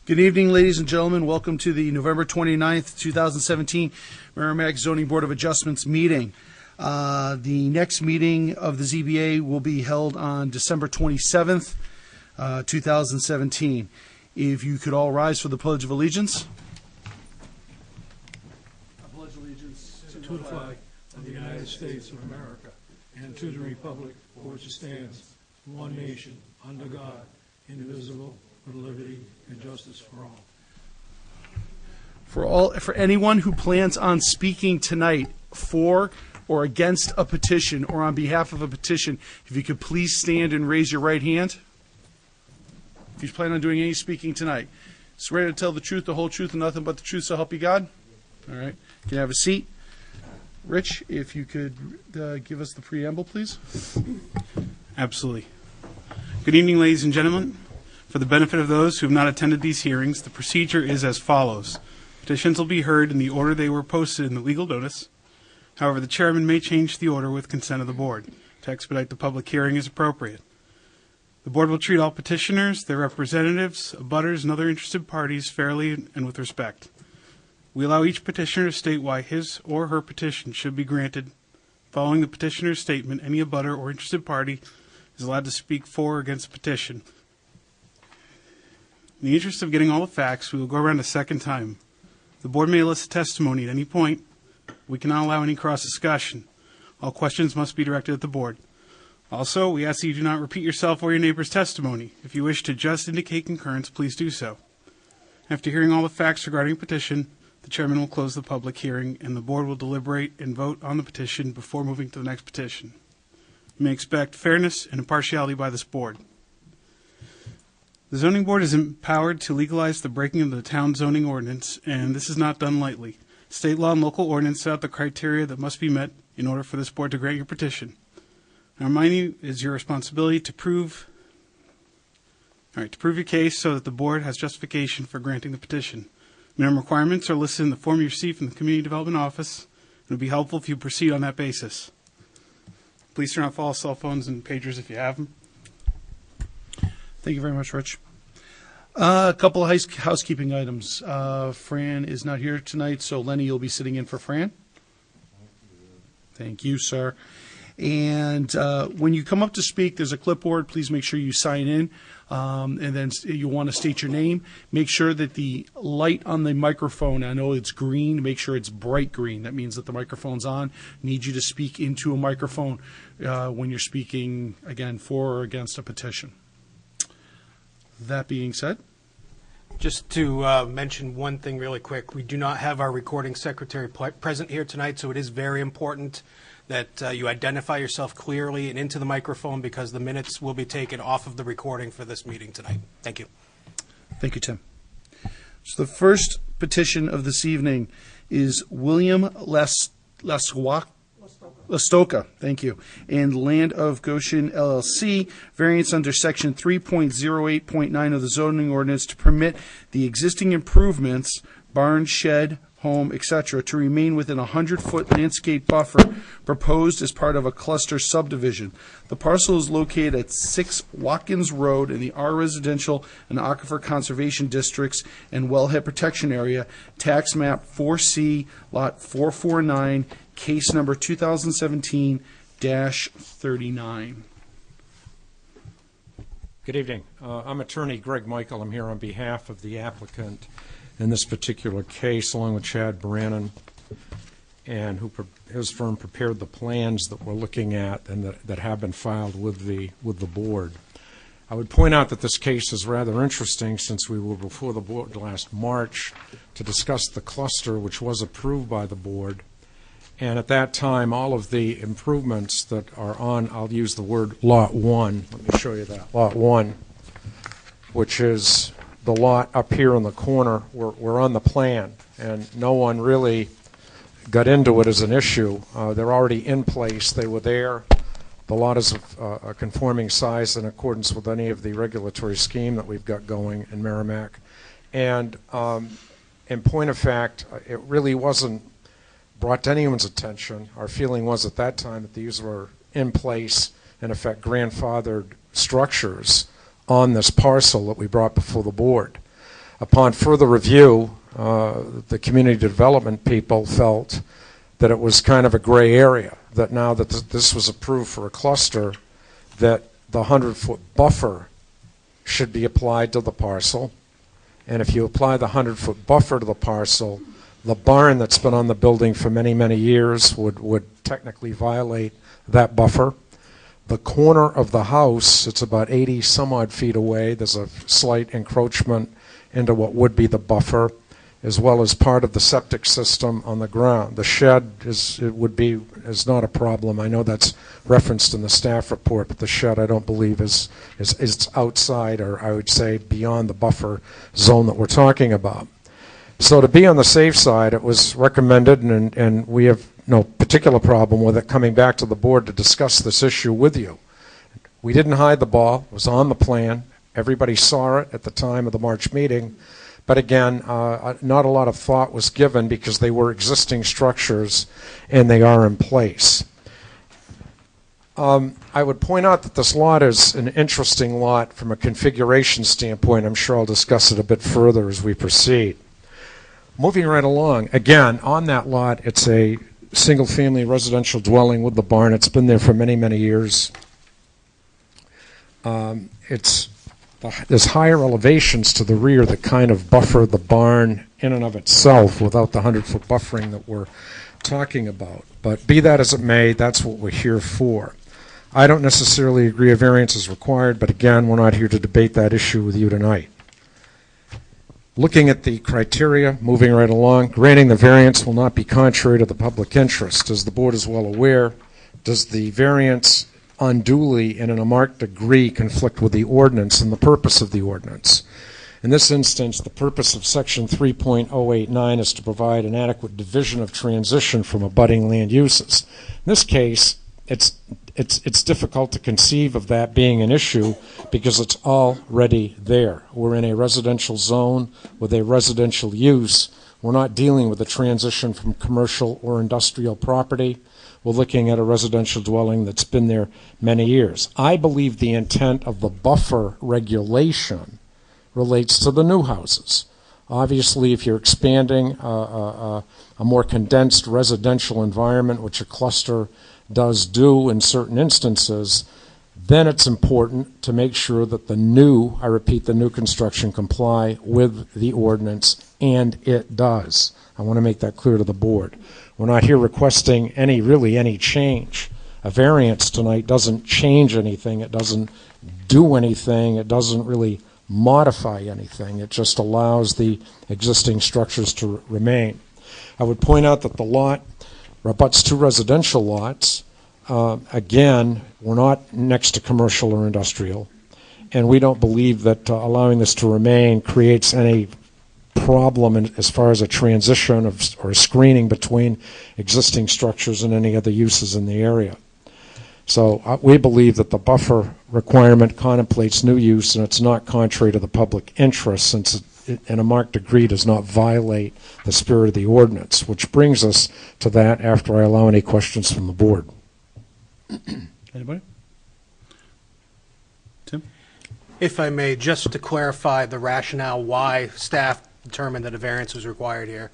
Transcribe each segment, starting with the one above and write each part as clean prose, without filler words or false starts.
Good evening, ladies and gentlemen. Welcome to the November 29th, 2017 Merrimack Zoning Board of Adjustments meeting. The next meeting of the ZBA will be held on December 27th, 2017. If you could all rise for the Pledge of Allegiance. I pledge allegiance to the flag of the United States of America and to the republic for which it stands, one nation, under God, indivisible, with liberty and justice for all. For anyone who plans on speaking tonight for or against a petition or on behalf of a petition, if you could please stand and raise your right hand. If you plan on doing any speaking tonight. Swear to tell the truth, the whole truth, and nothing but the truth, so help you God? All right. Can you have a seat? Rich, if you could give us the preamble, please. Absolutely. Good evening, ladies and gentlemen. For the benefit of those who have not attended these hearings, the procedure is as follows. Petitions will be heard in the order they were posted in the legal notice. However, the chairman may change the order with consent of the board to expedite the public hearing as appropriate. The board will treat all petitioners, their representatives, abutters, and other interested parties fairly and with respect. We allow each petitioner to state why his or her petition should be granted. Following the petitioner's statement, any abutter or interested party is allowed to speak for or against the petition. In the interest of getting all the facts, we will go around a second time. The board may elicit testimony at any point. We cannot allow any cross-discussion. All questions must be directed at the board. Also, we ask that you do not repeat yourself or your neighbor's testimony. If you wish to just indicate concurrence, please do so. After hearing all the facts regarding a petition, the chairman will close the public hearing, and the board will deliberate and vote on the petition before moving to the next petition. You may expect fairness and impartiality by this board. The zoning board is empowered to legalize the breaking of the town zoning ordinance, and this is not done lightly. State law and local ordinance set out the criteria that must be met in order for this board to grant your petition. I remind you, it is your responsibility to prove your case so that the board has justification for granting the petition. Minimum requirements are listed in the form you received from the Community Development Office. It would be helpful if you proceed on that basis. Please turn off all cell phones and pagers if you have them. Thank you very much, Rich. A couple of housekeeping items. Fran is not here tonight, so Lenny, you'll be sitting in for Fran. Thank you, sir. And when you come up to speak, there's a clipboard. Please make sure you sign in, and then you want to state your name. Make sure that the light on the microphone, I know it's green, make sure it's bright green. That means that the microphone's on. Need you to speak into a microphone when you're speaking, again, for or against a petition. That being said, just to mention one thing really quick, we do not have our recording secretary present here tonight, so it is very important that you identify yourself clearly and into the microphone because the minutes will be taken off of the recording for this meeting tonight. Thank you. Thank you, Tim. So the first petition of this evening is William Lastoka, thank you, and Land of Goshen LLC, variance under section 3.08.9 of the zoning ordinance to permit the existing improvements, barn, shed, home, etc., to remain within a 100-foot landscape buffer proposed as part of a cluster subdivision. The parcel is located at 6 Watkins Road in the R Residential and Aquifer Conservation Districts and Wellhead Protection Area, tax map 4C, lot 449, case number 2017-39. Good evening. I'm attorney Greg Michael. I'm here on behalf of the applicant in this particular case, along with Chad Brannon, and his firm prepared the plans that we're looking at and that have been filed with the board. I would point out that this case is rather interesting since we were before the board last March to discuss the cluster which was approved by the board. And at that time, all of the improvements that are on, I'll use the word Lot 1. Let me show you that. Lot 1, which is the lot up here in the corner, were on the plan. And no one really got into it as an issue. They're already in place. They were there. The lot is a conforming size in accordance with any of the regulatory scheme that we've got going in Merrimack. And in point of fact, it really wasn't brought to anyone's attention. Our feeling was at that time that these were in place, in effect, grandfathered structures on this parcel that we brought before the board. Upon further review, the community development people felt that it was kind of a gray area, that now that this was approved for a cluster, that the 100-foot buffer should be applied to the parcel. And if you apply the 100-foot buffer to the parcel, the barn that's been on the building for many, many years would technically violate that buffer. The corner of the house, it's about 80 some odd feet away. There's a slight encroachment into what would be the buffer, as well as part of the septic system on the ground. The shed is not a problem. I know that's referenced in the staff report, but the shed I don't believe is outside, or I would say beyond the buffer zone that we're talking about. So to be on the safe side, it was recommended, and we have no particular problem with it, coming back to the board to discuss this issue with you. We didn't hide the ball. It was on the plan. Everybody saw it at the time of the March meeting. But again, not a lot of thought was given because they were existing structures and they are in place. I would point out that this lot is an interesting lot from a configuration standpoint. I'm sure I'll discuss it a bit further as we proceed. Moving right along, again, on that lot, it's a single-family residential dwelling with the barn. It's been there for many, many years. There's higher elevations to the rear that kind of buffer the barn in and of itself without the 100-foot buffering that we're talking about. But be that as it may, that's what we're here for. I don't necessarily agree a variance is required, but again, we're not here to debate that issue with you tonight. Looking at the criteria, moving right along, granting the variance will not be contrary to the public interest. As the board is well aware, does the variance unduly and in a marked degree conflict with the ordinance and the purpose of the ordinance? In this instance, the purpose of section 3.089 is to provide an adequate division of transition from abutting land uses. In this case, it's difficult to conceive of that being an issue because it's already there. We're in a residential zone with a residential use. We're not dealing with a transition from commercial or industrial property. We're looking at a residential dwelling that's been there many years. I believe the intent of the buffer regulation relates to the new houses. Obviously, if you're expanding a more condensed residential environment, which a cluster does do in certain instances, then it's important to make sure that the new, I repeat, the new construction comply with the ordinance, and it does. I want to make that clear to the board. We're not here requesting any change. A variance tonight doesn't change anything. It doesn't do anything. It doesn't really modify anything. It just allows the existing structures to remain. I would point out that the lot abuts two residential lots. Again, we're not next to commercial or industrial, and we don't believe that allowing this to remain creates any problem as far as a transition or a screening between existing structures and any other uses in the area. So we believe that the buffer requirement contemplates new use, and it's not contrary to the public interest, since it in a marked degree does not violate the spirit of the ordinance, which brings us to that after I allow any questions from the board. Anybody? Tim? If I may, just to clarify the rationale why staff determined that a variance was required here.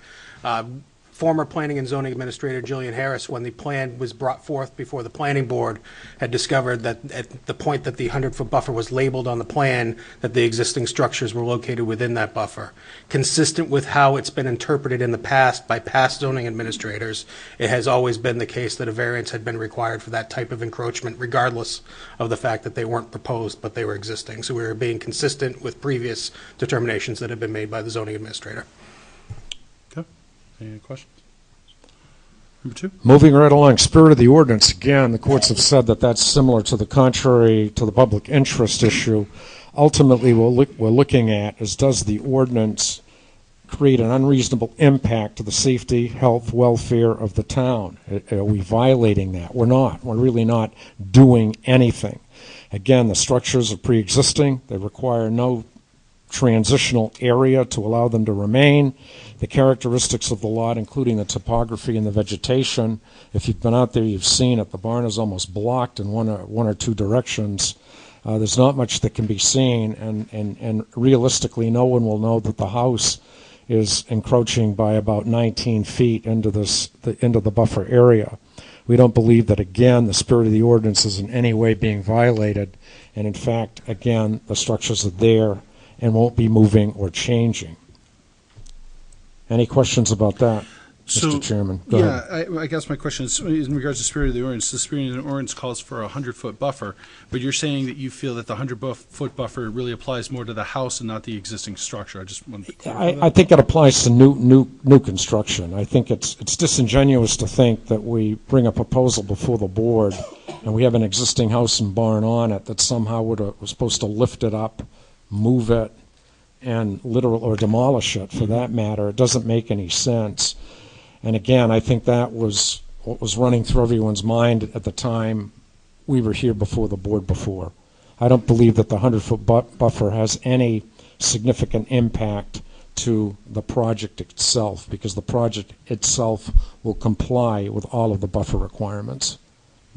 Former Planning and Zoning Administrator Jillian Harris, when the plan was brought forth before the Planning Board, had discovered that at the point that the 100-foot buffer was labeled on the plan, that the existing structures were located within that buffer. Consistent with how it's been interpreted in the past by past zoning administrators, it has always been the case that a variance had been required for that type of encroachment, regardless of the fact that they weren't proposed, but they were existing. So we were being consistent with previous determinations that had been made by the zoning administrator. Okay. Any questions? Number two. Moving right along, spirit of the ordinance, again, the courts have said that that's similar to the contrary to the public interest issue. Ultimately, what we're looking at is, does the ordinance create an unreasonable impact to the safety, health, welfare of the town? Are we violating that? We're not. We're really not doing anything. Again, the structures are pre-existing. They require no transitional area to allow them to remain. The characteristics of the lot, including the topography and the vegetation, if you've been out there, you've seen it. The barn is almost blocked in one or two directions There's not much that can be seen, and realistically, no one will know that the house is encroaching by about 19 feet into the buffer area. We don't believe that, again, the spirit of the ordinance is in any way being violated, and in fact, again, the structures are there and won't be moving or changing. Any questions about that, Mr. Chairman? Go ahead. I guess my question is in regards to the spirit of the ordinance. The spirit of the ordinance calls for a 100-foot buffer, but you're saying that you feel that the 100-foot buffer really applies more to the house and not the existing structure. I just want to clarify that. I think it applies to new construction. I think it's disingenuous to think that we bring a proposal before the board and we have an existing house and barn on it that somehow was supposed to lift it up, move it, and or demolish it for that matter. It doesn't make any sense. And again, I think that was what was running through everyone's mind at the time we were here before the board before. I don't believe that the 100-foot buffer has any significant impact to the project itself, because the project itself will comply with all of the buffer requirements.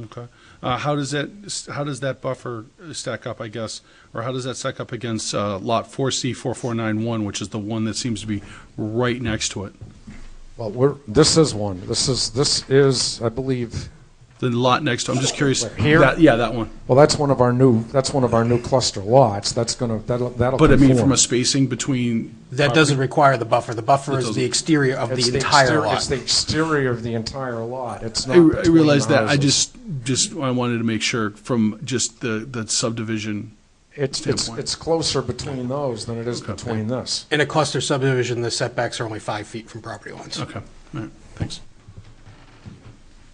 Okay. How does that buffer stack up, I guess, or how does that stack up against Lot 4C4491, which is the one that seems to be right next to it? Well, this is one. This is, I believe, The lot next to. I'm just curious. Here? That one. well, that's one of our new cluster lots. That'll But I mean, conform. from a spacing between. That doesn't require the buffer. The buffer is the exterior of It's the entire lot. It's the exterior of the entire lot. It's not. I between realize the that. I houses. just I wanted to make sure from just the subdivision. standpoint. It's closer between those than it is between this. In a cluster subdivision, the setbacks are only 5 feet from property lines. Okay. All right. Thanks.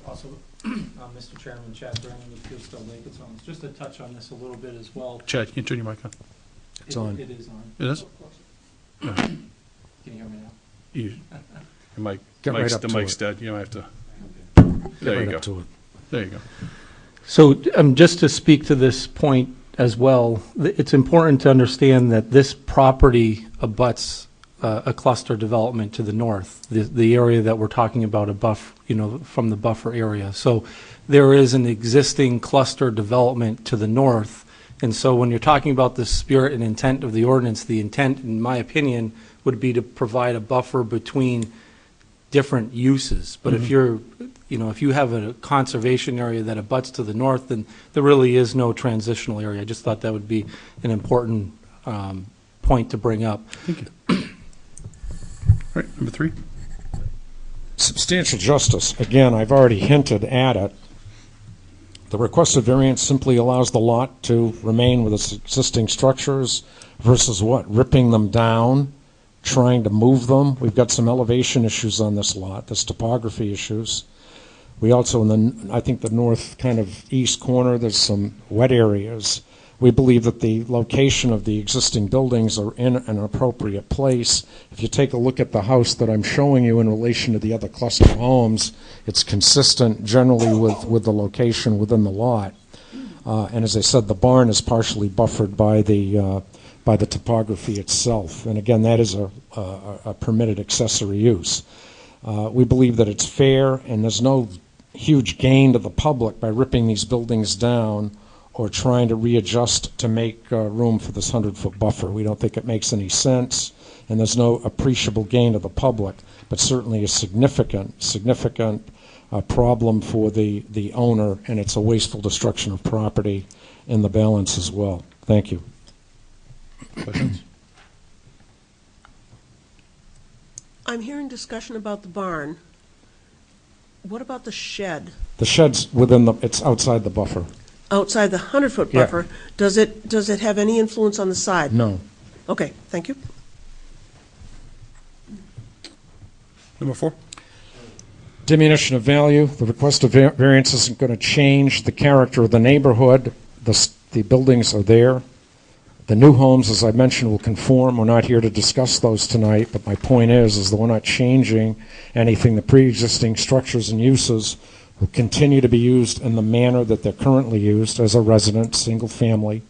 Also, Mr. Chairman, Chad Brennan with Fieldstone Lincoln Homes, just to touch on this a little bit as well. Chad, can you turn your mic on? It's on. It is on. It is? Can you hear me now? Your mic. Get right up the to mic's it. dead. You might have to. Get There you right go. up to it. There you go. So just to speak to this point as well, it's important to understand that this property abuts a cluster development to the north, the area that we're talking about from the buffer area. So there is an existing cluster development to the north. And so when you're talking about the spirit and intent of the ordinance, the intent, in my opinion, would be to provide a buffer between different uses. But if you have a conservation area that abuts to the north, then there really is no transitional area. I just thought that would be an important point to bring up. Thank you. All right. Number 3. Substantial justice. Again, I've already hinted at it. The requested variance simply allows the lot to remain with its existing structures versus what? Ripping them down, trying to move them. We've got some elevation issues on this lot. There's topography issues. We also, I think the north kind of east corner, there's some wet areas. We believe that the location of the existing buildings are in an appropriate place. If you take a look at the house that I'm showing you in relation to the other cluster homes, it's consistent generally with the location within the lot. And as I said, the barn is partially buffered by the topography itself. And again, that is a permitted accessory use. We believe that it's fair, and there's no huge gain to the public by ripping these buildings down or trying to readjust to make room for this 100-foot buffer. We don't think it makes any sense, and there's no appreciable gain to the public, but certainly a significant problem for the owner, and it's a wasteful destruction of property in the balance as well. Thank you. Questions? I'm hearing discussion about the barn. What about the shed? The shed's it's outside the buffer. Outside the 100-foot Yeah. buffer, does it have any influence on the side? No. Okay, thank you. Number 4. Diminution of value. The requested variance isn't going to change the character of the neighborhood. The buildings are there. The new homes, as I mentioned, will conform. We're not here to discuss those tonight, but my point is that we're not changing anything. The pre-existing structures and uses will continue to be used in the manner that they're currently used as a resident, single family.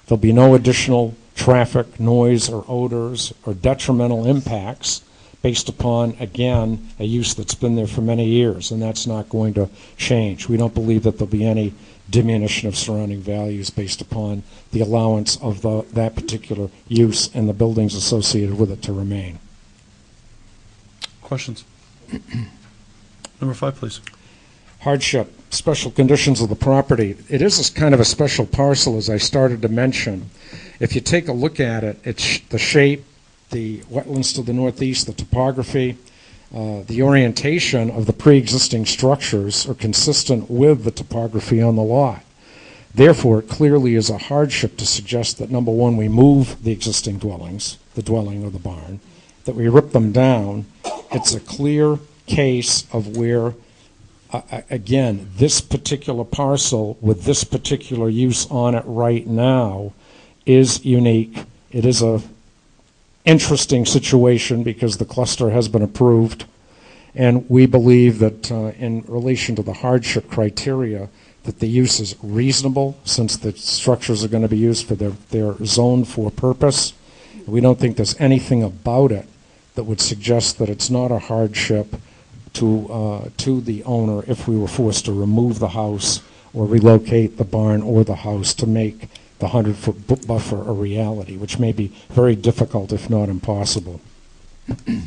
There'll be no additional traffic, noise, or odors, or detrimental impacts based upon, again, a use that's been there for many years, and that's not going to change. We don't believe that there'll be any diminution of surrounding values based upon the allowance of that particular use and the buildings associated with it to remain. Questions? Number 5, please. Hardship, special conditions of the property. It is kind of a special parcel, as I started to mention. If you take a look at it, it's the shape, the wetlands to the northeast, the topography, the orientation of the pre-existing structures are consistent with the topography on the lot. Therefore, it clearly is a hardship to suggest that, number one, we move the existing dwellings, the dwelling or the barn, that we rip them down. It's a clear case of where, again, this particular parcel with this particular use on it right now is unique. It is a interesting situation because the cluster has been approved, and we believe that in relation to the hardship criteria, that the use is reasonable since the structures are going to be used for their zoned for purpose. We don't think there's anything about it that would suggest that it's not a hardship to the owner if we were forced to remove the house or relocate the barn or the house to make the 100-foot buffer a reality, which may be very difficult, if not impossible. Okay.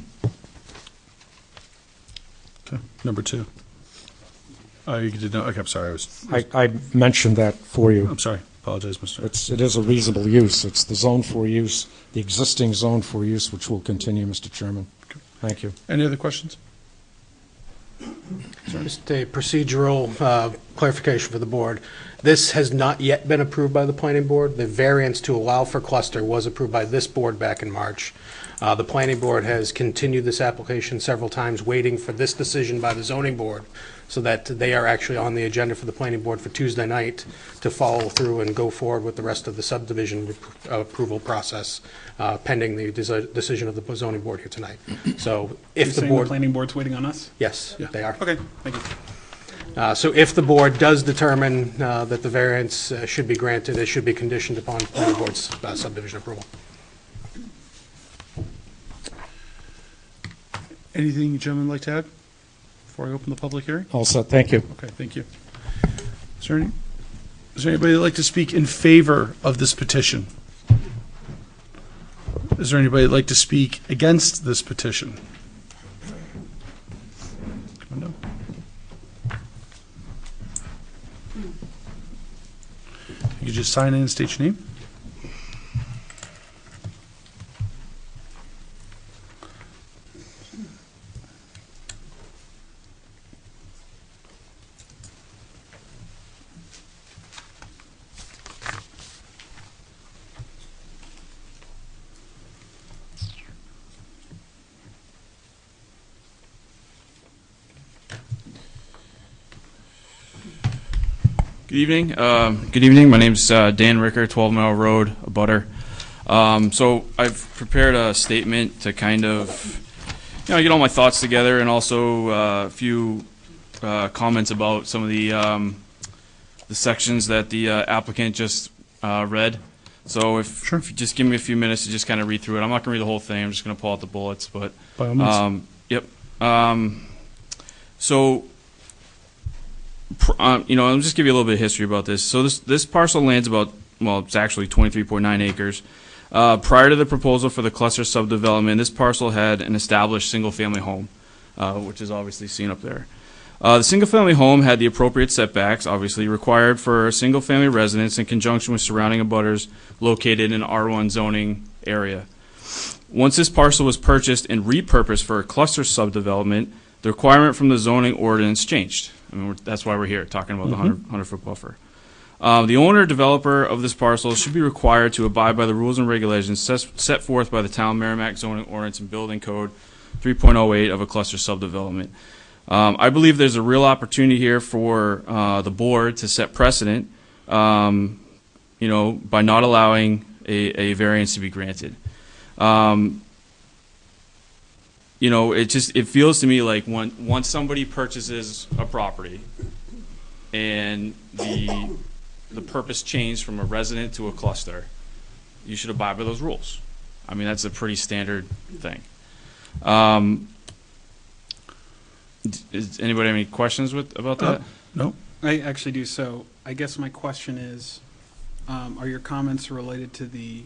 Number 2. You did not. Okay, I'm sorry. I mentioned that for you. I'm sorry. Apologize, Mr. It is a reasonable use. It's the zone for use, the existing zone for use, which will continue, Mr. Chairman. Thank you. Any other questions? Just a procedural clarification for the board. This has not yet been approved by the planning board. The variance to allow for cluster was approved by this board back in March. The planning board has continued this application several times, waiting for this decision by the zoning board so that they are actually on the agenda for the planning board for Tuesday night to follow through and go forward with the rest of the subdivision approval process pending the decision of the zoning board here tonight. So if the board... planning board's waiting on us? Yes, Yeah. they are. Okay, thank you. So if the board does determine that the variance should be granted, it should be conditioned upon planning board's subdivision approval. Anything you gentlemen would like to add before I open the public hearing? All set. Thank you. Okay, thank you. Is there anybody that'd like to speak in favor of this petition? Is there anybody that'd like to speak against this petition? Come on down. You just sign in and state your name. Good evening. Good evening. My name's Dan Ricker, 12 Mile Road, a butter. So I've prepared a statement to kind of, get all my thoughts together, and also a few comments about some of the sections that the applicant just read. So if you just give me a few minutes to just kind of read through it. I'm not going to read the whole thing. I'm just going to pull out the bullets. But By all means. yep. So. I'll just give you a little bit of history about this. So this parcel land's it's actually 23.9 acres. Prior to the proposal for the cluster subdevelopment, this parcel had an established single-family home, which is obviously seen up there. The single-family home had the appropriate setbacks, obviously required for a single-family residence in conjunction with surrounding abutters located in an R1 zoning area. Once this parcel was purchased and repurposed for a cluster subdevelopment, the requirement from the zoning ordinance changed. I mean, that's why we're here, talking about the 100-foot buffer. The owner-developer of this parcel should be required to abide by the rules and regulations set forth by the Town Merrimack Zoning Ordinance and Building Code 3.08 of a cluster subdevelopment. I believe there's a real opportunity here for the board to set precedent, by not allowing a variance to be granted. It feels to me like once somebody purchases a property and the purpose changed from a resident to a cluster, you should abide by those rules. I mean, that's a pretty standard thing. Does anybody have any questions about that? No. I actually do. So I guess my question is, are your comments related to the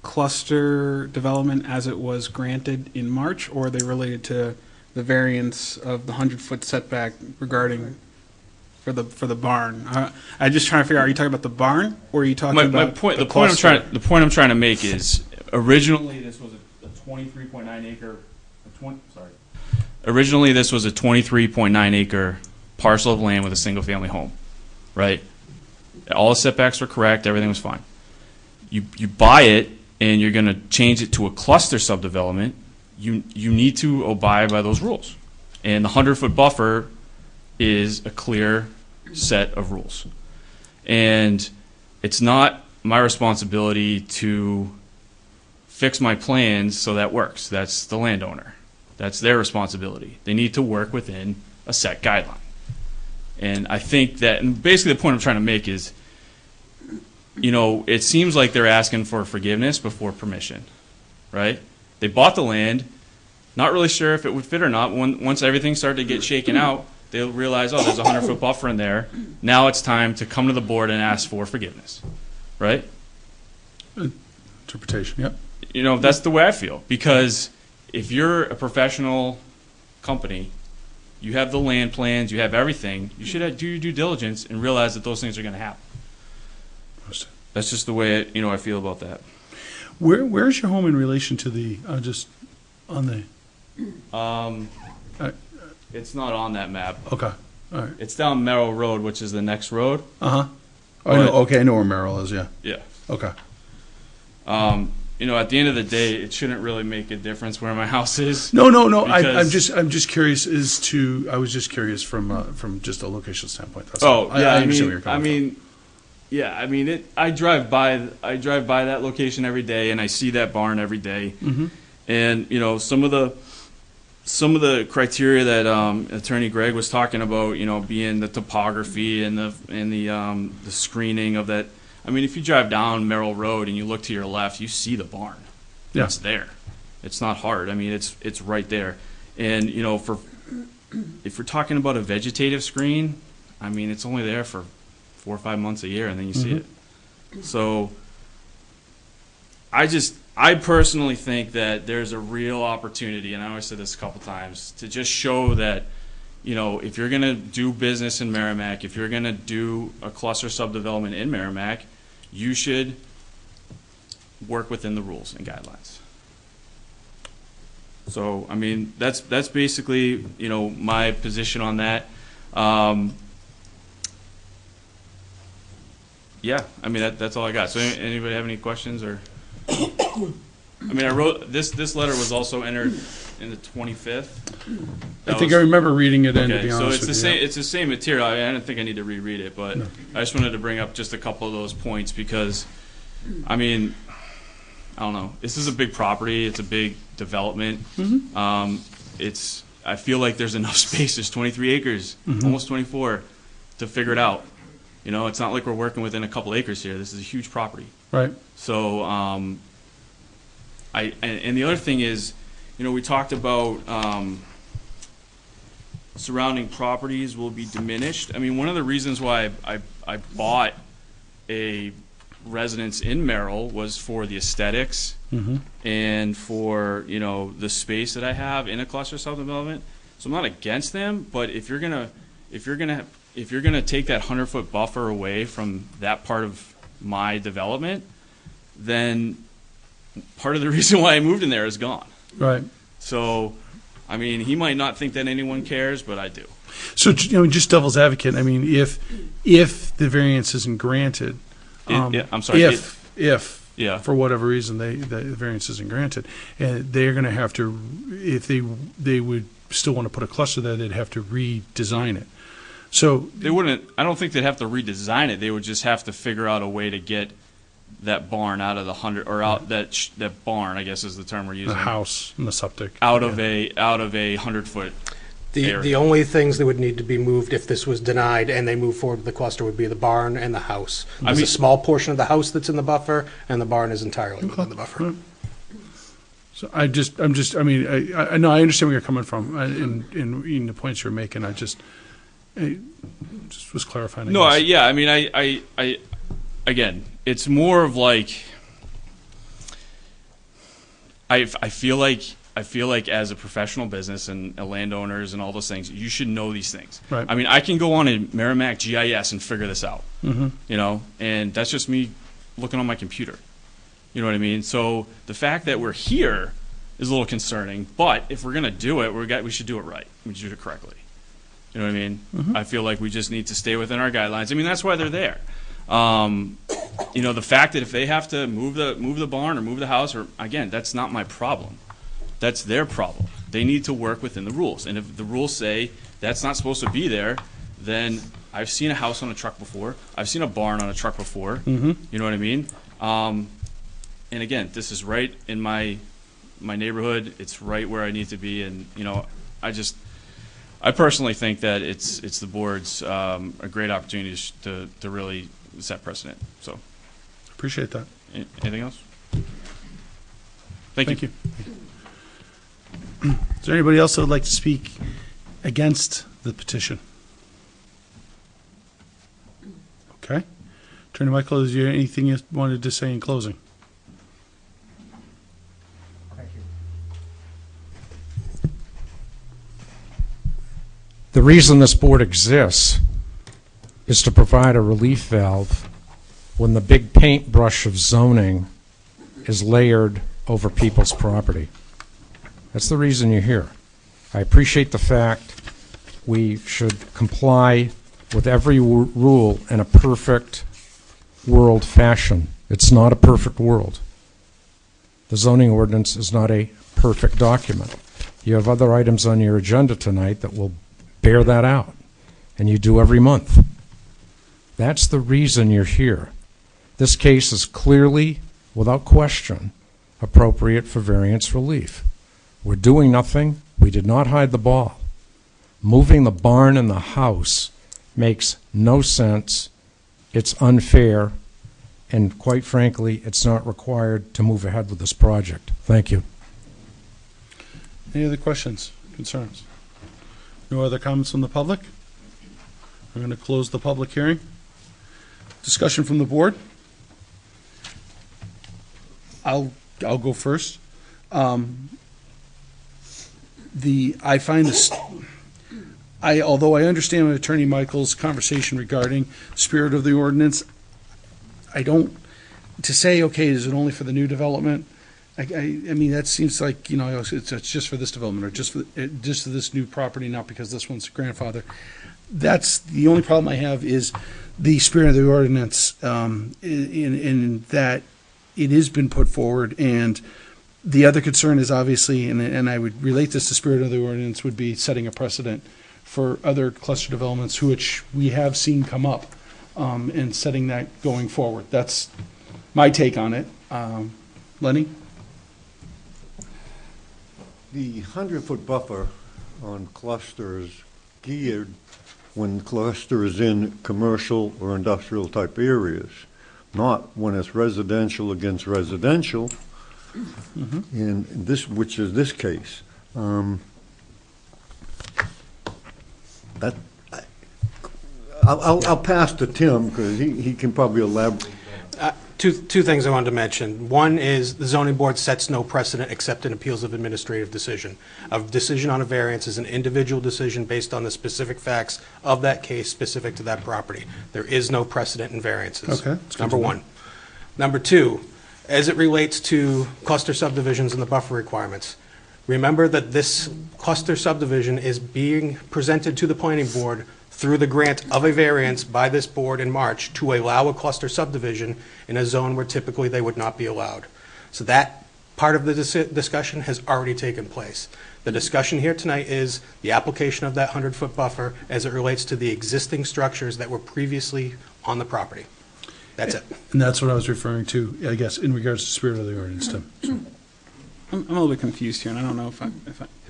cluster development as it was granted in March, or are they related to the variance of the 100-foot setback regarding for the barn? I'm just trying to figure out, are you talking about the barn, or are you talking about the point I'm trying to make is originally this was a 23.9 acre. Originally this was a 23.9 acre parcel of land with a single family home, right? All the setbacks were correct. Everything was fine. You buy it and you're going to change it to a cluster subdevelopment. You need to abide by those rules, and the 100-foot buffer is a clear set of rules. And it's not my responsibility to fix my plans so that works. That's the landowner. That's their responsibility. They need to work within a set guideline. And I think that, and basically the point I'm trying to make is, it seems like they're asking for forgiveness before permission, right? They bought the land, not really sure if it would fit or not. Once everything started to get shaken out, they'll realize, oh, there's a 100-foot buffer in there. Now it's time to come to the board and ask for forgiveness, right? Interpretation, yep. That's the way I feel. Because if you're a professional company, you have the land plans, you have everything, you should do your due diligence and realize that those things are going to happen. That's just the way I feel about that. Where's your home in relation to the, just on the, It's not on that map. okay, all right. It's down Merrill Road, which is the next road. Uh-huh. I know, okay, I know where Merrill is, yeah. Yeah. Okay. At the end of the day, it shouldn't really make a difference where my house is. No. Because- I'm just curious I was just curious from just a location standpoint. That's Oh, all. yeah. I understand where you're coming from. I drive by that location every day, and I see that barn every day. Mm-hmm. And some of the criteria that Attorney Gregg was talking about, being the topography and the screening of that. I mean, if you drive down Merrill Road and you look to your left, you see the barn. Yeah. It's there. It's not hard. I mean, it's right there. And if we're talking about a vegetative screen, I mean, it's only there for 4 or 5 months a year, and then you see it. So I personally think that there's a real opportunity, and I always said this a couple times, to just show that, if you're going to do business in Merrimack, if you're going to do a cluster subdevelopment in Merrimack, you should work within the rules and guidelines. So, I mean, that's basically, my position on that. Yeah, I mean, that's all I got. So anybody have any questions or? I mean, I wrote this letter was also entered in the 25th. I think I remember reading it in, to Okay, be so honest it's the with same. you. It's the same material. I don't think I need to reread it, but No. I just wanted to bring up just a couple of those points because, I mean, I don't know. This is a big property. It's a big development. I feel like there's enough space. There's 23 acres, almost 24, to figure it out. It's not like we're working within a couple acres here. This is a huge property. Right. So, and the other thing is, we talked about surrounding properties will be diminished. I mean, one of the reasons why I bought a residence in Merrill was for the aesthetics and for the space that I have in a cluster subdevelopment. So I'm not against them, but if you're gonna take that 100-foot buffer away from that part of my development, then part of the reason why I moved in there is gone. Right. So, I mean, he might not think that anyone cares, but I do. So, just devil's advocate, I mean, if the variance isn't granted, I'm sorry. If Yeah. for whatever reason the variance isn't granted, and they're going to have to, if they would still want to put a cluster there, they'd have to redesign it. So They wouldn't. I don't think they'd have to redesign it. They would just have to figure out a way to get that barn out of the 100, or out that barn, I guess is the term we're using. the house and the septic Out of a 100-foot. The only things that would need to be moved if this was denied and they move forward with the cluster would be the barn and the house. There's a small portion of the house that's in the buffer, and the barn is entirely within the buffer. So I mean, I know I understand where you're coming from in the points you're making. Just was clarifying. No, guess. yeah, I mean, again, it's more of like, I feel like as a professional business and landowners and all those things, you should know these things. Right. I mean, I can go on a Merrimack GIS and figure this out, you know, and that's just me looking on my computer. You know what I mean? So the fact that we're here is a little concerning, but if we're going to do it, we should do it right. We should do it correctly. You know what I mean? I feel like we just need to stay within our guidelines. I mean, that's why they're there. You know, the fact that if they have to move the barn or move the house, or again, that's not my problem. That's their problem. They need to work within the rules. And if the rules say that's not supposed to be there, then I've seen a house on a truck before. I've seen a barn on a truck before. You know what I mean? And again, this is right in my neighborhood. It's right where I need to be. And, you know, I personally think that it's the board's a great opportunity to really set precedent. So, Appreciate that. anything else? Thank you. Is there anybody else that would like to speak against the petition? Okay. Attorney Michael, is there anything you wanted to say in closing? The reason this board exists is to provide a relief valve when the big paintbrush of zoning is layered over people's property. That's the reason you're here. I appreciate the fact we should comply with every rule in a perfect world fashion. It's not a perfect world. The zoning ordinance is not a perfect document. You have other items on your agenda tonight that will bear that out, and you do every month. That's the reason you're here. This case is clearly, without question, appropriate for variance relief. We're doing nothing. We did not hide the ball. Moving the barn and the house makes no sense. It's unfair, and quite frankly, it's not required to move ahead with this project. Thank you. Any other questions, concerns? No other comments from the public? I'm going to close the public hearing. Discussion from the board? I'll go first. I find this, although I understand Attorney Michael's conversation regarding spirit of the ordinance, I don't, to say, okay, is it only for the new development? I mean, that seems like, you know, it's just for this development, or just for this new property, not because this one's grandfather. That's the only problem I have, is the spirit of the ordinance, in that it has been put forward. And the other concern is obviously, and I would relate this to spirit of the ordinance, would be setting a precedent for other cluster developments, which we have seen come up, and setting that going forward. That's my take on it. Lenny? The 100-foot buffer on clusters geared when cluster is in commercial or industrial type areas, not when it's residential against residential, in this, which is this case. I'll pass to Tim because he can probably elaborate. Two things I wanted to mention. One is the zoning board sets no precedent except in appeals of administrative decision. A decision on a variance is an individual decision based on the specific facts of that case specific to that property. There is no precedent in variances. Okay. Number one. Number two, as it relates to cluster subdivisions and the buffer requirements, remember that this cluster subdivision is being presented to the planning board through the grant of a variance by this board in March to allow a cluster subdivision in a zone where typically they would not be allowed. So that part of the discussion has already taken place. The discussion here tonight is the application of that 100-foot buffer as it relates to the existing structures that were previously on the property. That's it. And that's what I was referring to, I guess, in regards to spirit of the ordinance, Tim. So. I'm a little bit confused here, and I don't know if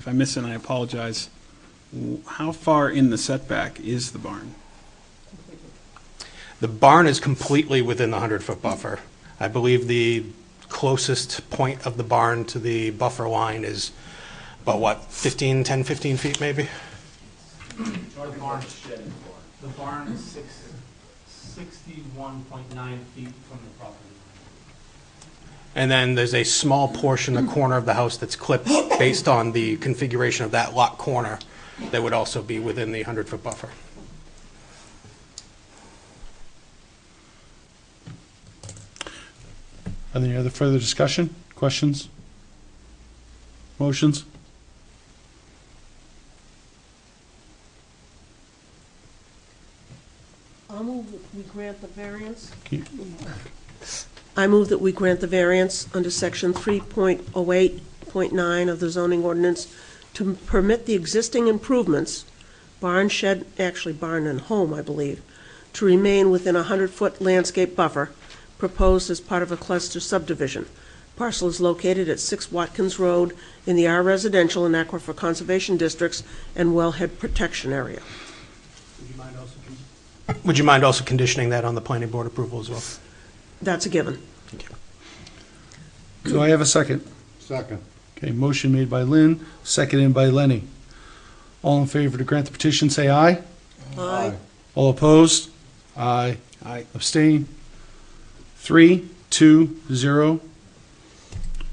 I miss it, and I apologize. How far in the setback is the barn? The barn is completely within the 100-foot buffer. I believe the closest point of the barn to the buffer line is about, what, 10, 15 feet maybe? The barn is 61.9 feet from the property. And then there's a small portion, the corner of the house that's clipped based on the configuration of that lot corner that would also be within the 100-foot buffer. Any other further discussion, questions, motions? I'll move that we grant the variance. Can I move that we grant the variance under section 3.08.9 of the zoning ordinance to permit the existing improvements, barn, shed, actually barn and home, I believe, to remain within a 100-foot landscape buffer proposed as part of a cluster subdivision. Parcel is located at 6 Watkins Road in the R Residential and Aquifer Conservation Districts and Wellhead Protection Area. Would you mind also conditioning that on the planning board approval as well? That's a given. Do I have a second? Second. Okay, motion made by Lynn, seconded by Lenny. All in favor to grant the petition, say aye. Aye. All opposed? Aye. Aye. Abstain? 3, 2, 0.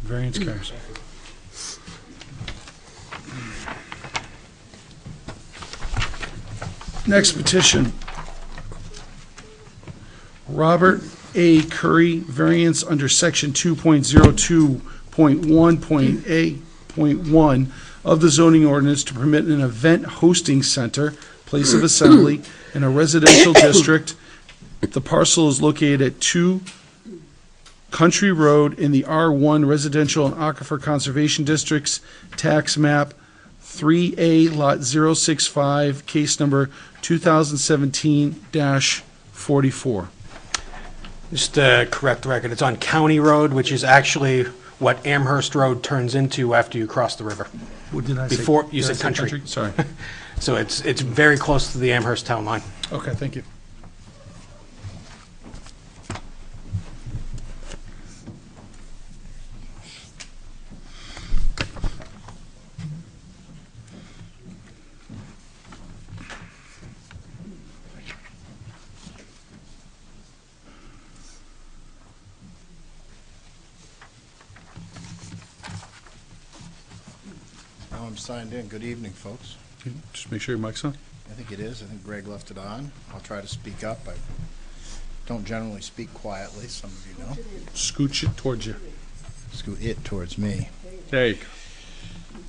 Variance carries. Next petition. Robert A. Curry, variance under section 2.02.1.A.1 of the zoning ordinance to permit an event hosting center, place of assembly, in a residential district. The parcel is located at 2 Country Road in the R1 Residential and Aquifer Conservation Districts, tax map 3A, lot 065, case number 2017-44. Just to correct the record, it's on County Road, which is actually what Amherst Road turns into after you cross the river. What did I say? Before, you Did I said say country. Sorry. So it's very close to the Amherst town line. Okay, thank you. Now I'm signed in. Good evening, folks. Just make sure your mic's on. I think it is. I think Greg left it on. I'll try to speak up. I don't generally speak quietly, some of you know. Scooch it towards you. Scoot it towards me. There you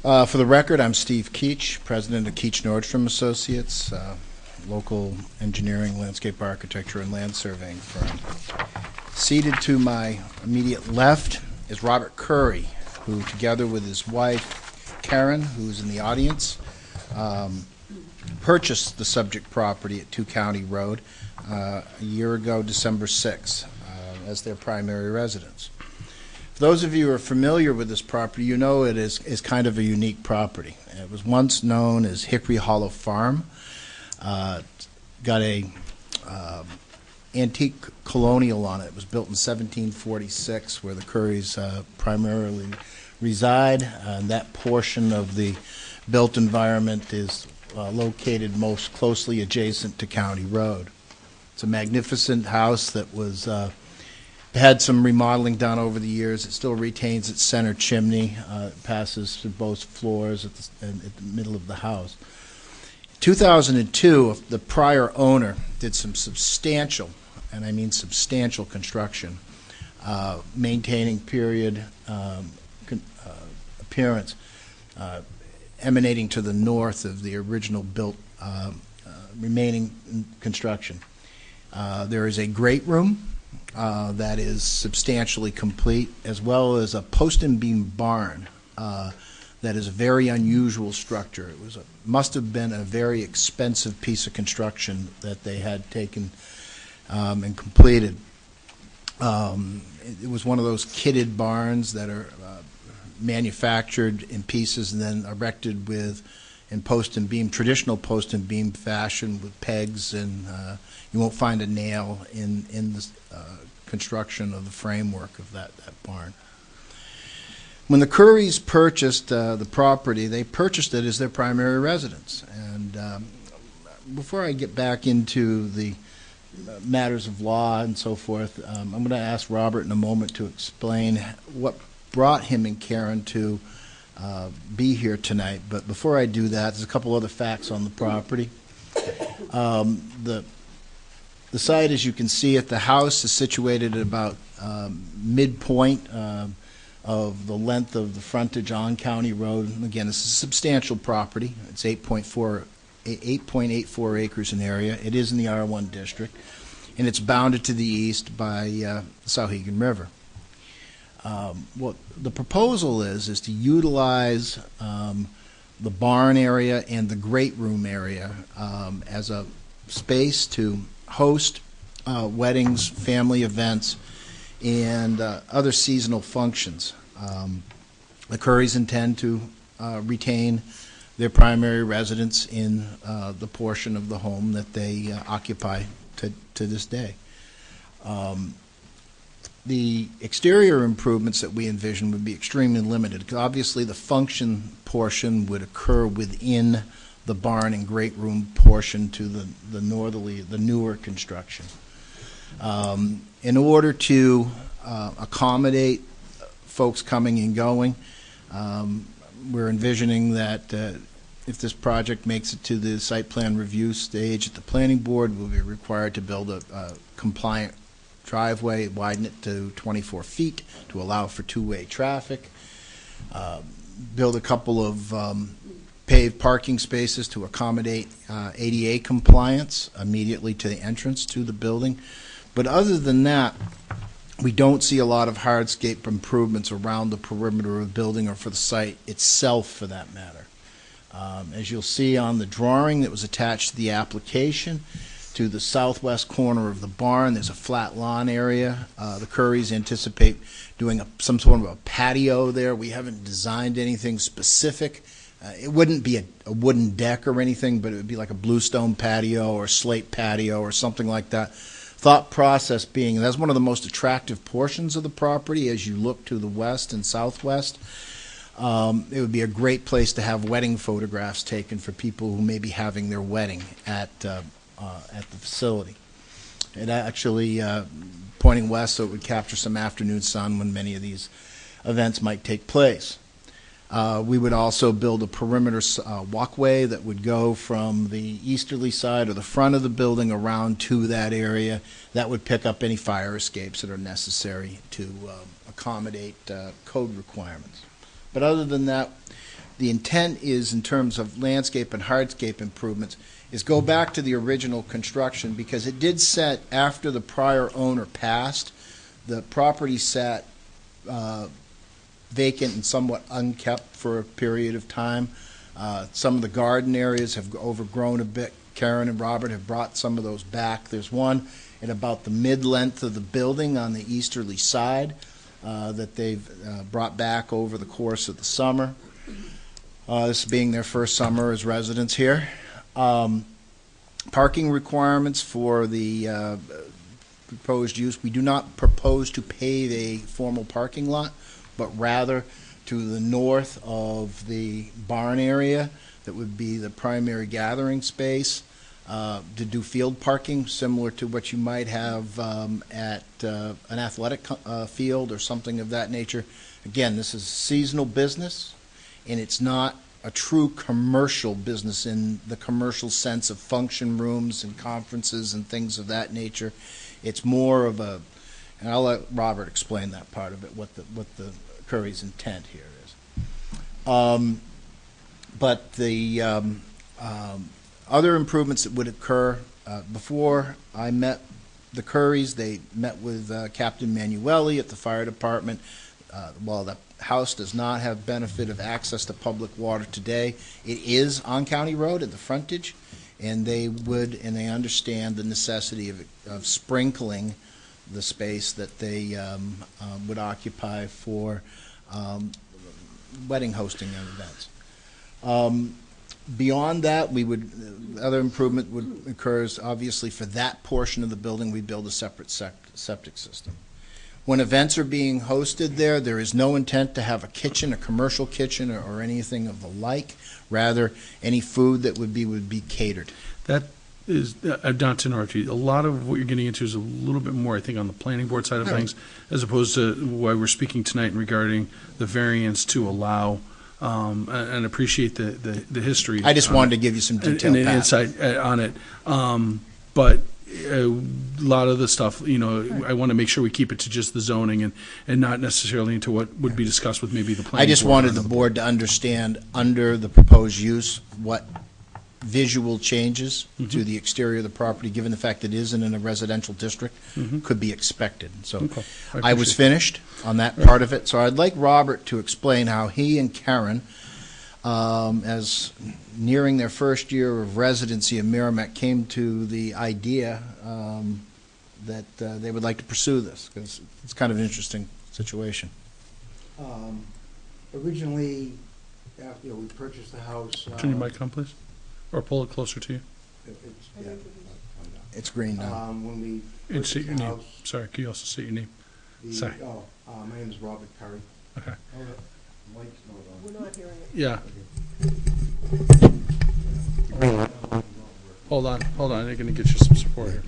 For the record, I'm Steve Keach, president of Keach Nordstrom Associates, local engineering, landscape architecture, and land surveying firm. Seated to my immediate left is Robert Curry, who, together with his wife, Karen, who's in the audience, purchased the subject property at 2 County Road a year ago, December 6th, as their primary residence. For those of you who are familiar with this property, you know it is kind of a unique property. It was once known as Hickory Hollow Farm. Got a antique colonial on it. It was built in 1746, where the Currys primarily reside. That portion of the built environment is located most closely adjacent to County Road. It's a magnificent house that was had some remodeling done over the years. It still retains its center chimney. It passes through both floors at the middle of the house. 2002, the prior owner did some substantial, and I mean substantial, construction, maintaining period appearance, emanating to the north of the original built remaining construction. There is a great room that is substantially complete, as well as a post and beam barn that is a very unusual structure. It must have been a very expensive piece of construction that they had taken and completed. It was one of those kitted barns that are manufactured in pieces and then erected in post and beam, traditional post and beam fashion with pegs, and you won't find a nail in the construction of the framework of that barn. When the Currys purchased the property, they purchased it as their primary residence, and before I get back into the matters of law and so forth, I'm going to ask Robert in a moment to explain what brought him and Karen to be here tonight. But before I do that, there's a couple other facts on the property. The site, as you can see it, the house is situated at about midpoint of the length of the frontage on County Road. And again, it's a substantial property. It's 8.84 acres in area. It is in the R1 district, and it's bounded to the east by the Souhegan River. What the proposal is to utilize the barn area and the great room area as a space to host weddings, family events, and other seasonal functions. The Currys intend to retain their primary residence in the portion of the home that they occupy to this day. The exterior improvements that we envision would be extremely limited, because obviously the function portion would occur within the barn and great room portion to the newer construction. In order to accommodate folks coming and going, we're envisioning that if this project makes it to the site plan review stage at the planning board, we'll be required to build a compliant driveway, widen it to 24 feet to allow for two-way traffic, build a couple of paved parking spaces to accommodate ADA compliance immediately to the entrance to the building. But other than that, we don't see a lot of hardscape improvements around the perimeter of the building or for the site itself, for that matter. As you'll see on the drawing that was attached to the application, to the southwest corner of the barn, there's a flat lawn area. The Currys anticipate doing some sort of a patio there. We haven't designed anything specific. It wouldn't be a wooden deck or anything, but it would be like a bluestone patio or slate patio or something like that. Thought process being that's one of the most attractive portions of the property as you look to the west and southwest. It would be a great place to have wedding photographs taken for people who may be having their wedding at the facility. It actually pointing west, so it would capture some afternoon sun when many of these events might take place. We would also build a perimeter walkway that would go from the easterly side or the front of the building around to that area. That would pick up any fire escapes that are necessary to accommodate code requirements. But other than that, the intent is, in terms of landscape and hardscape improvements, is go back to the original construction, because it did set, after the prior owner passed, the property sat vacant and somewhat unkept for a period of time. Some of the garden areas have overgrown a bit. Karen and Robert have brought some of those back. There's one at about the mid-length of the building on the easterly side that they've brought back over the course of the summer. This being their first summer as residents here. Parking requirements for the proposed use. We do not propose to pave a formal parking lot, but rather to the north of the barn area that would be the primary gathering space to do field parking, similar to what you might have at an athletic field or something of that nature. Again, this is a seasonal business, and it's not a true commercial business in the commercial sense of function rooms and conferences and things of that nature. It's more of a, and I'll let Robert explain that part of it, what the Curry's intent here is. But the other improvements that would occur, before I met the Currys, they met with Captain Manueli at the fire department. While the house does not have benefit of access to public water today, it is on County Road at the frontage, and they understand the necessity of sprinkling the space that they would occupy for wedding hosting and events. Beyond that, other improvement would occur, obviously for that portion of the building, we build a separate septic system. When events are being hosted there is no intent to have a kitchen, a commercial kitchen, or anything of the like. Rather, any food that would be catered. That is, not to interrupt you, a lot of what you're getting into is a little bit more, I think, on the planning board side of things, as opposed to why we're speaking tonight regarding the variance to allow, and appreciate the history. I just wanted to give you some detail, and Pat. insight on it. But a lot of the stuff, I want to make sure we keep it to just the zoning and not necessarily into what would be discussed with maybe the planning board. I just wanted the board to understand, under the proposed use, what visual changes to the exterior of the property, given the fact that it isn't in a residential district, could be expected. So Okay. I was appreciate finished on that part of it. So I'd like Robert to explain how he and Karen, as nearing their first year of residency in Merrimack, came to the idea that they would like to pursue this, because it's kind of an interesting situation. Originally, after we purchased the house. Turn your mic on, please, or pull it closer to you. Yeah. It's green now. When we And purchased state your the name. house. Sorry, can you also state your name? Sorry. My name is Robert Perry. Okay. Mike's not on. We're not hearing it. Yeah. Hold on. I'm going to get you some support here.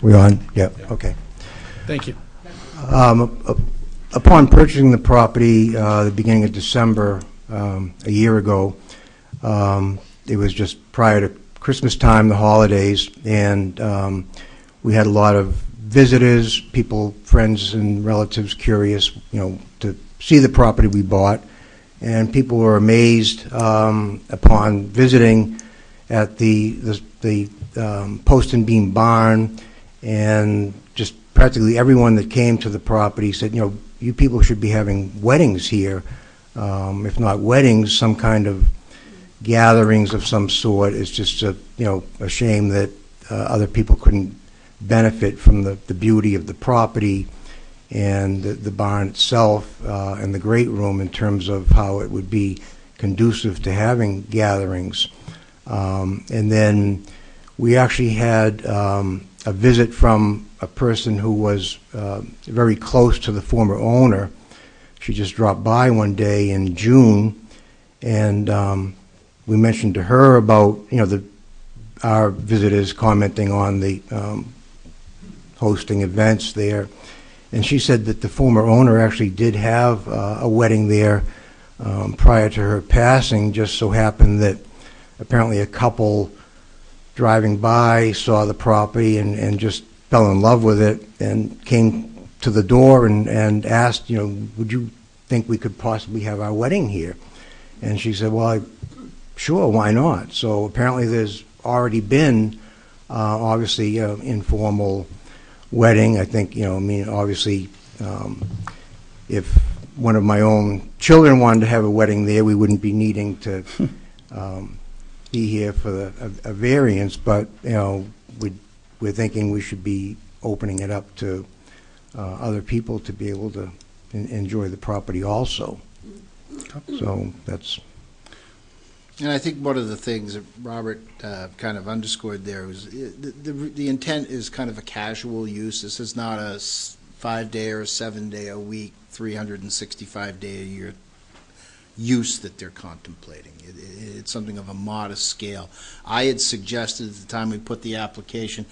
We on? Yep, okay. Thank you. Upon purchasing the property, the beginning of December, a year ago, it was just prior to Christmas time, the holidays, and we had a lot of visitors, people, friends and relatives curious, to see the property we bought. And people were amazed upon visiting at the post and beam barn, and just practically everyone that came to the property said, you people should be having weddings here. If not weddings, some kind of gatherings of some sort. It's just a shame that other people couldn't benefit from the beauty of the property and the barn itself and the great room in terms of how it would be conducive to having gatherings. And then we actually had a visit from a person who was very close to the former owner. She just dropped by one day in June, and we mentioned to her about our visitors commenting on the hosting events there, and she said that the former owner actually did have a wedding there prior to her passing. Just so happened that apparently a couple driving by saw the property and just fell in love with it and came to the door and asked, would you think we could possibly have our wedding here? And she said, well, sure, why not? So apparently there's already been, obviously, informal wedding. I think, obviously, if one of my own children wanted to have a wedding there, we wouldn't be needing to be here for a variance, but, we're thinking we should be opening it up to other people to be able to enjoy the property also. So that's... And I think one of the things that Robert kind of underscored there was the intent is kind of a casual use. This is not a 5-day or a 7-day-a-week, 365-day-a-year use that they're contemplating. It's something of a modest scale. I had suggested at the time we put the application,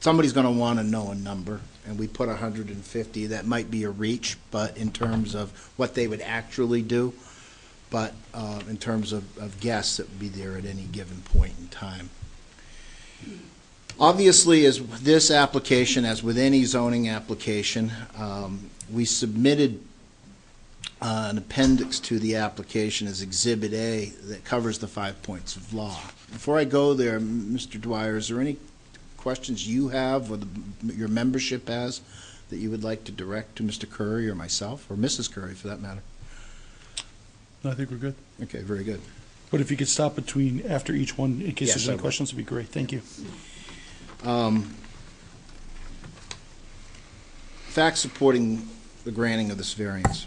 somebody's going to want to know a number, and we put 150. That might be a reach, but in terms of what they would actually do, but in terms of guests that would be there at any given point in time. Obviously, as this application, as with any zoning application, we submitted an appendix to the application as Exhibit A that covers the 5 points of law. Before I go there, Mr. Dwyer, is there any questions you have or your membership has that you would like to direct to Mr. Curry or myself, or Mrs. Curry for that matter? I think we're good. Okay, very good. But if you could stop after each one, in case Yes, there's I any will. questions, would be great. Thank you. Facts supporting the granting of this variance.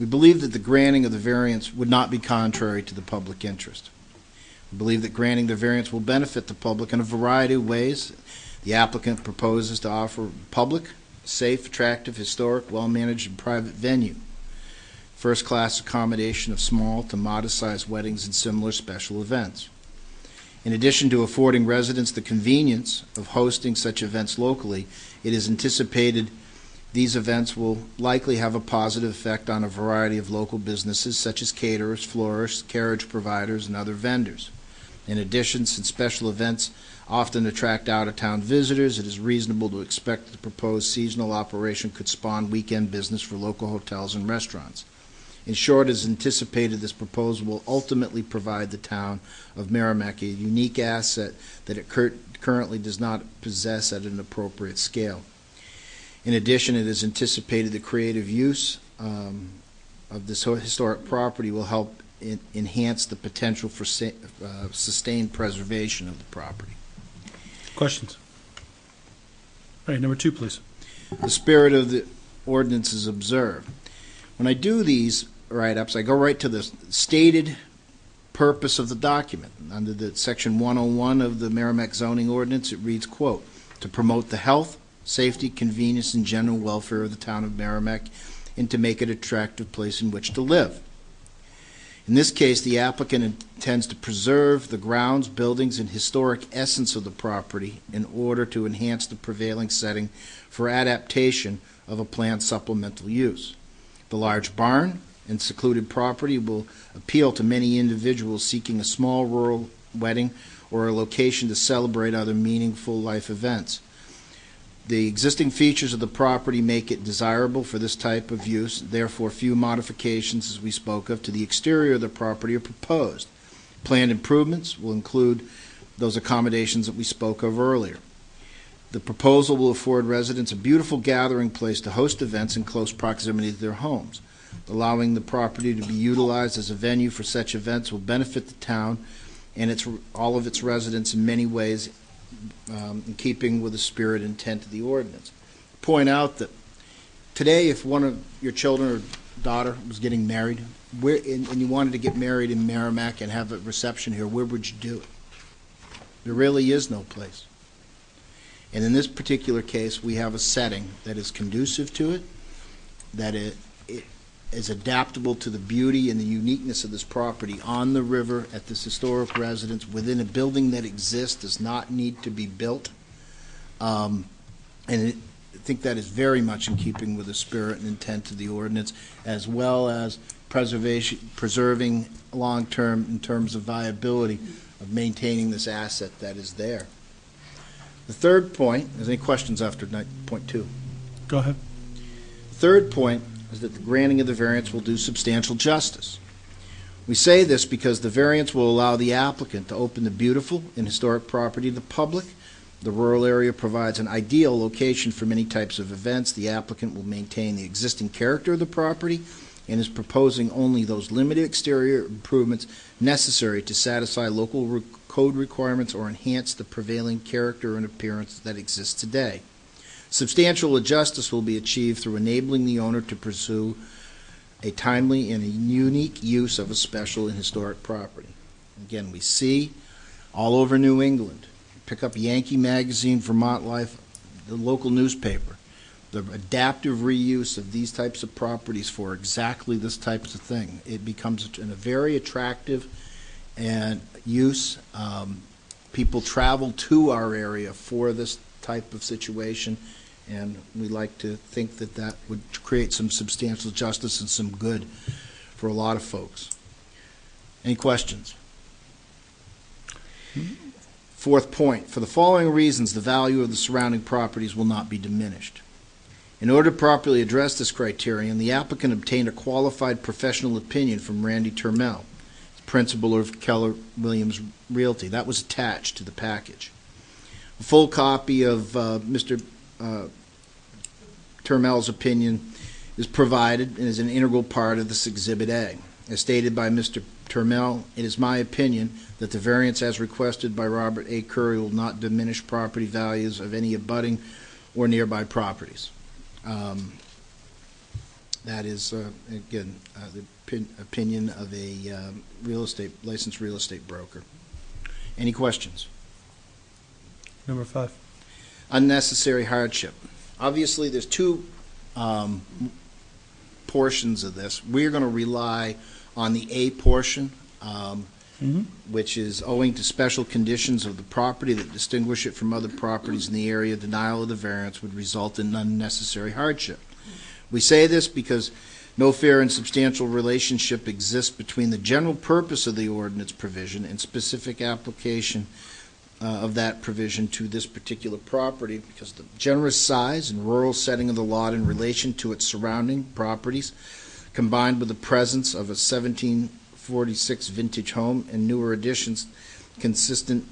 We believe that the granting of the variance would not be contrary to the public interest. We believe that granting the variance will benefit the public in a variety of ways. The applicant proposes to offer public safe, attractive, historic, well-managed, and private venue. First-class accommodation of small to modest-sized weddings and similar special events. In addition to affording residents the convenience of hosting such events locally, it is anticipated these events will likely have a positive effect on a variety of local businesses such as caterers, florists, carriage providers, and other vendors. In addition, since special events often attract out-of-town visitors, it is reasonable to expect the proposed seasonal operation could spawn weekend business for local hotels and restaurants. In short, it is anticipated this proposal will ultimately provide the town of Merrimack a unique asset that it currently does not possess at an appropriate scale. In addition, it is anticipated the creative use of this historic property will help enhance the potential for sustained preservation of the property. Questions? All right, number 2, please. The spirit of the ordinance is observed. When I do these write-ups, I go right to the stated purpose of the document. Under the Section 101 of the Merrimack zoning ordinance, it reads, quote, "To promote the health, safety, convenience, and general welfare of the town of Merrimack, and to make it an attractive place in which to live." In this case, the applicant intends to preserve the grounds, buildings, and historic essence of the property in order to enhance the prevailing setting for adaptation of a planned supplemental use. The large barn and secluded property will appeal to many individuals seeking a small rural wedding or a location to celebrate other meaningful life events. The existing features of the property make it desirable for this type of use. Therefore, few modifications, as we spoke of, to the exterior of the property are proposed. Planned improvements will include those accommodations that we spoke of earlier. The proposal will afford residents a beautiful gathering place to host events in close proximity to their homes. Allowing the property to be utilized as a venue for such events will benefit the town and all of its residents in many ways, in keeping with the spirit and intent of the ordinance. Point out that today, if one of your children or daughter was getting married, and you wanted to get married in Merrimack and have a reception here, where would you do it? There really is no place. And in this particular case, we have a setting that is conducive to it, that it is adaptable to the beauty and the uniqueness of this property on the river at this historic residence within a building that exists, does not need to be built. I think that is very much in keeping with the spirit and intent of the ordinance, as well as preserving long-term in terms of viability of maintaining this asset that is there. The third point, is there any questions after point 2? Go ahead. The third point is that the granting of the variance will do substantial justice. We say this because the variance will allow the applicant to open the beautiful and historic property to the public. The rural area provides an ideal location for many types of events. The applicant will maintain the existing character of the property and is proposing only those limited exterior improvements necessary to satisfy local code requirements or enhance the prevailing character and appearance that exists today. Substantial justice will be achieved through enabling the owner to pursue a timely and a unique use of a special and historic property. Again, we see all over New England, pick up Yankee Magazine, Vermont Life, the local newspaper, the adaptive reuse of these types of properties for exactly this types of thing. It becomes a very attractive and use. People travel to our area for this type of situation, and we like to think that that would create some substantial justice and some good for a lot of folks. Any questions? Fourth point, for the following reasons, the value of the surrounding properties will not be diminished. In order to properly address this criterion, the applicant obtained a qualified professional opinion from Randy Turmel, principal of Keller Williams Realty. That was attached to the package. A full copy of Mr. Turmel's opinion is provided and is an integral part of this Exhibit A. As stated by Mr. Turmel, it is my opinion that the variance as requested by Robert A. Curry will not diminish property values of any abutting or nearby properties. That is, again, the opinion of a licensed real estate broker. Any questions? Number 5. Unnecessary hardship. Obviously, there's two portions of this. We're going to rely on the A portion, which is owing to special conditions of the property that distinguish it from other properties in the area, denial of the variance would result in unnecessary hardship. We say this because no fair and substantial relationship exists between the general purpose of the ordinance provision and specific application of that provision to this particular property, because the generous size and rural setting of the lot in relation to its surrounding properties, combined with the presence of a 1746 vintage home and newer additions consistent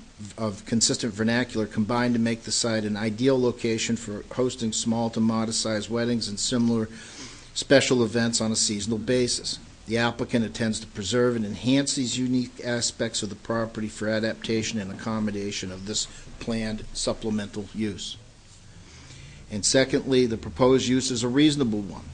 vernacular, combined to make the site an ideal location for hosting small to modest-sized weddings and similar special events on a seasonal basis. The applicant intends to preserve and enhance these unique aspects of the property for adaptation and accommodation of this planned supplemental use. And secondly, the proposed use is a reasonable one.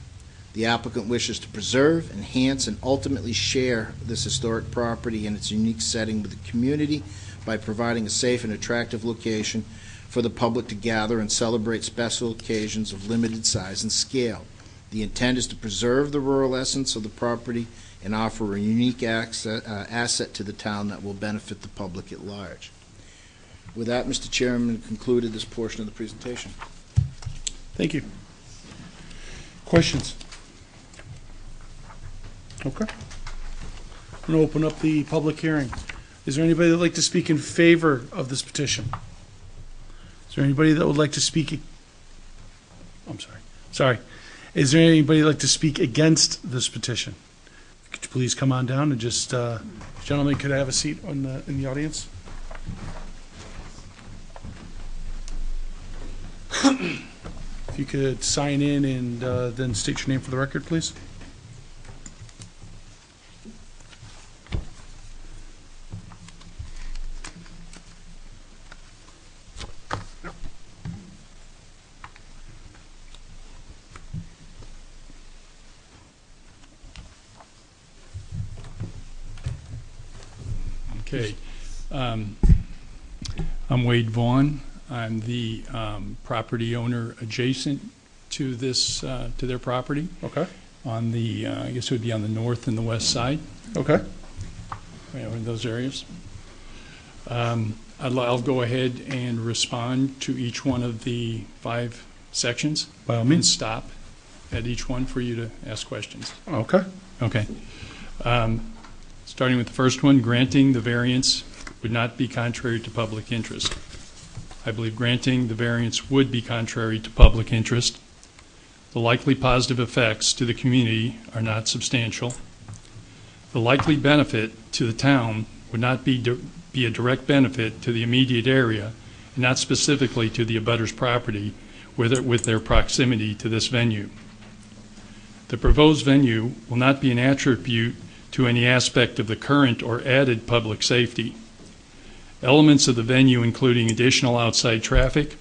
The applicant wishes to preserve, enhance, and ultimately share this historic property in its unique setting with the community by providing a safe and attractive location for the public to gather and celebrate special occasions of limited size and scale. The intent is to preserve the rural essence of the property and offer a unique asset to the town that will benefit the public at large. With that, Mr. Chairman, I concluded this portion of the presentation. Thank you. Questions? Okay. I'm going to open up the public hearing. Is there anybody that would like to speak in favor of this petition? Is there anybody that would like to speak? I'm sorry. Sorry. Is there anybody that'd like to speak against this petition? Could you please come on down and just, gentlemen, could I have a seat in the audience? If you could sign in and then state your name for the record, please. Okay. I'm Wade Vaughn. I'm the property owner adjacent to this, to their property. Okay. On the, I guess it would be on the north and the west side, Okay. in those areas. I'll go ahead and respond to each one of the 5 sections. By all And means. stop at each one for you to ask questions. Okay. Okay. Starting with the first one, granting the variance would not be contrary to public interest. I believe granting the variance would be contrary to public interest. The likely positive effects to the community are not substantial. The likely benefit to the town would not be a direct benefit to the immediate area, and not specifically to the abutter's property with their proximity to this venue. The proposed venue will not be an attribute to any aspect of the current or added public safety. Elements of the venue including additional outside traffic,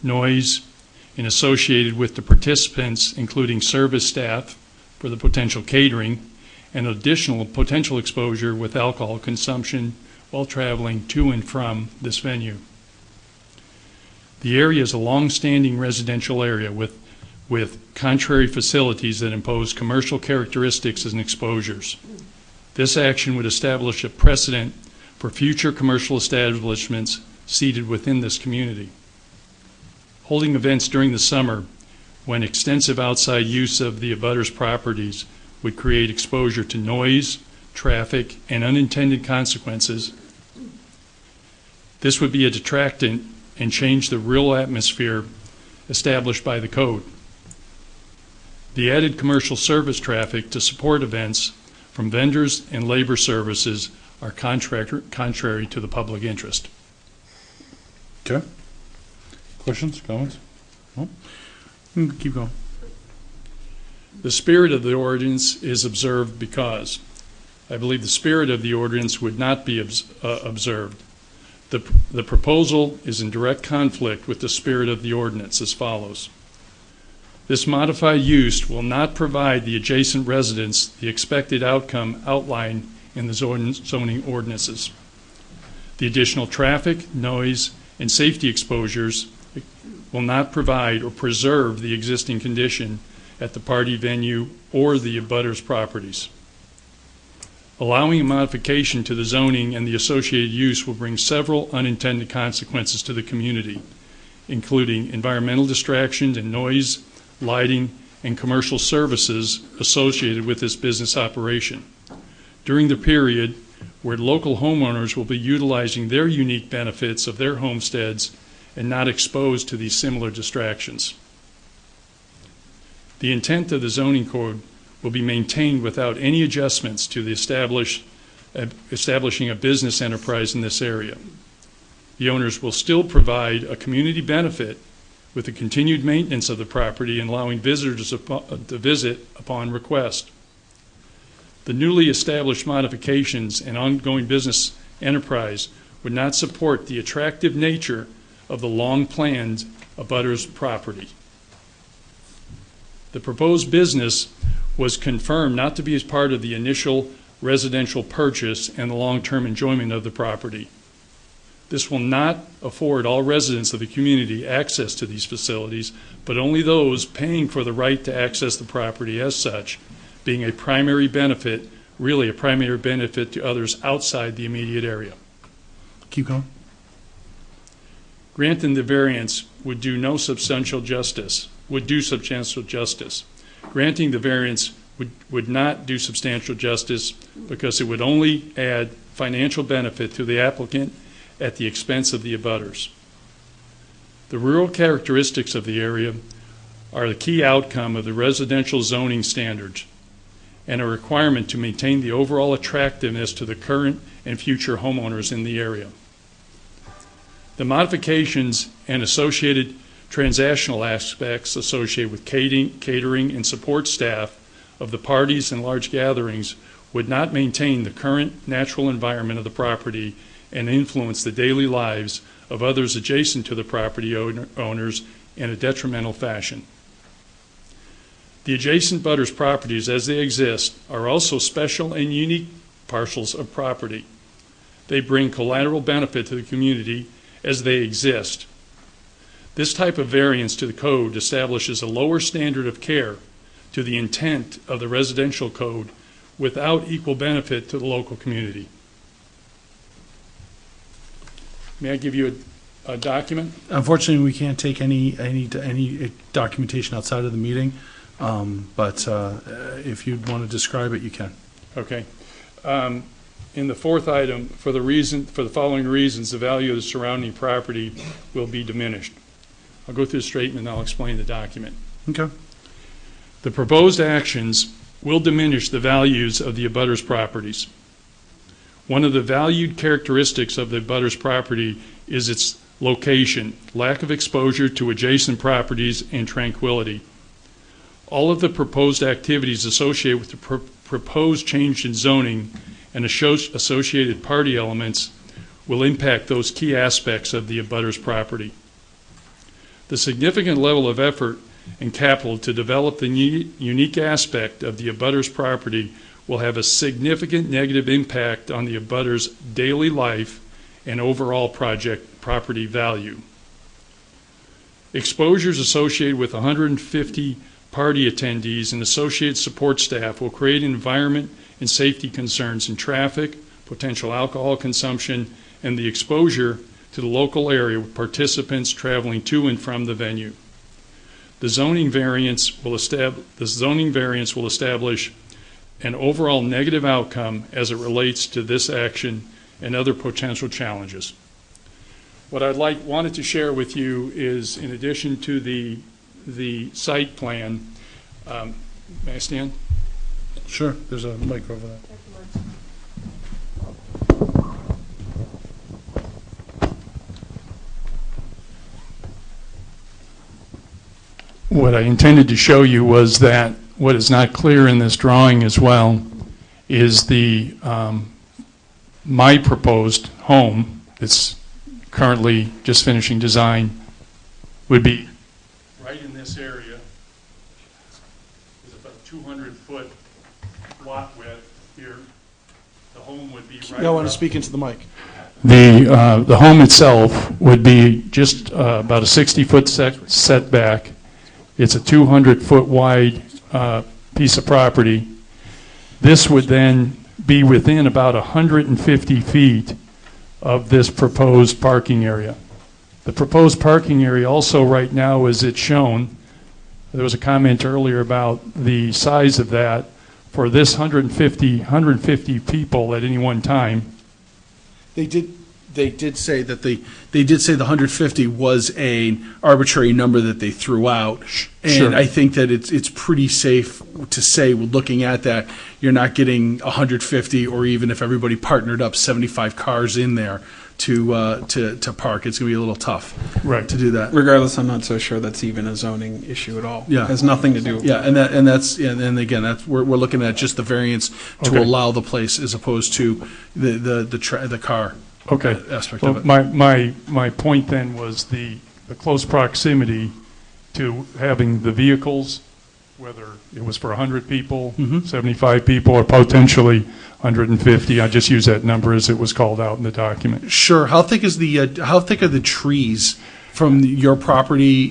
noise, and associated with the participants, including service staff for the potential catering, and additional potential exposure with alcohol consumption while traveling to and from this venue. The area is a long-standing residential area with contrary facilities that impose commercial characteristics and exposures. This action would establish a precedent for future commercial establishments seated within this community. Holding events during the summer, when extensive outside use of the abutters' properties would create exposure to noise, traffic, and unintended consequences, this would be a detractant and change the real atmosphere established by the code. The added commercial service traffic to support events from vendors and labor services are contrary to the public interest. Okay. Questions, comments? No? Keep going. The spirit of the ordinance is observed because I believe the spirit of the ordinance would not be observed. The proposal is in direct conflict with the spirit of the ordinance as follows. This modified use will not provide the adjacent residents the expected outcome outlined in the zoning ordinances. The additional traffic, noise, and safety exposures will not provide or preserve the existing condition at the party venue or the abutters properties. Allowing a modification to the zoning and the associated use will bring several unintended consequences to the community, including environmental distractions and noise, lighting, and commercial services associated with this business operation during the period where local homeowners will be utilizing their unique benefits of their homesteads and not exposed to these similar distractions. The intent of the zoning code will be maintained without any adjustments to the establishing a business enterprise in this area. The owners will still provide a community benefit with the continued maintenance of the property and allowing visitors to visit upon request. The newly established modifications and ongoing business enterprise would not support the attractive nature of the long-planned abutters property. The proposed business was confirmed not to be as part of the initial residential purchase and the long-term enjoyment of the property. This will not afford all residents of the community access to these facilities, but only those paying for the right to access the property as such, being a primary benefit, really a primary benefit to others outside the immediate area. Keep going. Granting the variance would do substantial justice. Granting the variance would not do substantial justice because it would only add financial benefit to the applicant at the expense of the abutters. The rural characteristics of the area are the key outcome of the residential zoning standards and a requirement to maintain the overall attractiveness to the current and future homeowners in the area. The modifications and associated transactional aspects associated with catering and support staff of the parties and large gatherings would not maintain the current natural environment of the property and influence the daily lives of others adjacent to the property owners in a detrimental fashion. The adjacent butters properties as they exist are also special and unique parcels of property. They bring collateral benefit to the community as they exist. This type of variance to the code establishes a lower standard of care to the intent of the residential code without equal benefit to the local community. May I give you a document? Unfortunately, we can't take any documentation outside of the meeting, but if you'd want to describe it, you can. Okay. In the fourth item, for the following reasons, the value of the surrounding property will be diminished. I'll go through the statement and I'll explain the document. Okay. The proposed actions will diminish the values of the abutters properties. One of the valued characteristics of the abutters property is its location, lack of exposure to adjacent properties, and tranquility. All of the proposed activities associated with the proposed change in zoning and associated party elements will impact those key aspects of the abutters property. The significant level of effort and capital to develop the unique aspect of the abutters property will have a significant negative impact on the abutters' daily life and overall project property value. Exposures associated with 150 party attendees and associated support staff will create an environment and safety concerns in traffic, potential alcohol consumption, and the exposure to the local area with participants traveling to and from the venue. The zoning variance will establish an overall negative outcome as it relates to this action and other potential challenges. What I'd wanted to share with you is, in addition to the site plan, may I stand? Sure, there's a mic over there. What I intended to show you was that what is not clear in this drawing as well is the my proposed home that's currently just finishing design would be right in this area. It's about 200-foot lot width here. The home would be right I want around- to speak into the mic. The home itself would be just about a 60-foot setback. It's a 200-foot wide piece of property. This would then be within about 150 feet of this proposed parking area. The proposed parking area also right now, as it's shown, there was a comment earlier about the size of that. For this 150 people at any one time. They did say that the 150 was an arbitrary number that they threw out, and Sure. I think that it's pretty safe to say, looking at that, you're not getting 150, or even if everybody partnered up, 75 cars in there to park. It's going to be a little tough, Right. to do that. Regardless, I'm not so sure that's even a zoning issue at all. Yeah. It has nothing to do with Yeah, and again, that's we're looking at just the variance to Okay. allow the place as opposed to the car. Okay. Aspect Well, of it. my point then was the close proximity to having the vehicles, whether it was for 100 people, 75 people, or potentially 150. I just use that number as it was called out in the document. Sure. How thick are the trees from your property,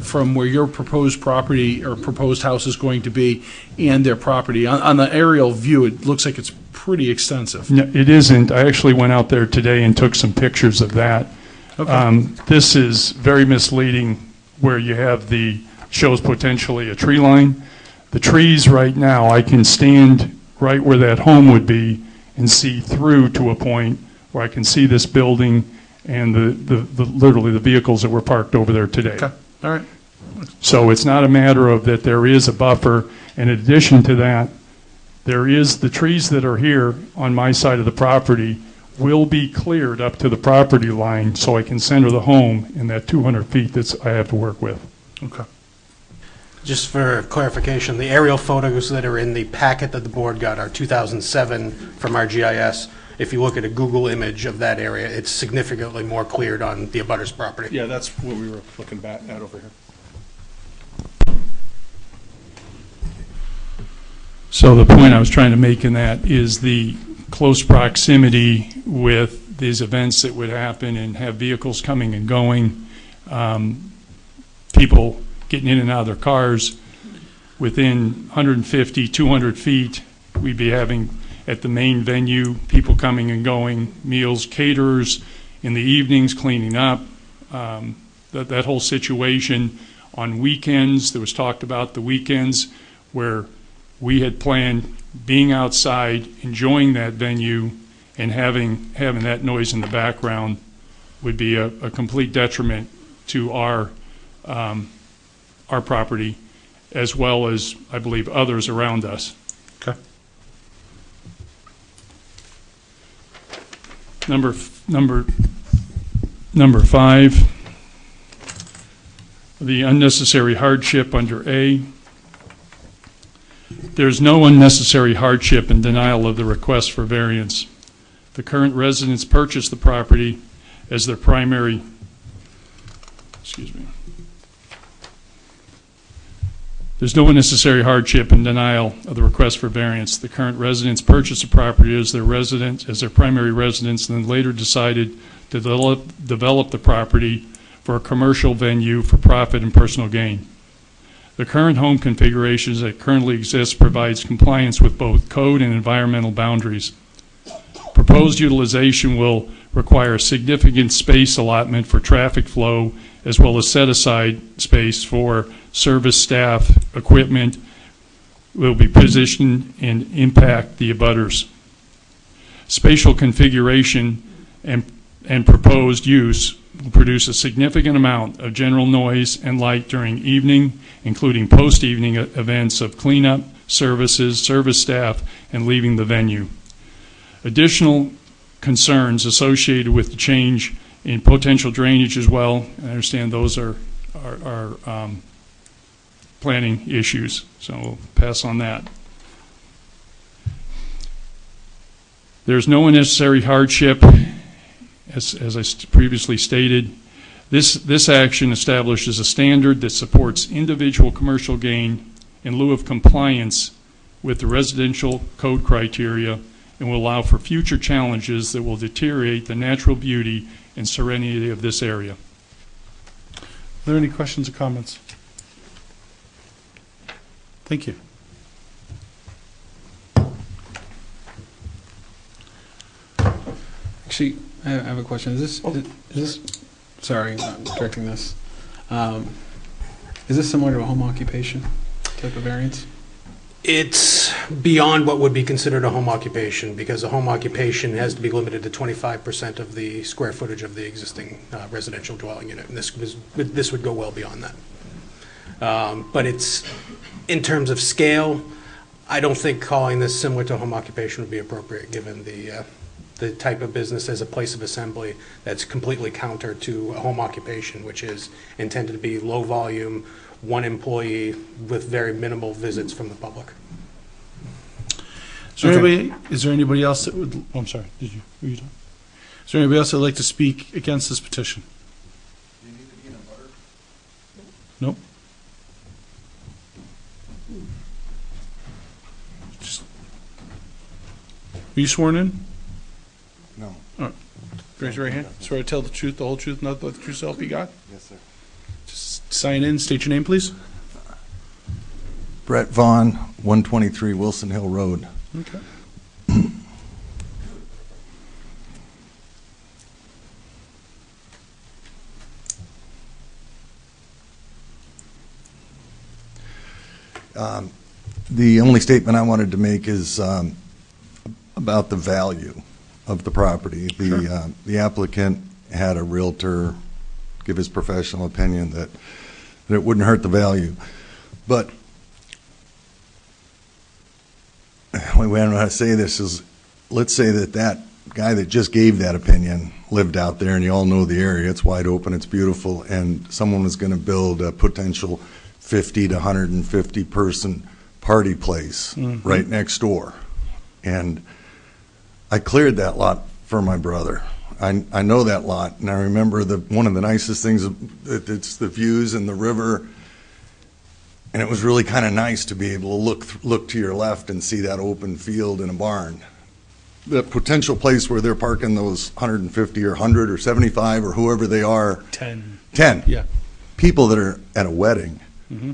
from where your proposed property or proposed house is going to be, and their property? On the aerial view, it looks like it's pretty extensive. No, it isn't. I actually went out there today and took some pictures of that. Okay. This is very misleading where you have shows potentially a tree line. The trees right now, I can stand right where that home would be and see through to a point where I can see this building and literally the vehicles that were parked over there today. Okay. All right. So it's not a matter of that there is a buffer. In addition to that, there is the trees that are here on my side of the property will be cleared up to the property line so I can center the home in that 200 feet that I have to work with. Okay. Just for clarification, the aerial photos that are in the packet that the board got are 2007 from our GIS. If you look at a Google image of that area, it's significantly more cleared on the abutter's property. Yeah, that's what we were looking at over here. So the point I was trying to make in that is the close proximity with these events that would happen and have vehicles coming and going, people getting in and out of their cars. Within 150, 200 feet, we'd be having at the main venue, people coming and going, meals, caterers, in the evenings cleaning up, that whole situation. On weekends, there was talked about the weekends where we had planned being outside, enjoying that venue, and having that noise in the background would be a complete detriment to our property, as well as, I believe, others around us. Okay. Number 5, the unnecessary hardship under A. There's no unnecessary hardship in denial of the request for variance. The current residents purchased the property as their primary, There's no unnecessary hardship in denial of the request for variance. The current residents purchased the property as their primary residence, and then later decided to develop the property for a commercial venue for profit and personal gain. The current home configurations that currently exist provides compliance with both code and environmental boundaries. Proposed utilization will require significant space allotment for traffic flow, as well as set aside space for service staff, equipment will be positioned and impact the abutters. Spatial configuration and proposed use will produce a significant amount of general noise and light during evening, including post-evening events of cleanup, services, service staff, and leaving the venue. Additional concerns associated with the change in potential drainage as well. I understand those are planning issues, so we'll pass on that. There's no unnecessary hardship, as I previously stated. This action establishes a standard that supports individual commercial gain in lieu of compliance with the residential code criteria and will allow for future challenges that will deteriorate the natural beauty and serenity of this area. Are there any questions or comments? Thank you. Actually, I have a question. Is this, sorry, I'm directing this. Is this similar to a home occupation type of variance? It's beyond what would be considered a home occupation, because a home occupation has to be limited to 25% of the square footage of the existing residential dwelling unit, and this would go well beyond that. But it's, in terms of scale, I don't think calling this similar to a home occupation would be appropriate, given the type of business as a place of assembly that's completely counter to a home occupation, which is intended to be low volume, one employee with very minimal visits from the public. Is there anybody else that would, oh, I'm sorry, were you done? Is there anybody else that would like to speak against this petition? Nope. Were you sworn in? No. All right. Raise your right hand. Swear to tell the truth, the whole truth, nothing but the true self you got? Yes, sir. Just sign in, state your name, please. Brett Vaughn, 123 Wilson Hill Road. Okay. The only statement I wanted to make is about the value of the property. The applicant had a realtor give his professional opinion that it wouldn't hurt the value. But the way I don't know how to say this is, let's say that guy that just gave that opinion lived out there, and you all know the area, it's wide open, it's beautiful, and someone was going to build a potential 50 to 150 person party place right next door. And I cleared that lot for my brother. I know that lot, and I remember one of the nicest things, it's the views and the river, and it was really kind of nice to be able to look to your left and see that open field and a barn. The potential place where they're parking those 150 or 100 or 75 or whoever they are. 10. Yeah. People that are at a wedding. Mm-hmm.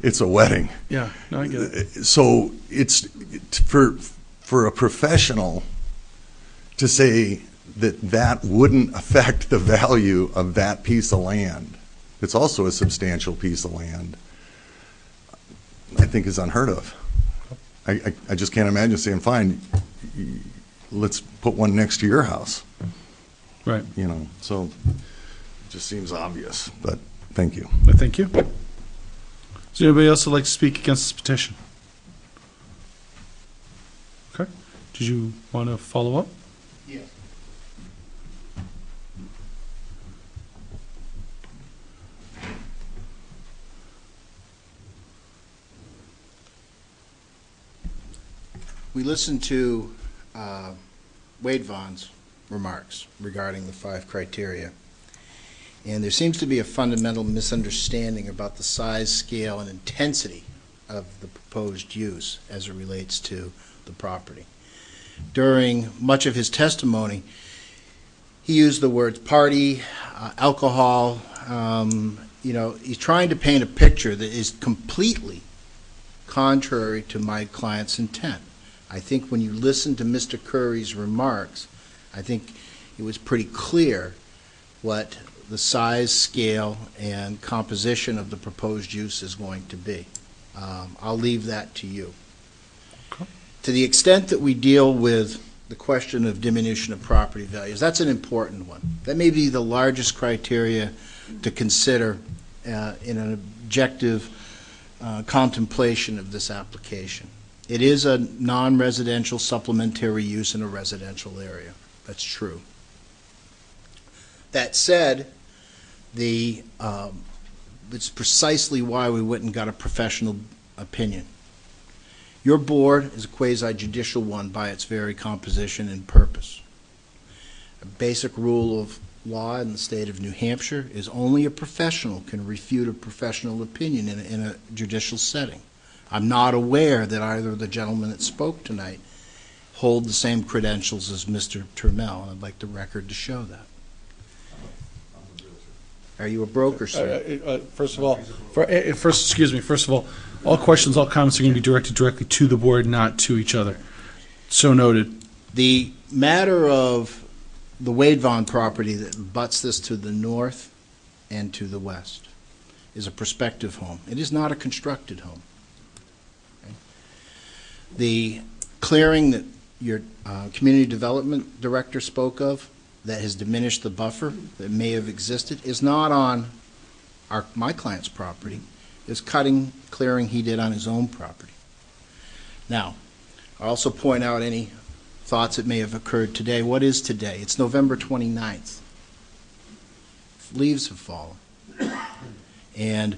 It's a wedding. Yeah, no, I get it. So it's for a professional to say that wouldn't affect the value of that piece of land. It's also a substantial piece of land. I think is unheard of. I just can't imagine saying, fine, let's put one next to your house. Right. You know, so it just seems obvious, but thank you. Thank you. Is there anybody else who'd like to speak against this petition? Okay. Did you want to follow up? Yes. We listened to Wade Vaughn's remarks regarding the 5 criteria. And there seems to be a fundamental misunderstanding about the size, scale, and intensity of the proposed use as it relates to the property. During much of his testimony, he used the words party, alcohol. He's trying to paint a picture that is completely contrary to my client's intent. I think when you listen to Mr. Curry's remarks, I think it was pretty clear what the size, scale, and composition of the proposed use is going to be. I'll leave that to you. Okay. To the extent that we deal with the question of diminution of property values, that's an important one. That may be the largest criteria to consider in an objective contemplation of this application. It is a non-residential supplementary use in a residential area. That's true. That said, it's precisely why we went and got a professional opinion. Your board is a quasi-judicial one by its very composition and purpose. A basic rule of law in the state of New Hampshire is only a professional can refute a professional opinion in a judicial setting. I'm not aware that either of the gentlemen that spoke tonight hold the same credentials as Mr. Turmel, and I'd like the record to show that. Are you a broker, sir? First of all, all questions, all comments are going to be directed directly to the board, not to each other. So noted. The matter of the Wade Vaughn property that butts this to the north and to the west is a prospective home. It is not a constructed home. Okay? The clearing that your community development director spoke of that has diminished the buffer that may have existed is not on my client's property. It's clearing he did on his own property. Now, I also point out any thoughts that may have occurred today. What is today? It's November 29th. Leaves have fallen. And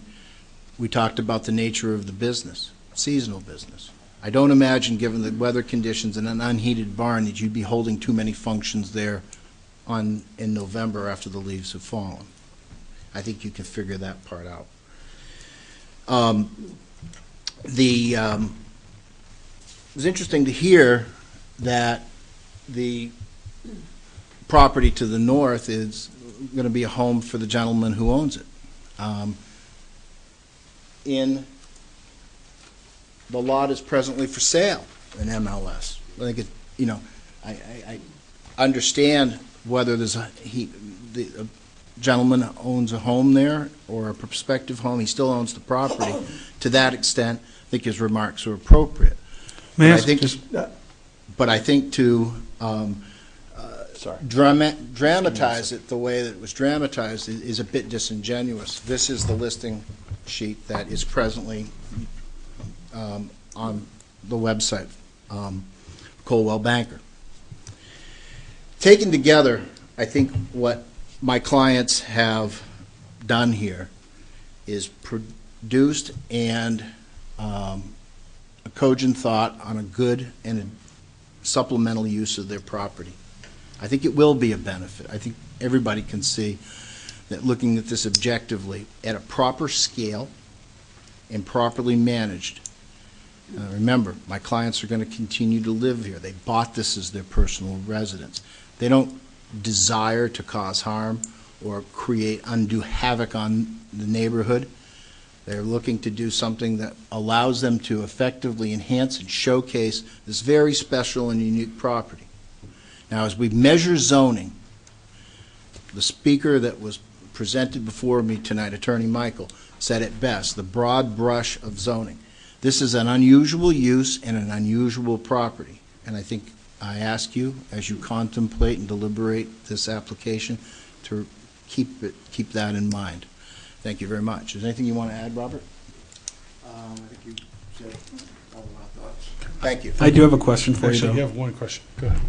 we talked about the nature of the business, seasonal business. I don't imagine, given the weather conditions and an unheated barn, that you'd be holding too many functions there in November after the leaves have fallen. I think you can figure that part out. It was interesting to hear that the property to the north is going to be a home for the gentleman who owns it. The lot is presently for sale in MLS. I think I understand whether there's a gentleman owns a home there or a prospective home. He still owns the property. To that extent, I think his remarks are appropriate. But I think to dramatize it the way that it was dramatized is a bit disingenuous. This is the listing sheet that is presently on the website, Coldwell Banker. Taken together, I think what my clients have done here is produced and a cogent thought on a good and a supplemental use of their property. I think it will be a benefit. I think everybody can see that looking at this objectively at a proper scale and properly managed. Remember, my clients are going to continue to live here. They bought this as their personal residence. They don't desire to cause harm or create undue havoc on the neighborhood. They're looking to do something that allows them to effectively enhance and showcase this very special and unique property. Now, as we measure zoning, the speaker that was presented before me tonight, Attorney Michael, said it best, the broad brush of zoning. This is an unusual use and an unusual property, and I think I ask you, as you contemplate and deliberate this application, to keep that in mind. Thank you very much. Is there anything you want to add, Robert? I think you said all of our thoughts. Thank you. I do have a question for Actually, you, you though. have one question. Go ahead.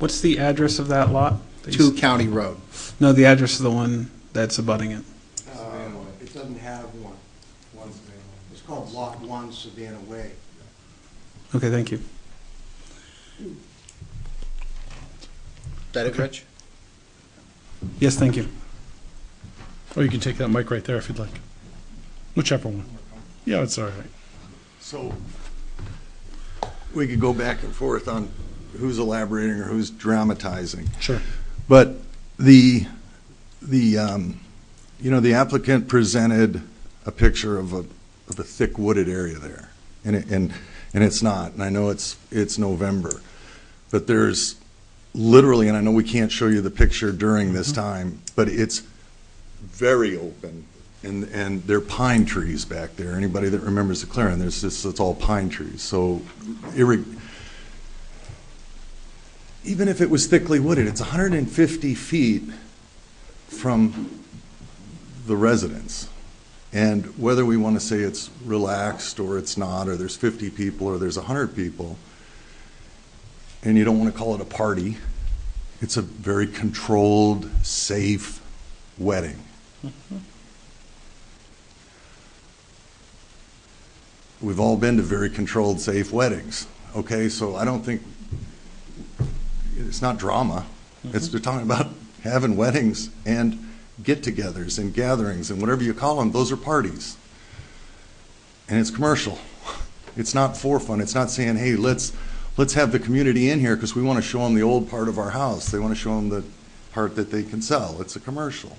What's the address of that lot? 2 County Road. No, the address of the one that's abutting it. It doesn't have one. It's called Lot 1 Savannah Way. Okay, thank you. Is that it, Rich? Yes, thank you. Or you can take that mic right there if you'd like. Whichever one. Yeah, it's all right. So we could go back and forth on who's elaborating or who's dramatizing. Sure. But the applicant presented a picture of a thick wooded area there, and it's not. And I know it's November, but there's literally, and I know we can't show you the picture during this time, but it's very open, and there are pine trees back there. Anybody that remembers the clearing, it's all pine trees. So even if it was thickly wooded, it's 150 feet from the residence. And whether we want to say it's relaxed or it's not, or there's 50 people or there's 100 people, and you don't want to call it a party, it's a very controlled, safe wedding. Mm-hmm. We've all been to very controlled, safe weddings. Okay, so I don't think it's not drama. Mm-hmm. They're talking about having weddings and get-togethers and gatherings and whatever you call them. Those are parties, and it's commercial. It's not for fun. It's not saying, hey, let's have the community in here because we want to show them the old part of our house. They want to show them the part that they can sell. It's a commercial.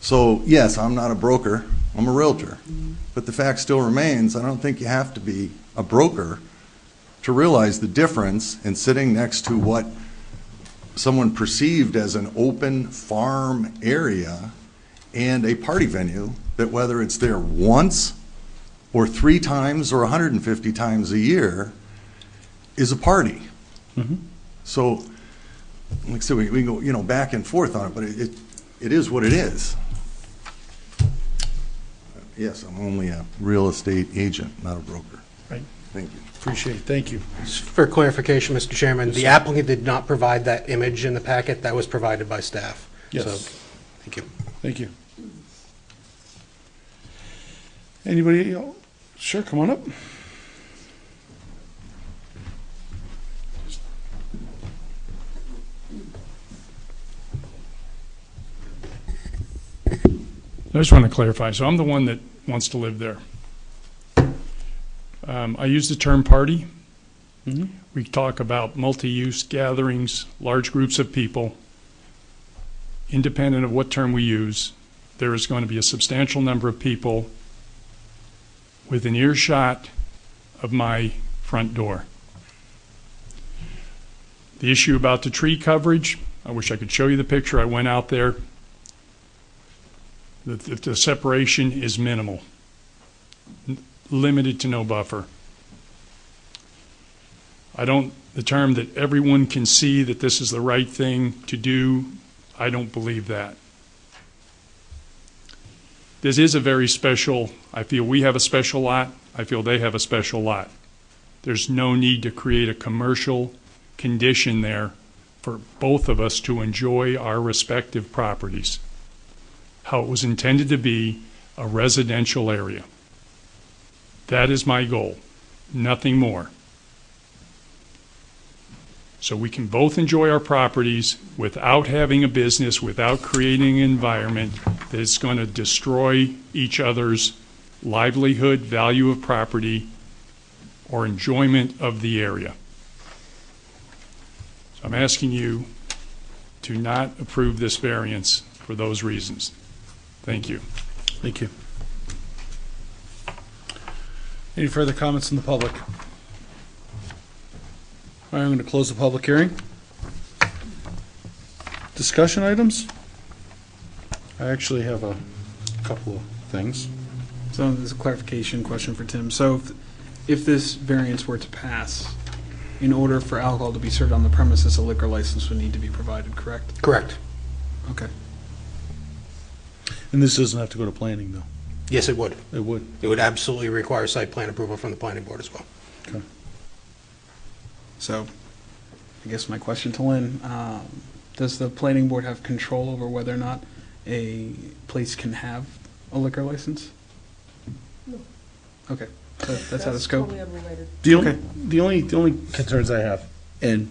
So, yes, I'm not a broker. I'm a realtor. But the fact still remains, I don't think you have to be a broker to realize the difference in sitting next to what someone perceived as an open farm area and a party venue, that whether it's there once or 3 times or 150 times a year is a party. So, like I said, we can go back and forth on it, but it is what it is. Yes, I'm only a real estate agent, not a broker. Right. Thank you. Appreciate it. Thank you. For clarification, Mr. Chairman, the applicant did not provide that image in the packet. That was provided by staff. Yes. So, thank you. Thank you. Anybody else? Sure, come on up. I just want to clarify. So I'm the one that wants to live there. I use the term party. We talk about multi-use gatherings, large groups of people. Independent of what term we use, there is going to be a substantial number of people within earshot of my front door. The issue about the tree coverage, I wish I could show you the picture. I went out there. The separation is minimal, limited to no buffer. The term that everyone can see that this is the right thing to do, I don't believe that. This is a very special, I feel we have a special lot, I feel they have a special lot. There's no need to create a commercial condition there for both of us to enjoy our respective properties. How it was intended to be a residential area. That is my goal, nothing more. So we can both enjoy our properties without having a business, without creating an environment that is going to destroy each other's livelihood, value of property, or enjoyment of the area. So I'm asking you to not approve this variance for those reasons. Thank you. Thank you. Any further comments from the public? All right, I'm going to close the public hearing. Discussion items? I actually have a couple of things. So there's a clarification question for Tim. So if this variance were to pass, in order for alcohol to be served on the premises, a liquor license would need to be provided, correct? Correct. Okay. And this doesn't have to go to planning, though. Yes, it would. It would. It would absolutely require site plan approval from the planning board as well. Okay. So I guess my question to Lynn, does the planning board have control over whether or not a place can have a liquor license? No. Okay. So that's out of scope? Totally unrelated. The only concerns I have, and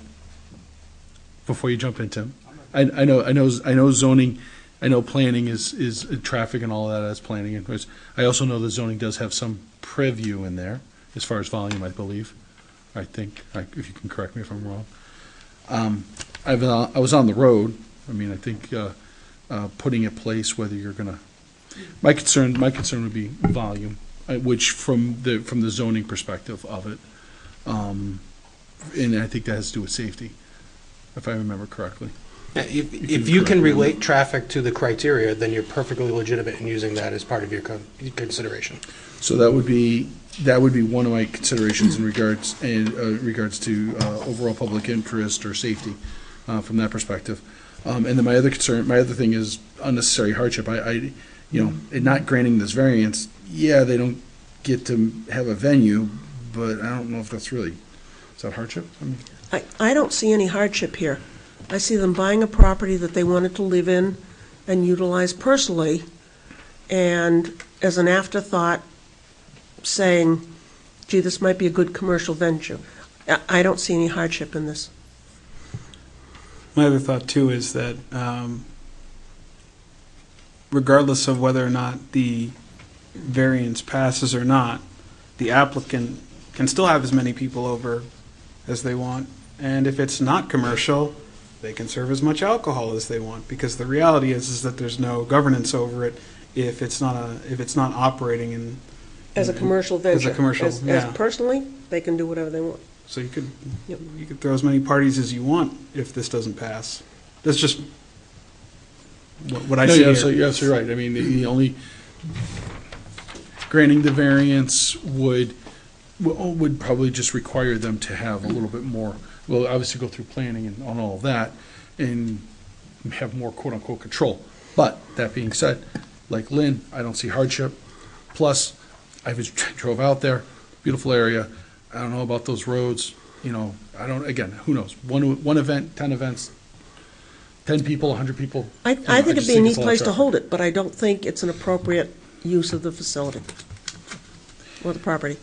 before you jump in, Tim, I know zoning, I know planning is traffic and all that as planning. And I also know that zoning does have some preview in there as far as volume, I believe. I think, if you can correct me if I'm wrong. I was on the road. I mean, I think putting a place, whether you're going to, my concern would be volume, which from the zoning perspective of it, and I think that has to do with safety, if I remember correctly. If you can relate traffic to the criteria, then you're perfectly legitimate in using that as part of your consideration. So that would be one of my considerations in regards to overall public interest or safety from that perspective. And then my other thing is unnecessary hardship. In not granting this variance, yeah, they don't get to have a venue, but I don't know if that's really, is that hardship? I don't see any hardship here. I see them buying a property that they wanted to live in and utilize personally, and as an afterthought, saying, gee, this might be a good commercial venture. I don't see any hardship in this. My other thought, too, is that regardless of whether or not the variance passes or not, the applicant can still have as many people over as they want. And if it's not commercial, they can serve as much alcohol as they want, because the reality is that there's no governance over it if it's not operating in. As a commercial venture. As a commercial, yeah. As personally, they can do whatever they want. So you could Yep. you could throw as many parties as you want if this doesn't pass. That's just what I No, see you're here. absolutely right. I mean, the only, granting the variance would probably just require them to have a little bit more, well, obviously go through planning and on all of that, and have more quote-unquote control. But, that being said, like Lynn, I don't see hardship. Plus, I drove out there, beautiful area. I don't know about those roads, again, who knows? One event, 10 events, 10 people, 100 people. I think it'd just be a neat it's a lot of place to traffic. hold it, but I don't think it's an appropriate use of the facility or the property.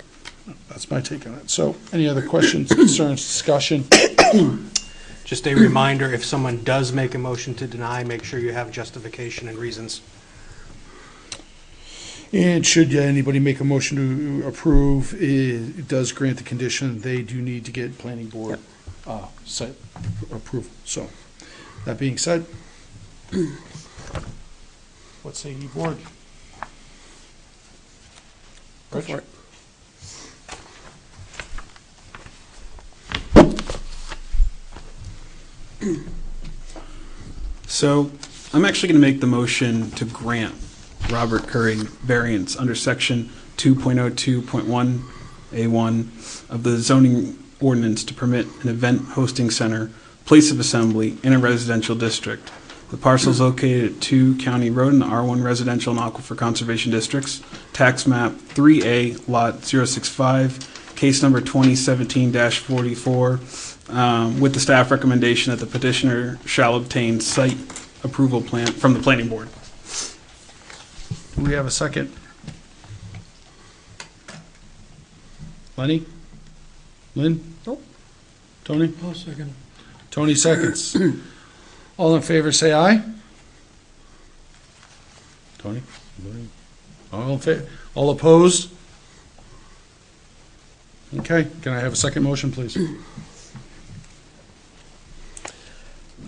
That's my take on it. So, any other questions, concerns, discussion? Just a reminder, if someone does make a motion to deny, make sure you have justification and reasons. And should anybody make a motion to approve, it does grant the condition, they do need to get planning board site approval. So, that being said, what say you, board? Go for it. So I'm actually going to make the motion to grant Robert Curry variance under section 2.02.1A1 of the zoning ordinance to permit an event hosting center, place of assembly in a residential district. The parcel is located at 2 County Road in the R1 Residential and Aquifer Conservation Districts, tax map 3A, lot 065, case number 2017-44, with the staff recommendation that the petitioner shall obtain site approval plan from the planning board. Do we have a second? Lenny? Lynn? Nope. Tony? I'll second. Tony seconds. All in favor, say aye. Tony? All in favor? All opposed? Okay, can I have a second motion, please?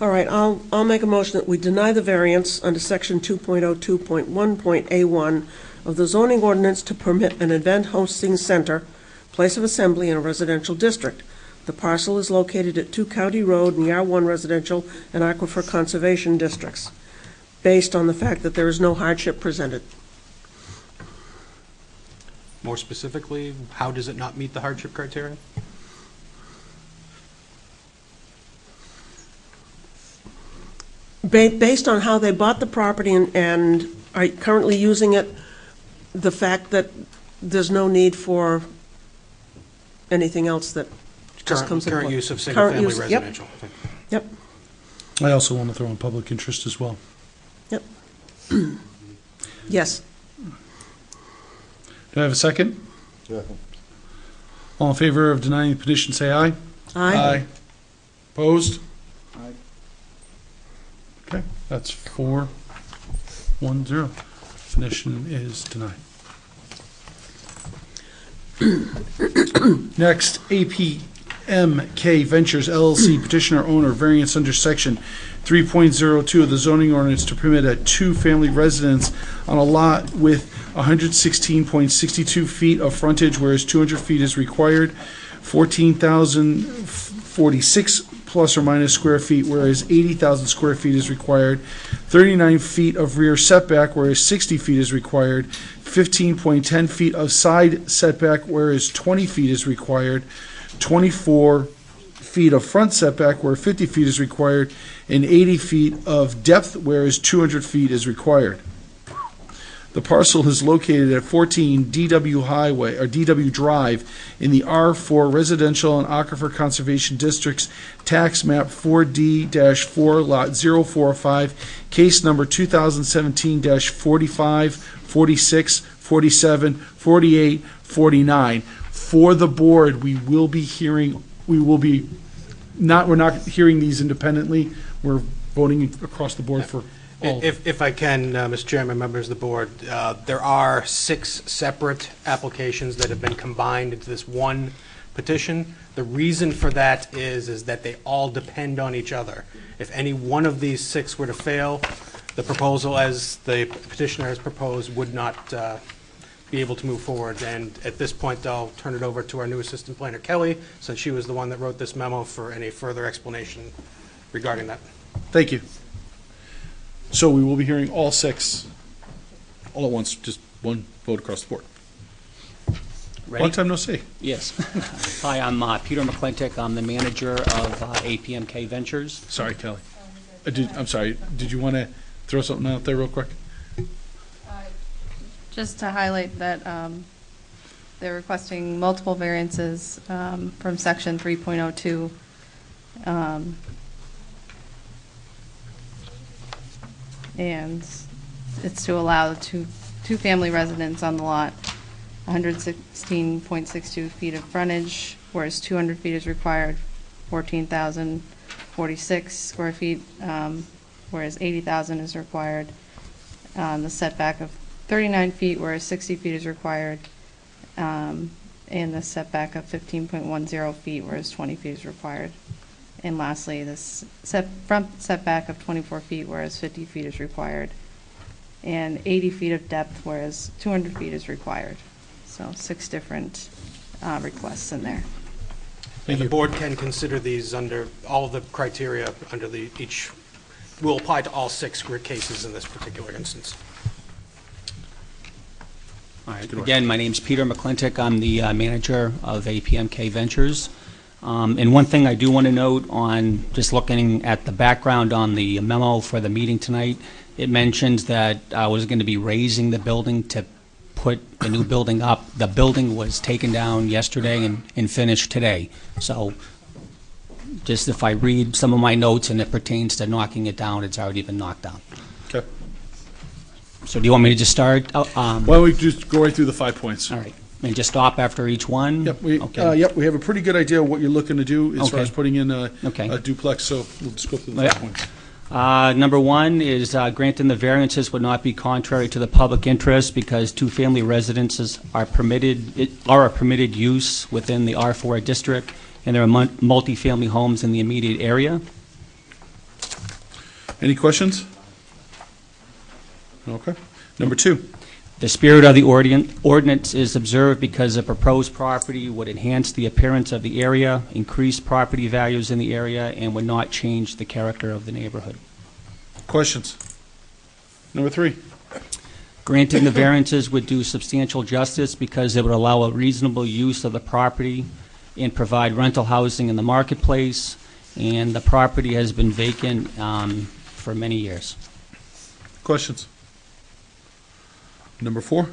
All right, I'll make a motion that we deny the variance under section 2.02.1.A1 of the zoning ordinance to permit an event hosting center, place of assembly in a residential district. The parcel is located at 2 County Road in the R1 Residential and Aquifer Conservation Districts, based on the fact that there is no hardship presented. More specifically, how does it not meet the hardship criteria? Based on how they bought the property and are currently using it, the fact that there's no need for anything else that just comes into play. Current use of Current single-family use, yep. residential. Yep, I also want to throw in public interest as well. yep. Yes. Do I have a second? All in favor of denying the petition, say aye. Aye. Opposed? Aye. Okay, that's 4-1-0. Petition is denied. Next, APMK Ventures LLC petitioner owner variance under section 3.02 of the zoning ordinance to permit a 2-family residence on a lot with 116.62 feet of frontage, whereas 200 feet is required, 14,046 plus or minus square feet, whereas 80,000 square feet is required, 39 feet of rear setback, whereas 60 feet is required, 15.10 feet of side setback, whereas 20 feet is required, 24 feet of front setback, where 50 feet is required, and 80 feet of depth, whereas 200 feet is required. The parcel is located at 14 DW Drive in the R4 Residential and Aquifer Conservation Districts, tax map 4D-4, lot 045, case number 2017-45, 46, 47, 48, 49. For the board, we're not hearing these independently. We're voting across the board for If I can, Mr. Chairman, members of the board, there are 6 separate applications that have been combined into this one petition. The reason for that is that they all depend on each other. If any one of these 6 were to fail, the proposal as the petitioner has proposed would not be able to move forward. And at this point, I'll turn it over to our new assistant planner, Kelly, since she was the one that wrote this memo, for any further explanation regarding that. Thank you. So we will be hearing all 6 all at once, just one vote across the board. Ready? Long time no see. Yes. Hi, I'm Peter McClintock. I'm the manager of APMK Ventures. Sorry, Kelly. I'm sorry. Did you want to throw something out there real quick? Just to highlight that they're requesting multiple variances from section 3.02. And it's to allow two-family residents on the lot, 116.62 feet of frontage, whereas 200 feet is required, 14,046 square feet, whereas 80,000 is required. The setback of 39 feet, whereas 60 feet is required, and the setback of 15.10 feet, whereas 20 feet is required. And lastly, this front setback of 24 feet, whereas 50 feet is required, and 80 feet of depth, whereas 200 feet is required. So 6 different requests in there. And the board can consider these under all of the criteria under each will apply to all 6 cases in this particular instance. All right. Again, my name's Peter McClintock. I'm the manager of APMK Ventures. And one thing I do want to note on just looking at the background on the memo for the meeting tonight, it mentions that I was going to be raising the building to put the new building up. The building was taken down yesterday and finished today. So just if I read some of my notes and it pertains to knocking it down, it's already been knocked down. Okay. So do you want me to just start? Why don't we just go right through the 5 points? All right. And just stop after each one? Yep, we have a pretty good idea of what you're looking to do as far as putting in a duplex, so we'll just go through the 5 points. Number 1 is granting the variances would not be contrary to the public interest because two-family residences are a permitted use within the R4 district, and there are multifamily homes in the immediate area. Any questions? Okay. Number 2. The spirit of the ordinance is observed because the proposed property would enhance the appearance of the area, increase property values in the area, and would not change the character of the neighborhood. Questions? Number 3. Granting the variances would do substantial justice because it would allow a reasonable use of the property and provide rental housing in the marketplace, and the property has been vacant for many years. Questions? Number 4.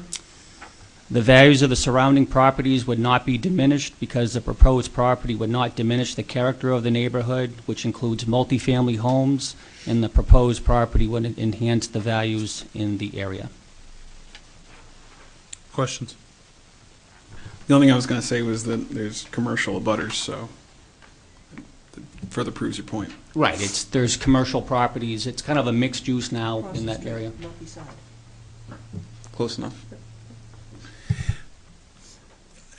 The values of the surrounding properties would not be diminished because the proposed property would not diminish the character of the neighborhood, which includes multifamily homes, and the proposed property would enhance the values in the area. Questions? The only thing I was going to say was that there's commercial abutters, so that further proves your point. Right. There's commercial properties. It's kind of a mixed use now in that area. Close enough.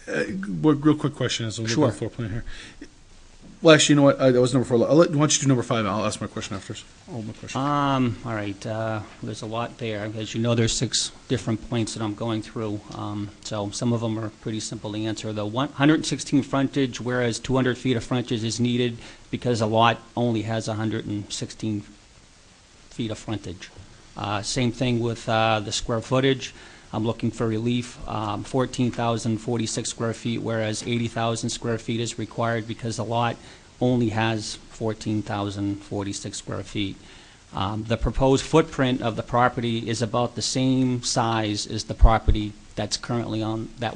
Real quick question as I'm looking Sure. at the floor plan here. Well, actually, you know what? That was number 4. Why don't you do number 5? I'll ask my question after. Hold my question. All right. There's a lot there. As you know, there's 6 different points that I'm going through. So some of them are pretty simple to answer. The 116 frontage, whereas 200 feet of frontage is needed because a lot only has 116 feet of frontage. Same thing with the square footage. I'm looking for relief, 14,046 square feet, whereas 80,000 square feet is required because the lot only has 14,046 square feet. The proposed footprint of the property is about the same size as the property that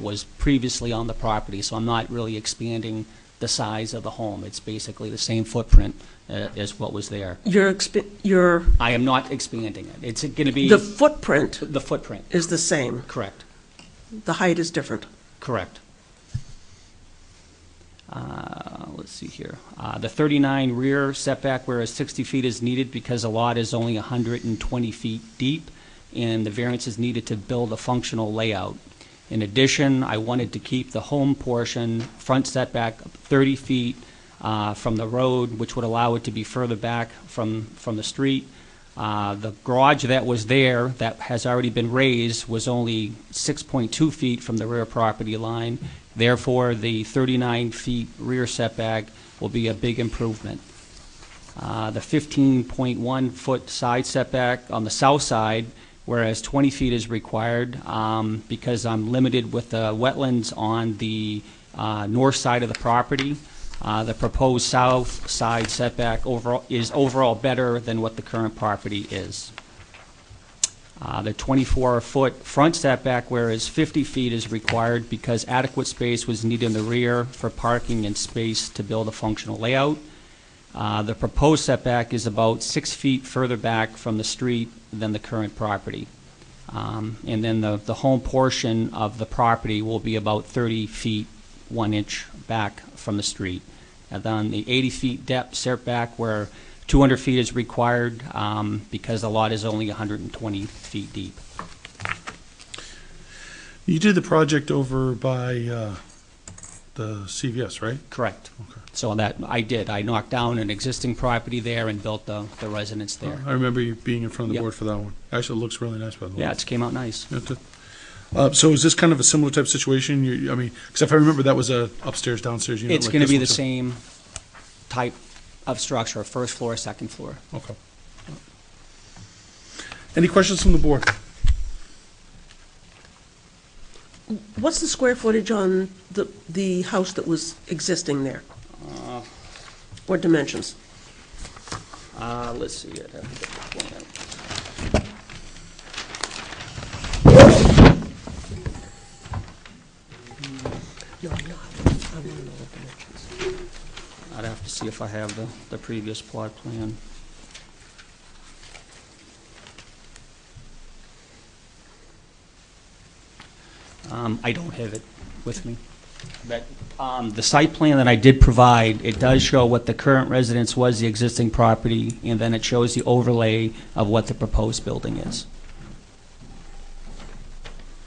was previously on the property, so I'm not really expanding the size of the home. It's basically the same footprint as what was there. I am not expanding it. It's going to be... The footprint is the same. Correct. The height is different. Correct. let's see here. The 39 rear setback, whereas 60 feet is needed because the lot is only 120 feet deep, and the variance is needed to build a functional layout. In addition, I wanted to keep the home portion front setback 30 feet from the road, which would allow it to be further back from the street. The garage that was there, that has already been raised, was only 6.2 feet from the rear property line. Therefore, the 39 feet rear setback will be a big improvement. The 15.1 foot side setback on the south side, whereas 20 feet is required, because I'm limited with the wetlands on the north side of the property. The proposed south side setback is overall better than what the current property is. The 24-foot front setback, whereas 50 feet is required because adequate space was needed in the rear for parking and space to build a functional layout. The proposed setback is about 6 feet further back from the street than the current property. And then the home portion of the property will be about 30 feet, 1 inch back from the street. And then the 80 feet depth setback, where 200 feet is required because the lot is only 120 feet deep. You did the project over by the CVS, right? Correct. Okay. So that I did. I knocked down an existing property there and built the residence there. I remember you being in front of the Yep. board for that one. Actually, it looks really nice, by the way. Yeah, it came out nice. So is this kind of a similar type situation? I mean, because if I remember, that was a upstairs, downstairs unit. It's like going to this be one, the too. same type of structure, first floor, second floor. Okay. Any questions from the board? What's the square footage on the house that was existing there? Or dimensions? Let's see. I'd have to get the plan. No, I'm not. I want to know the dimensions. I'd have to see if I have the previous plot plan. I don't have it with me. But the site plan that I did provide, it does show what the current residence was, the existing property, and then it shows the overlay of what the proposed building is.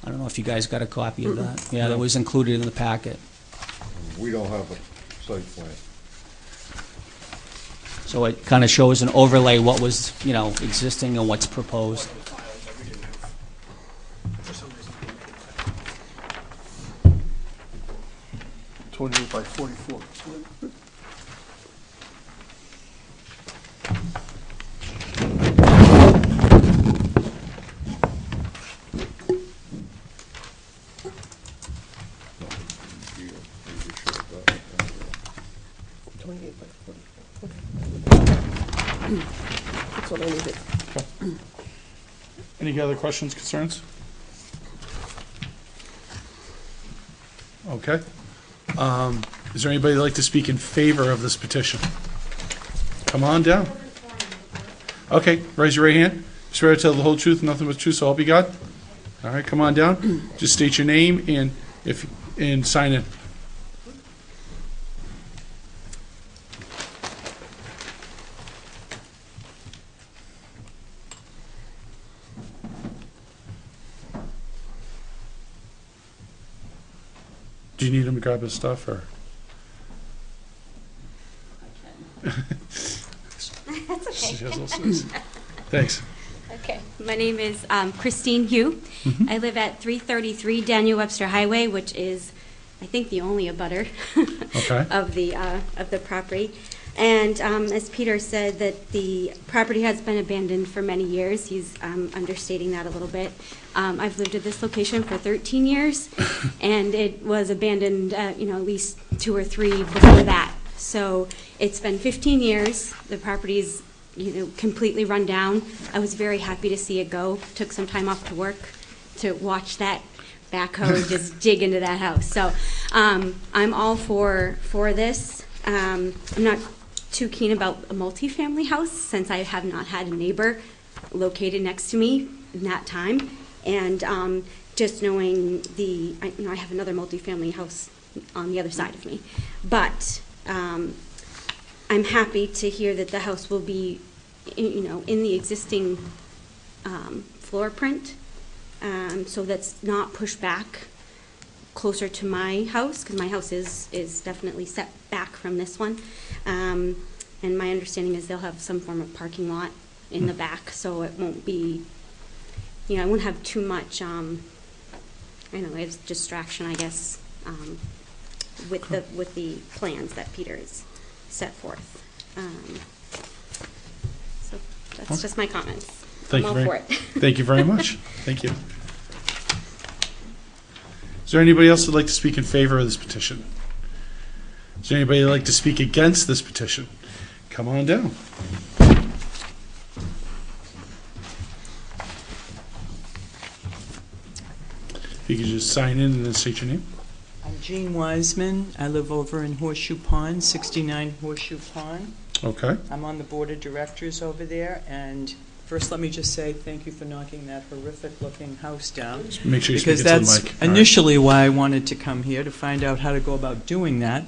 I don't know if you guys got a copy of that. Yeah, that was included in the packet. We don't have a site plan. So it kind of shows an overlay what was, existing and what's proposed. 28 by 44. That's what I needed. Any other questions, concerns? Okay. Is there anybody that'd like to speak in favor of this petition? Come on down. Okay, raise your right hand. Swear to tell the whole truth, nothing but the truth, so help you God. All right, come on down. Just state your name and sign in. Do you need him to grab his stuff, or? That's okay. Thanks. Okay, my name is Christine Hugh. I live at 333 Daniel Webster Highway, which is, I think, the only abutter Okay. of the property. And as Peter said, that the property has been abandoned for many years. He's understating that a little bit. I've lived at this location for 13 years, and it was abandoned, at least 2 or 3 before that. So it's been 15 years. The property's, completely run down. I was very happy to see it go. Took some time off to work to watch that backhoe just dig into that house. So I'm all for this. I'm not too keen about a multifamily house since I have not had a neighbor located next to me in that time. And just knowing I have another multifamily house on the other side of me. But I'm happy to hear that the house will be, in the existing floor print, so that's not pushed back closer to my house, because my house is definitely set back from this one. And my understanding is they'll have some form of parking lot in the back, so it won't be, I won't have too much, it's distraction, I guess, with the plans that Peter has set forth. So that's just my comments. Thank I'm you all very, for it. Thank you very much. Thank you. Is there anybody else who'd like to speak in favor of this petition? Is there anybody who'd like to speak against this petition? Come on down. If you could just sign in and then state your name. I'm Jean Wiseman. I live over in Horseshoe Pond, 69 Horseshoe Pond. Okay. I'm on the board of directors over there, and first let me just say thank you for knocking that horrific-looking house down. Just make sure you because speak into the that's mic. All right. initially why I wanted to come here, to find out how to go about doing that.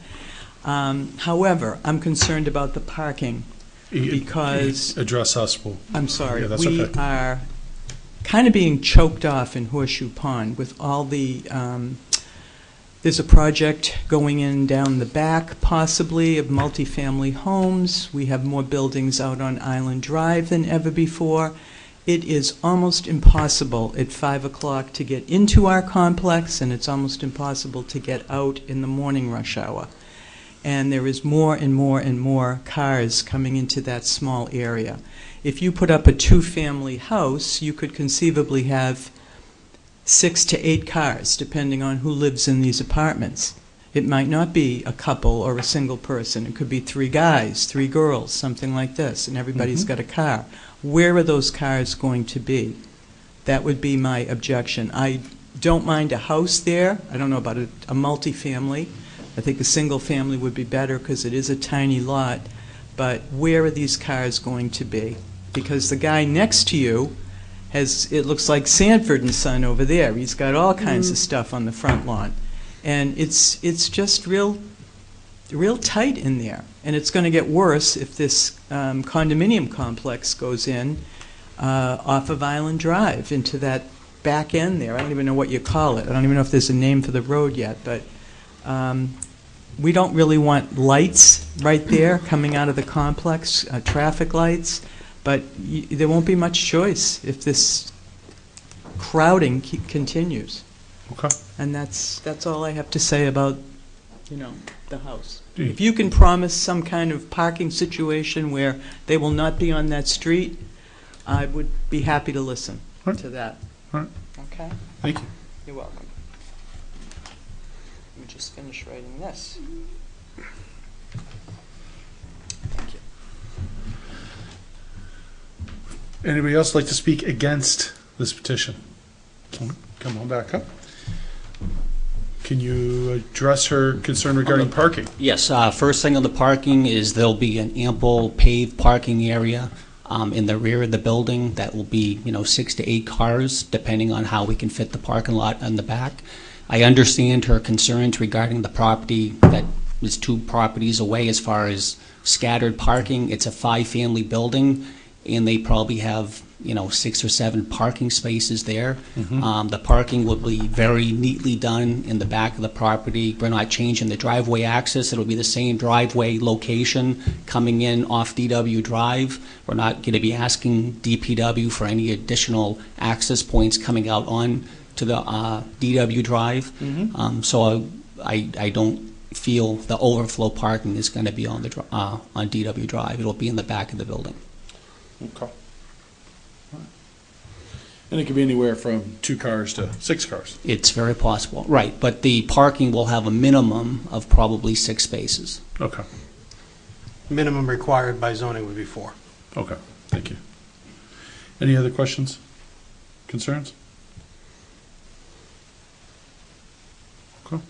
However, I'm concerned about the parking because... Address us. I'm sorry. Yeah, that's we okay. are kind of being choked off in Horseshoe Pond with all the... there's a project going in down the back, possibly, of multifamily homes. We have more buildings out on Island Drive than ever before. It is almost impossible at 5 o'clock to get into our complex, and it's almost impossible to get out in the morning rush hour. And there is more and more and more cars coming into that small area. If you put up a two-family house, you could conceivably have 6 to 8 cars, depending on who lives in these apartments. It might not be a couple or a single person. It could be 3 guys, 3 girls, something like this, and everybody's got a car. Where are those cars going to be? That would be my objection. I don't mind a house there. I don't know about a multifamily. I think a single family would be better because it is a tiny lot. But where are these cars going to be? Because the guy next to you has, it looks like Sanford and Son over there. He's got all kinds of stuff on the front lawn. And it's just real tight in there. And it's going to get worse if this condominium complex goes in off of Island Drive into that back end there. I don't even know what you call it. I don't even know if there's a name for the road yet. But we don't really want lights right there coming out of the complex, traffic lights. But there won't be much choice if this crowding continues. Okay. And that's all I have to say about, the house. If you can promise some kind of parking situation where they will not be on that street, I would be happy to listen to that. All right. Okay? Thank you. You're welcome. Let me just finish writing this. Thank you. Anybody else like to speak against this petition? Come on back up. Can you address her concern regarding parking? Yes, first thing on the parking is there'll be an ample paved parking area in the rear of the building that will be, 6 to 8 cars, depending on how we can fit the parking lot in the back. I understand her concerns regarding the property that is 2 properties away as far as scattered parking. It's a 5-family building, and they probably have 6 or 7 parking spaces there. The parking will be very neatly done in the back of the property. We're not changing the driveway access. It'll be the same driveway location coming in off DW Drive. We're not going to be asking DPW for any additional access points coming out on to the DW Drive. So I don't feel the overflow parking is going to be on the on DW Drive. It'll be in the back of the building. Okay. And it could be anywhere from 2 cars to 6 cars. It's very possible, right? But the parking will have a minimum of probably 6 spaces. Okay. Minimum required by zoning would be 4. Okay. Thank you. Any other questions? Concerns? Okay.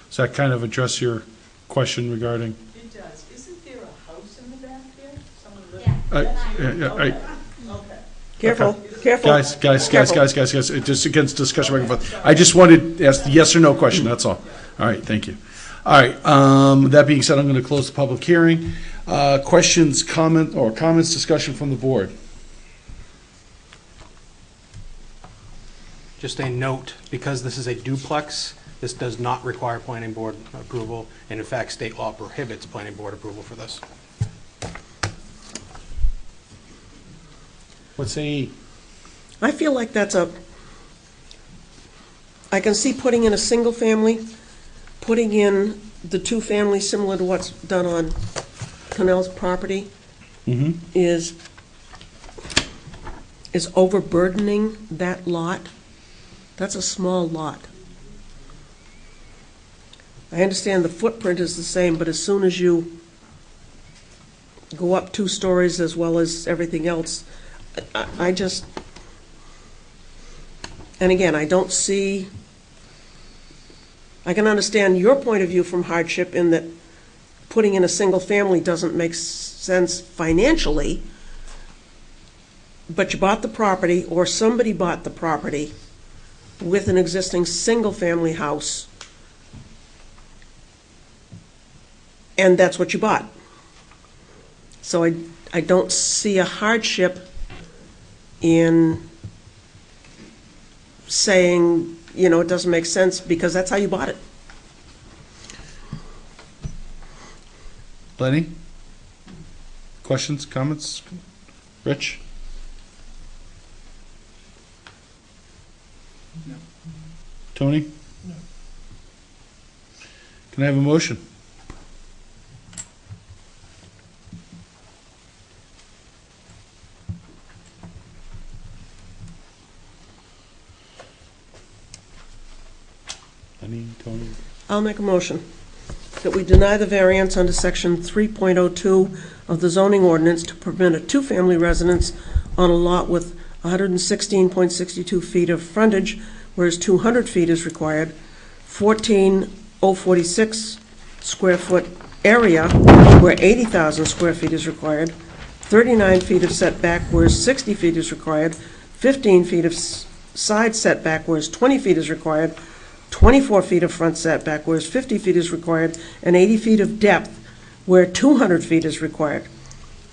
Does that kind of address your question regarding? It does. Isn't there a house in the back there? Someone living? Okay. Careful, Okay. careful. Guys, Careful. just against discussion back and forth. I just wanted to ask the yes or no question, that's all. All right, thank you. All right, that being said, I'm going to close the public hearing. Questions, comments, discussion from the board? Just a note, because this is a duplex, this does not require planning board approval, and in fact, state law prohibits planning board approval for this. What's A? I feel like I can see putting in a single family, putting in the two families similar to what's done on Connell's property is overburdening that lot. That's a small lot. I understand the footprint is the same, but as soon as you go up 2 stories as well as everything else, I just, and again, I don't see, I can understand your point of view from hardship in that putting in a single family doesn't make sense financially, but you bought the property, or somebody bought the property with an existing single-family house, and that's what you bought. So I don't see a hardship in saying, you know, it doesn't make sense because that's how you bought it. Lenny? Questions, comments? Rich? No. Tony? No. Can I have a motion? Lenny, Tony? I'll make a motion that we deny the variance under section 3.02 of the zoning ordinance to permit a 2-family residence on a lot with 116.62 feet of frontage, whereas 200 feet is required, 14,046 square foot area where 80,000 square feet is required, 39 feet of setback whereas 60 feet is required, 15 feet of side setback whereas 20 feet is required, 24 feet of front setback whereas 50 feet is required, and 80 feet of depth where 200 feet is required.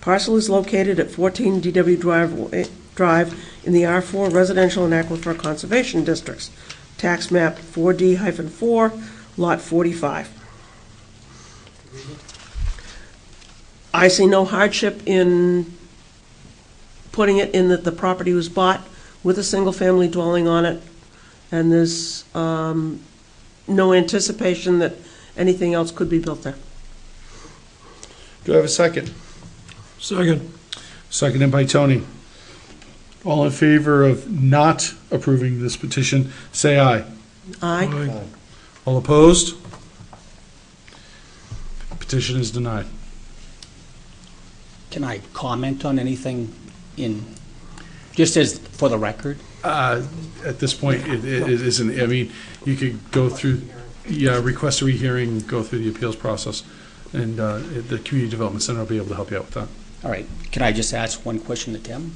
Parcel is located at 14 DW Drive in the R4 Residential and Aquifer Conservation Districts. Tax map 4D-4, lot 45. I see no hardship in putting it in that the property was bought with a single-family dwelling on it, and there's no anticipation that anything else could be built there. Do I have a second? Second. Seconded by Tony. All in favor of not approving this petition, say aye. Aye. All opposed? Petition is denied. Can I comment on anything just as for the record? At this point, it isn't. I mean, you could go through, request a rehearing, go through the appeals process, and the Community Development Center will be able to help you out with that. All right. Can I just ask one question to Tim?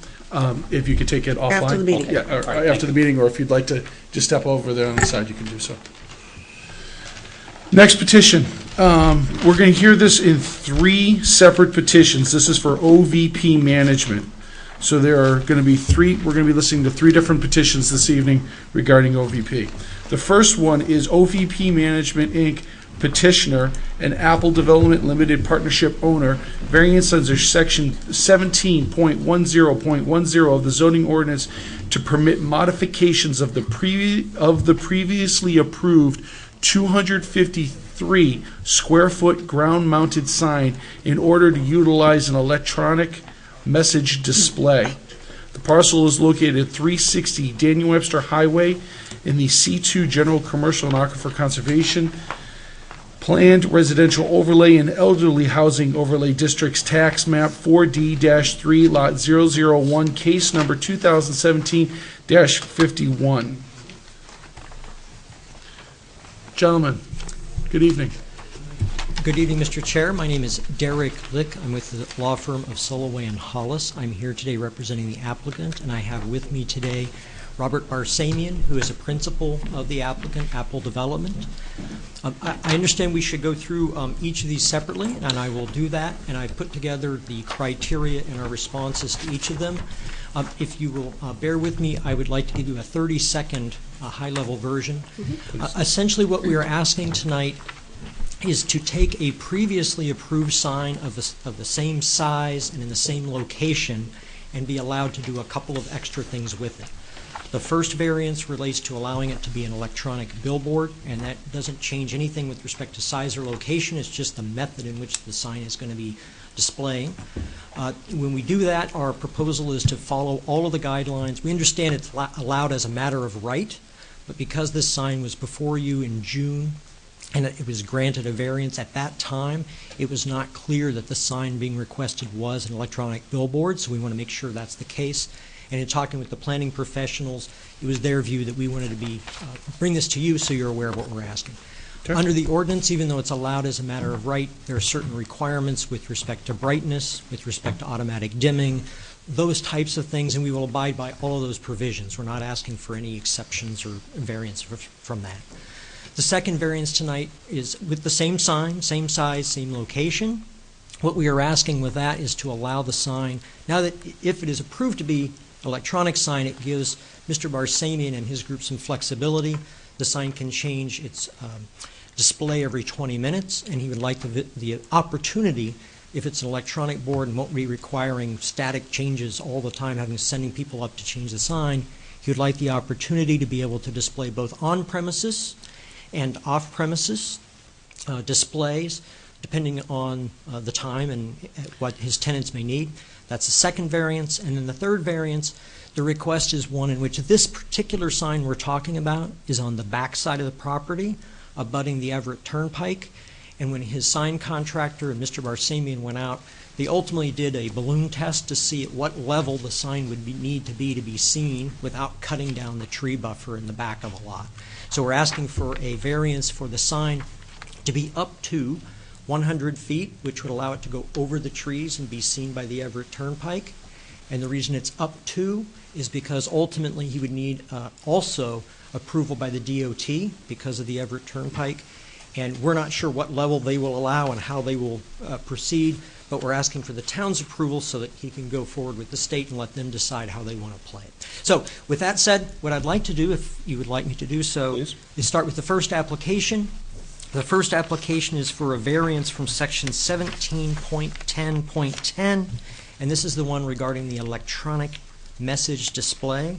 If you could take it offline. After the meeting. Yeah, or right, after the meeting, or if you'd like to just step over there on the side, you can do so. Next petition. We're going to hear this in 3 separate petitions. This is for OVP management. So there are going to be we're going to be listening to 3 different petitions this evening regarding OVP. The first one is OVP Management, Inc., petitioner and Apple Development Limited Partnership owner, variance under section 17.10.10 of the zoning ordinance to permit modifications of the previously approved 253 square foot ground mounted sign in order to utilize an electronic message display. The parcel is located at 360 Daniel Webster Highway in the C2 General Commercial and Aquifer Conservation Planned Residential Overlay and Elderly Housing Overlay Districts, Tax Map 4D-3, Lot 001, Case Number 2017-51. Gentlemen, good evening. Good evening, Mr. Chair. My name is Derek Lick. I'm with the law firm of Soloway and Hollis. I'm here today representing the applicant, and I have with me today Robert Barsamian, who is a principal of the applicant, Apple Development. I understand we should go through each of these separately, and I will do that, and I put together the criteria and our responses to each of them. If you will bear with me, I would like to give you a 30-second high-level version. Essentially, what we are asking tonight is to take a previously approved sign of the same size and in the same location and be allowed to do a couple of extra things with it. The first variance relates to allowing it to be an electronic billboard, and that doesn't change anything with respect to size or location. It's just the method in which the sign is going to be displaying. When we do that, our proposal is to follow all of the guidelines. We understand it's allowed as a matter of right, but because this sign was before you in June and it was granted a variance at that time, it was not clear that the sign being requested was an electronic billboard, so we want to make sure that's the case. And in talking with the planning professionals, it was their view that we wanted to bring this to you so you're aware of what we're asking. Okay. Under the ordinance, even though it's allowed as a matter of right, there are certain requirements with respect to brightness, with respect to automatic dimming, those types of things, and we will abide by all of those provisions. We're not asking for any exceptions or variance from that. The second variance tonight is with the same sign, same size, same location. What we are asking with that is to allow the sign, now that if it is approved to be electronic sign, it gives Mr. Barsamian and his group some flexibility. The sign can change its display every 20 minutes, and he would like the opportunity, if it's an electronic board and won't be requiring static changes all the time, sending people up to change the sign, he would like the opportunity to be able to display both on-premises and off-premises displays, depending on the time and what his tenants may need. That's the second variance. And then the third variance, the request is one in which this particular sign we're talking about is on the back side of the property, abutting the Everett Turnpike. And when his sign contractor and Mr. Barsamian went out, they ultimately did a balloon test to see at what level the sign would need to be seen without cutting down the tree buffer in the back of a lot. So we're asking for a variance for the sign to be up to 100 feet, which would allow it to go over the trees and be seen by the Everett Turnpike. And the reason it's up to is because ultimately he would need also approval by the DOT because of the Everett Turnpike. And we're not sure what level they will allow and how they will proceed, but we're asking for the town's approval so that he can go forward with the state and let them decide how they want to play it. So with that said, what I'd like to do, if you would like me to do so, is start with the first application. The first application is for a variance from section 17.10.10, and this is the one regarding the electronic message display.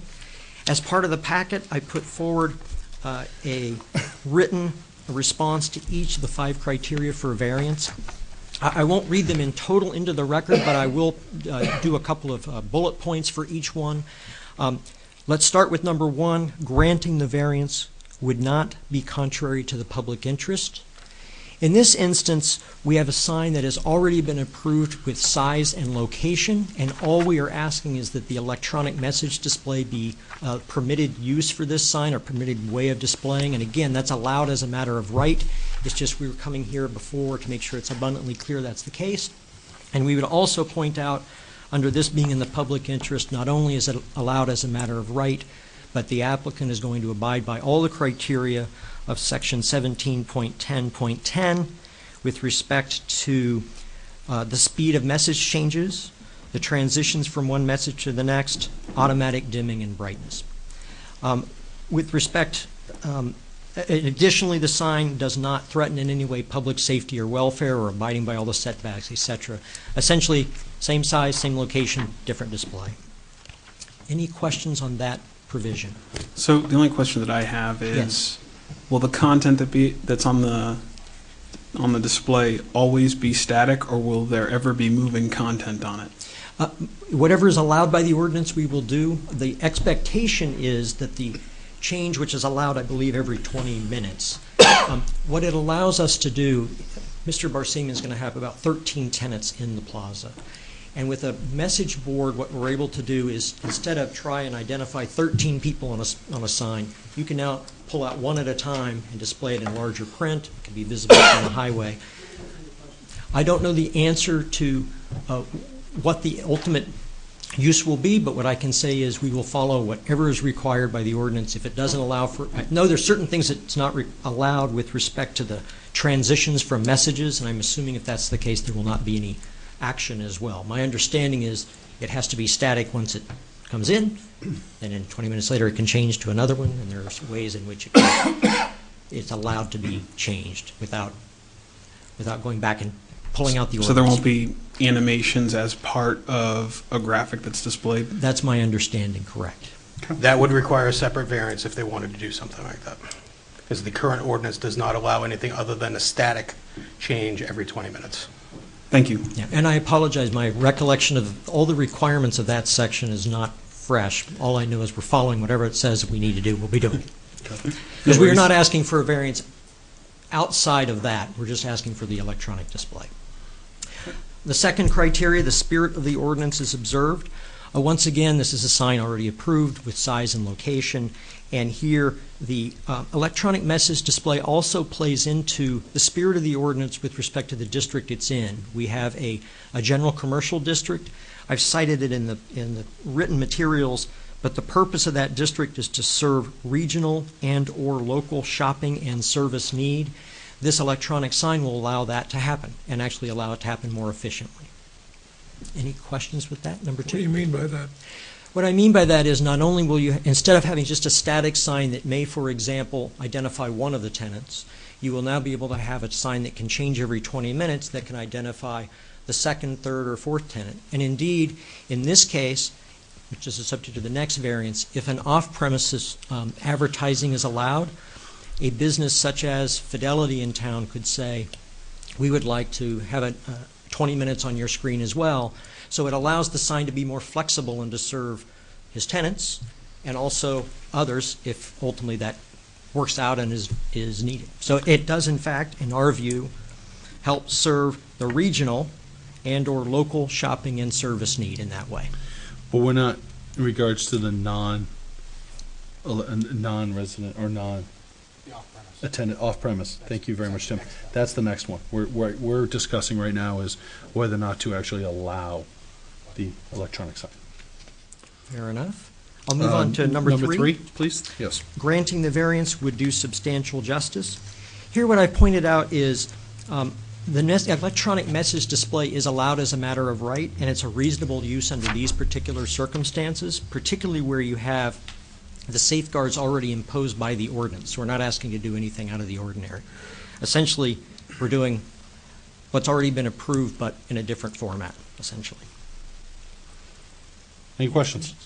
As part of the packet, I put forward a written response to each of the 5 criteria for a variance. I won't read them in total into the record, but I will do a couple of bullet points for each one. Let's start with number 1, granting the variance would not be contrary to the public interest. In this instance, we have a sign that has already been approved with size and location, and all we are asking is that the electronic message display be permitted use for this sign or permitted way of displaying. And again, that's allowed as a matter of right. It's just we were coming here before to make sure it's abundantly clear that's the case. And we would also point out, under this being in the public interest, not only is it allowed as a matter of right, but the applicant is going to abide by all the criteria of section 17.10.10 with respect to the speed of message changes, the transitions from one message to the next, automatic dimming, and brightness. With respect, additionally, the sign does not threaten in any way public safety or welfare or abiding by all the setbacks, etc. Essentially, same size, same location, different display. Any questions on that provision? So the only question that I have is, yes, will the content that's on the display always be static, or will there ever be moving content on it? Whatever is allowed by the ordinance, we will do. The expectation is that the change, which is allowed, I believe, every 20 minutes, what it allows us to do, Mr. Barsamian is going to have about 13 tenants in the plaza. And with a message board, what we're able to do is, instead of try and identify 13 people on a sign, you can now pull out one at a time and display it in larger print. It can be visible from the highway. I don't know the answer to what the ultimate use will be, but what I can say is we will follow whatever is required by the ordinance. If it doesn't allow for, I know there's certain things that's not allowed with respect to the transitions from messages, and I'm assuming if that's the case, there will not be any action as well. My understanding is it has to be static once it comes in, and then 20 minutes later it can change to another one, and there's ways in which it's allowed to be changed without going back and pulling out the ordinance. So there won't be animations as part of a graphic that's displayed? That's my understanding, correct. That would require a separate variance if they wanted to do something like that, because the current ordinance does not allow anything other than a static change every 20 minutes. Thank you. Yeah, and I apologize, my recollection of all the requirements of that section is not fresh. All I know is we're following whatever it says we need to do, we'll be doing. Because we are not asking for a variance outside of that, we're just asking for the electronic display. The second criteria, the spirit of the ordinance is observed. Once again, this is a sign already approved with size and location, and here the electronic message display also plays into the spirit of the ordinance with respect to the district it's in. We have a general commercial district. I've cited it in the written materials, but the purpose of that district is to serve regional and or local shopping and service need. This electronic sign will allow that to happen and actually allow it to happen more efficiently. Any questions with that? Number two. What do you mean by that? What I mean by that is not only will you, instead of having just a static sign that may, for example, identify one of the tenants, you will now be able to have a sign that can change every 20 minutes that can identify the second, third, or fourth tenant. And indeed, in this case, which is subject to the next variance, if an off-premises advertising is allowed, a business such as Fidelity in town could say, we would like to have 20 minutes on your screen as well. So it allows the sign to be more flexible and to serve his tenants and also others if ultimately that works out and is needed. So it does, in fact, in our view, help serve the regional and or local shopping and service need in that way. But we're not in regards to the non-resident or non-attendant off-premise. Thank you very much, Tim. That's the next one. We're discussing right now is whether or not to actually allow the electronic sign. Fair enough. I'll move on to number three. Number three, please. Yes. Granting the variance would do substantial justice. Here what I pointed out is the electronic message display is allowed as a matter of right, and it's a reasonable use under these particular circumstances, particularly where you have the safeguards already imposed by the ordinance. We're not asking to do anything out of the ordinary. Essentially, we're doing what's already been approved, but in a different format, essentially. Any questions?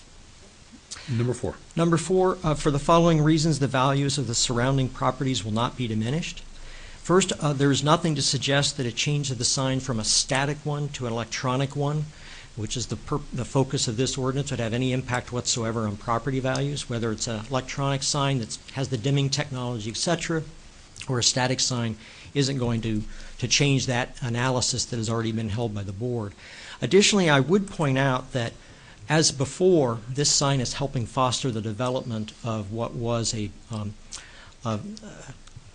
Number four. Number four, for the following reasons, the values of the surrounding properties will not be diminished. First, there is nothing to suggest that a change of the sign from a static one to an electronic one, which is the focus of this ordinance, would have any impact whatsoever on property values, whether it's an electronic sign that has the dimming technology, etc., or a static sign isn't going to change that analysis that has already been held by the board. Additionally, I would point out that as before, this sign is helping foster the development of what was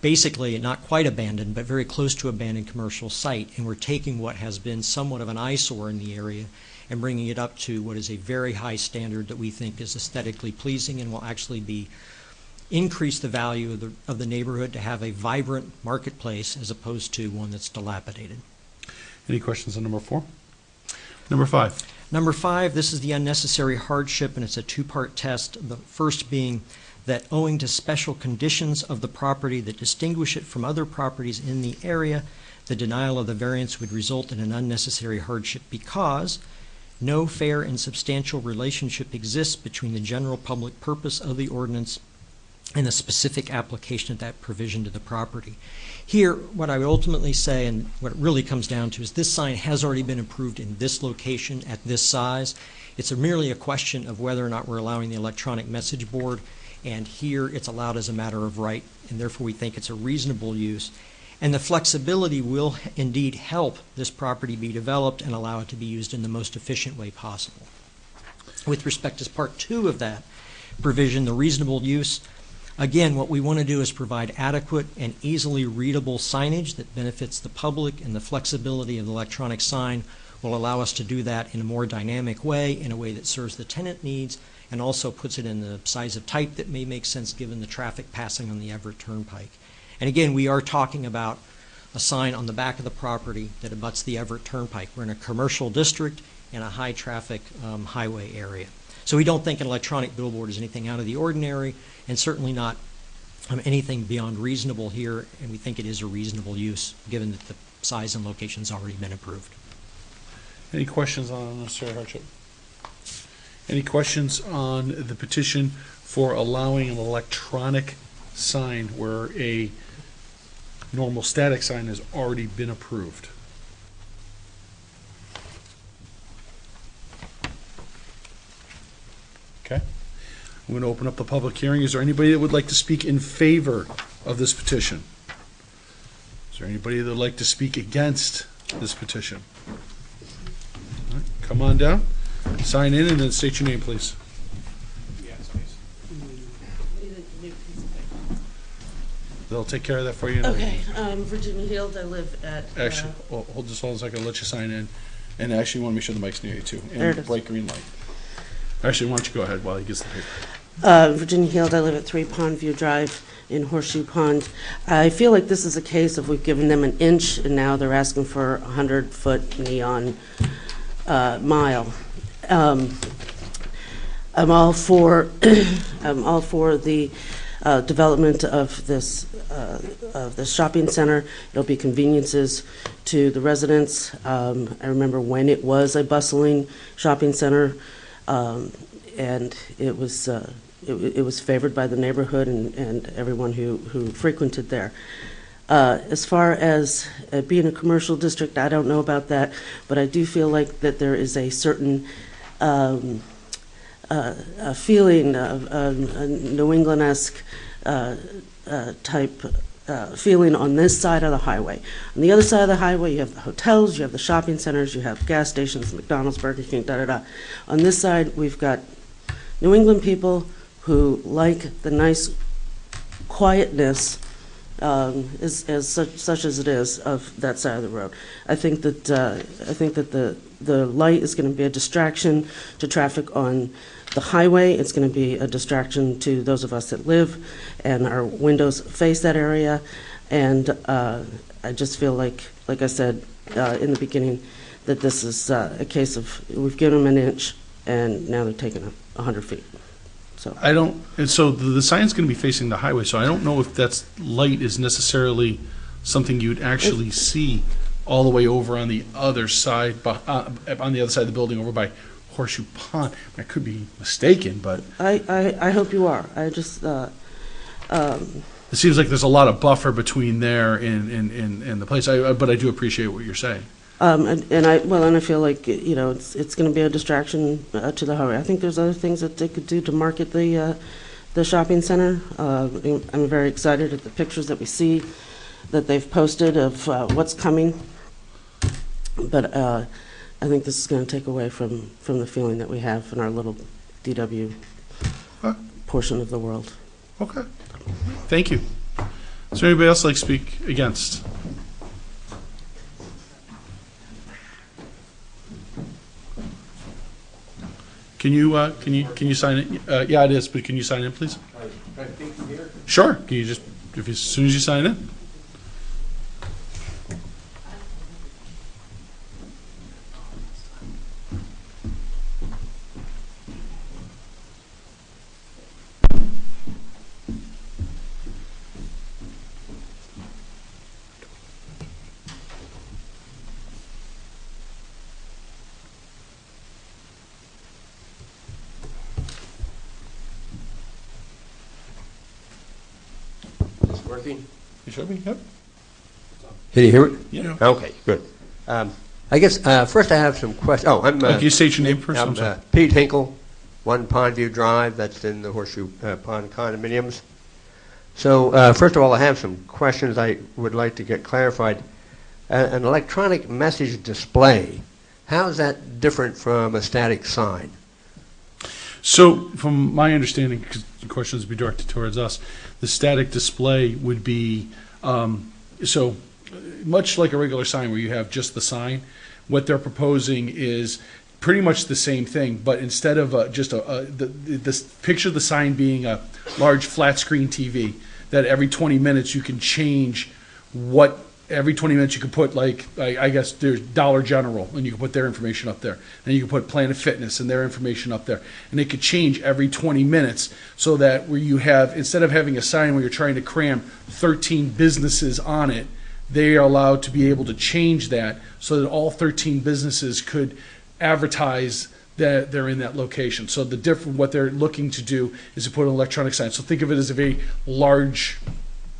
basically not quite abandoned, but very close to abandoned commercial site. And we're taking what has been somewhat of an eyesore in the area and bringing it up to what is a very high standard that we think is aesthetically pleasing and will actually increase the value of the neighborhood to have a vibrant marketplace as opposed to one that's dilapidated. Any questions on number four? Number five. Number five, this is the unnecessary hardship, and it's a two-part test. The first being that owing to special conditions of the property that distinguish it from other properties in the area, the denial of the variance would result in an unnecessary hardship because no fair and substantial relationship exists between the general public purpose of the ordinance and the specific application of that provision to the property. Here, what I would ultimately say, and what it really comes down to, is this sign has already been approved in this location at this size. It's merely a question of whether or not we're allowing the electronic message board, and here it's allowed as a matter of right, and therefore we think it's a reasonable use. And the flexibility will indeed help this property be developed and allow it to be used in the most efficient way possible. With respect to part two of that provision, the reasonable use, again, what we want to do is provide adequate and easily readable signage that benefits the public, and the flexibility of the electronic sign will allow us to do that in a more dynamic way, in a way that serves the tenant needs, and also puts it in the size of type that may make sense given the traffic passing on the Everett Turnpike. And again, we are talking about a sign on the back of the property that abuts the Everett Turnpike. We're in a commercial district in a high-traffic highway area. So we don't think an electronic billboard is anything out of the ordinary, and certainly not anything beyond reasonable here, and we think it is a reasonable use, given that the size and location's already been approved. Any questions on unnecessary hardship? Any questions on the petition for allowing an electronic sign where a normal static sign has already been approved? Okay. I'm going to open up the public hearing. Is there anybody that would like to speak in favor of this petition? Is there anybody that would like to speak against this petition? All right, come on down, sign in, and then state your name, please. They'll take care of that for you. Okay, Virginia Hield, I live at... Actually, well, hold a second, I'll let you sign in. And actually, you want to make sure the mic's near you, too. There it And is. bright green light. Actually, why don't you go ahead while he gets the paper. Virginia Hield, I live at 3 Pondview Drive in Horseshoe Pond. I feel like this is a case of we've given them an inch, and now they're asking for a 100-foot neon mile. I'm all for the development of this shopping center. It'll be conveniences to the residents. I remember when it was a bustling shopping center, and it was favored by the neighborhood and everyone who frequented there. As far as being a commercial district, I don't know about that, but I do feel like that there is a certain a feeling of a New England-esque type feeling on this side of the highway. On the other side of the highway, you have the hotels, you have the shopping centers, you have gas stations, McDonald's, Burger King, da-da-da. On this side, we've got New England people who like the nice quietness, as such as it is, of that side of the road. I think that the light is going to be a distraction to traffic on the highway. It's going to be a distraction to those of us that live, and our windows face that area. And I just feel like I said in the beginning, that this is a case of we've given them an inch, and now they're taking 100 feet. So I don't, and so the sign's going to be facing the highway, so I don't know if that's light is necessarily something you'd actually see all the way over on the other side, on the other side of the building, over by Horseshoe Pond. I could be mistaken, but I hope you are. I just it seems like there's a lot of buffer between there and the place. But I do appreciate what you're saying. And I feel like it's going to be a distraction to the highway. I think there's other things that they could do to market the shopping center. I'm very excited at the pictures that we see that they've posted of what's coming. But I think this is going to take away from the feeling that we have in our little DW portion of the world. Okay. Thank you. Is there anybody else like to speak against? Can you sign it? Yeah, it is, but can you sign in, please? Sure. Can you just, as soon as you sign in? Working? You should be, yep. Can you hear me? Yeah. Okay, good. I guess first I have some questions. Oh, I'm. Can you state your name first? I'm I'm sorry. Pete Hinkle, 1 Pondview Drive. That's in the Horseshoe Pond condominiums. So first of all, I have some questions I would like to get clarified. An electronic message display. How is that different from a static sign? So, from my understanding, because the questions would be directed towards us, the static display would be, so much like a regular sign where you have just the sign, what they're proposing is pretty much the same thing, but instead of picture the sign being a large flat screen TV, that every 20 minutes you can change every 20 minutes you can put, like, I guess there's Dollar General, and you can put their information up there. And you can put Planet Fitness and their information up there. And it could change every 20 minutes so that where you have, instead of having a sign where you're trying to cram 13 businesses on it, they are allowed to be able to change that so that all 13 businesses could advertise that they're in that location. So what they're looking to do is to put an electronic sign. So think of it as a very large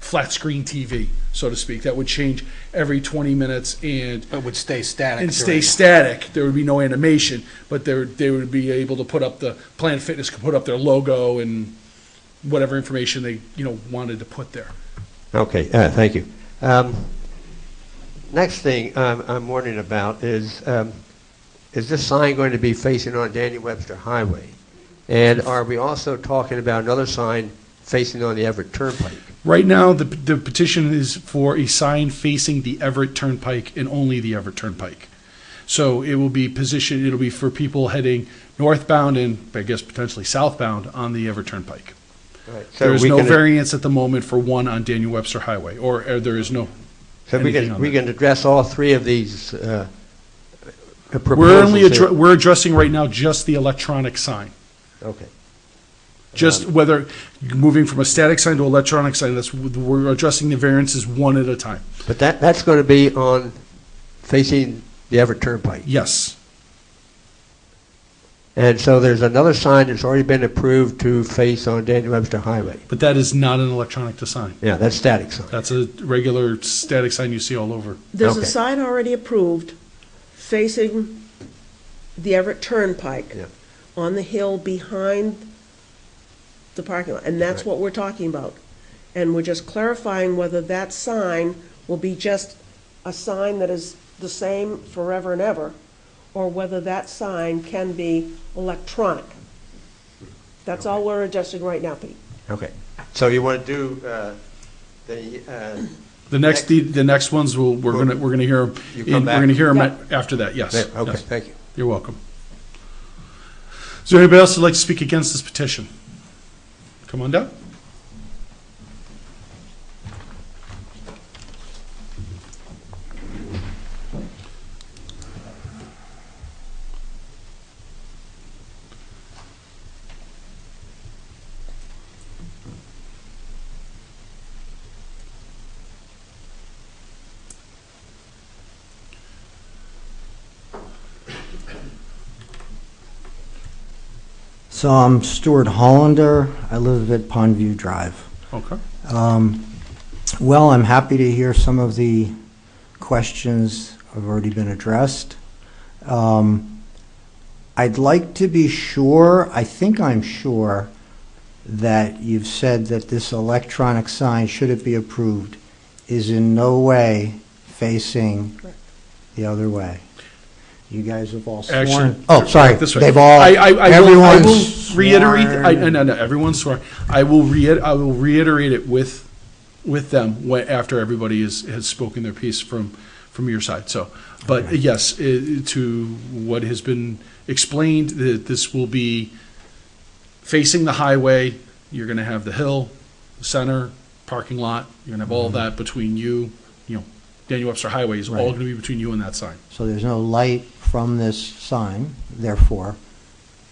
flat screen TV, so to speak, that would change every 20 minutes and But would stay static. and stay static. There would be no animation, but they would be able to put up the Planet Fitness could put up their logo and whatever information they wanted to put there. Okay, thank you. Next thing I'm wondering about is this sign going to be facing on Daniel Webster Highway? And are we also talking about another sign facing on the Everett Turnpike? Right now, the petition is for a sign facing the Everett Turnpike and only the Everett Turnpike. So it will be positioned, it'll be for people heading northbound and, I guess, potentially southbound on the Everett Turnpike. Right. So there is no variance at the moment for one on Daniel Webster Highway, or there is no. So we can address all three of these proposals. We're addressing right now just the electronic sign. Okay. Just whether moving from a static sign to electronic sign, we're addressing the variances one at a time. But that's going to be on facing the Everett Turnpike. Yes. And so there's another sign that's already been approved to face on Daniel Webster Highway. But that is not an electronic sign. Yeah, that's static sign. That's a regular static sign you see all over. There's a sign already approved facing the Everett Turnpike on the hill behind the parking lot, and that's what we're talking about. And we're just clarifying whether that sign will be just a sign that is the same forever and ever, or whether that sign can be electronic. That's all we're adjusting right now, Pete. Okay. So you want to do the next ones we're gonna hear. We're gonna hear them after that. Yes. Okay. Yes. Thank you. You're welcome. Is there anybody else who'd like to speak against this petition? Come on down. So I'm Stuart Hollander. I live at Pondview Drive. Okay. Well, I'm happy to hear some of the questions have already been addressed. I'd like to be sure, I think I'm sure, that you've said that this electronic sign, should it be approved, is in no way facing the other way. You guys have all sworn. Actually, oh, sorry. This way. They've all. I will reiterate. Sworn. No, everyone's sworn. I will reiterate it with them after everybody has spoken their piece from your side. So, but okay. Yes, to what has been explained, that this will be facing the highway. You're going to have the hill, the center, parking lot. You're going to have all that between you. Daniel Webster Highway is all going to be between you and that sign. So there's no light from this sign, therefore,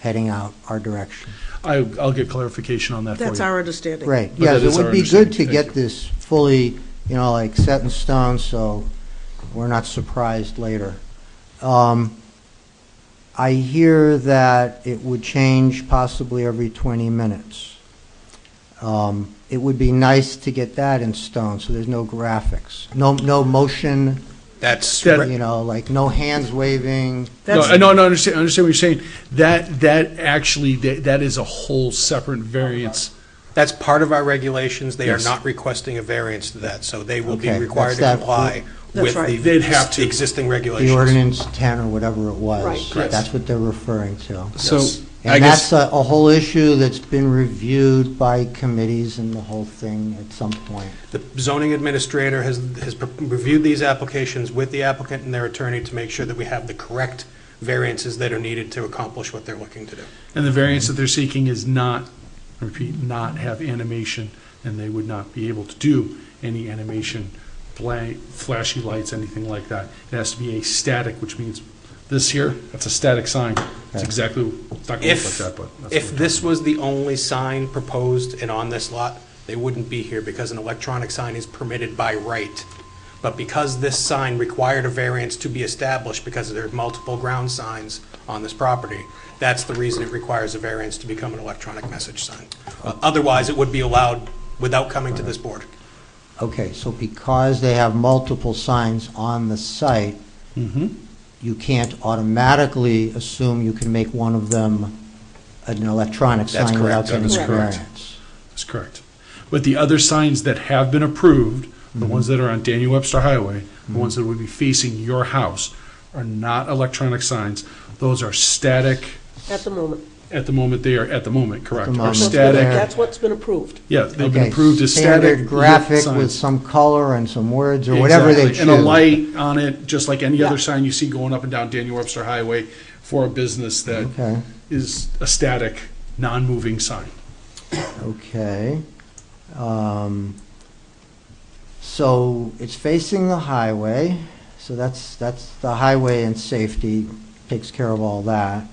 heading out our direction. I'll get clarification on that for you. That's our understanding. Right. Yes, it would be good to get this fully, like set in stone, so we're not surprised later. I hear that it would change possibly every 20 minutes. It would be nice to get that in stone, so there's no graphics, no motion. That's like no hands waving. No, I understand what you're saying. That actually is a whole separate variance. That's part of our regulations. They Yes. are not requesting a variance to that, so they will Okay, be required to that's that- comply with right. They'd have the existing The regulations. ordinance 10 or whatever it was. Right. Yes. That's what they're referring to. So I And guess- that's a whole issue that's been reviewed by committees and the whole thing at some point. The zoning administrator has reviewed these applications with the applicant and their attorney to make sure that we have the correct variances that are needed to accomplish what they're looking to do. And the variance that they're seeking is not, repeat, not have animation, and they would not be able to do any animation, flashy lights, anything like that. It has to be a static, which means this here, that's a static sign. It's exactly, it's not going to look like that, but that's If this was the only sign proposed and on this lot, they wouldn't be here because an electronic sign is permitted by right. But because this sign required a variance to be established because there are multiple ground signs on this property, that's the reason it requires a variance to become an electronic message sign. Otherwise, it would be allowed without coming to this board. Okay, so because they have multiple signs on the site, you can't automatically assume you can make one of them an electronic That's sign without correct. That getting is a correct. variance. That's correct. But the other signs that have been approved, the ones that are on Daniel Webster Highway, the ones that would be facing your house, are not electronic signs. Those are static. At the moment. At the moment, they are, at the moment, correct, are moment, static. That's what's been approved. Yeah, they've been Okay, approved as static. standard graphic signs. with some color and some words or whatever they choose. Exactly. And a light on it, just like any Yeah. other sign you see going up and down Daniel Webster Highway for a business that is Okay. a static, non-moving sign. Okay. So it's facing the highway, so that's the highway and safety takes care of all that.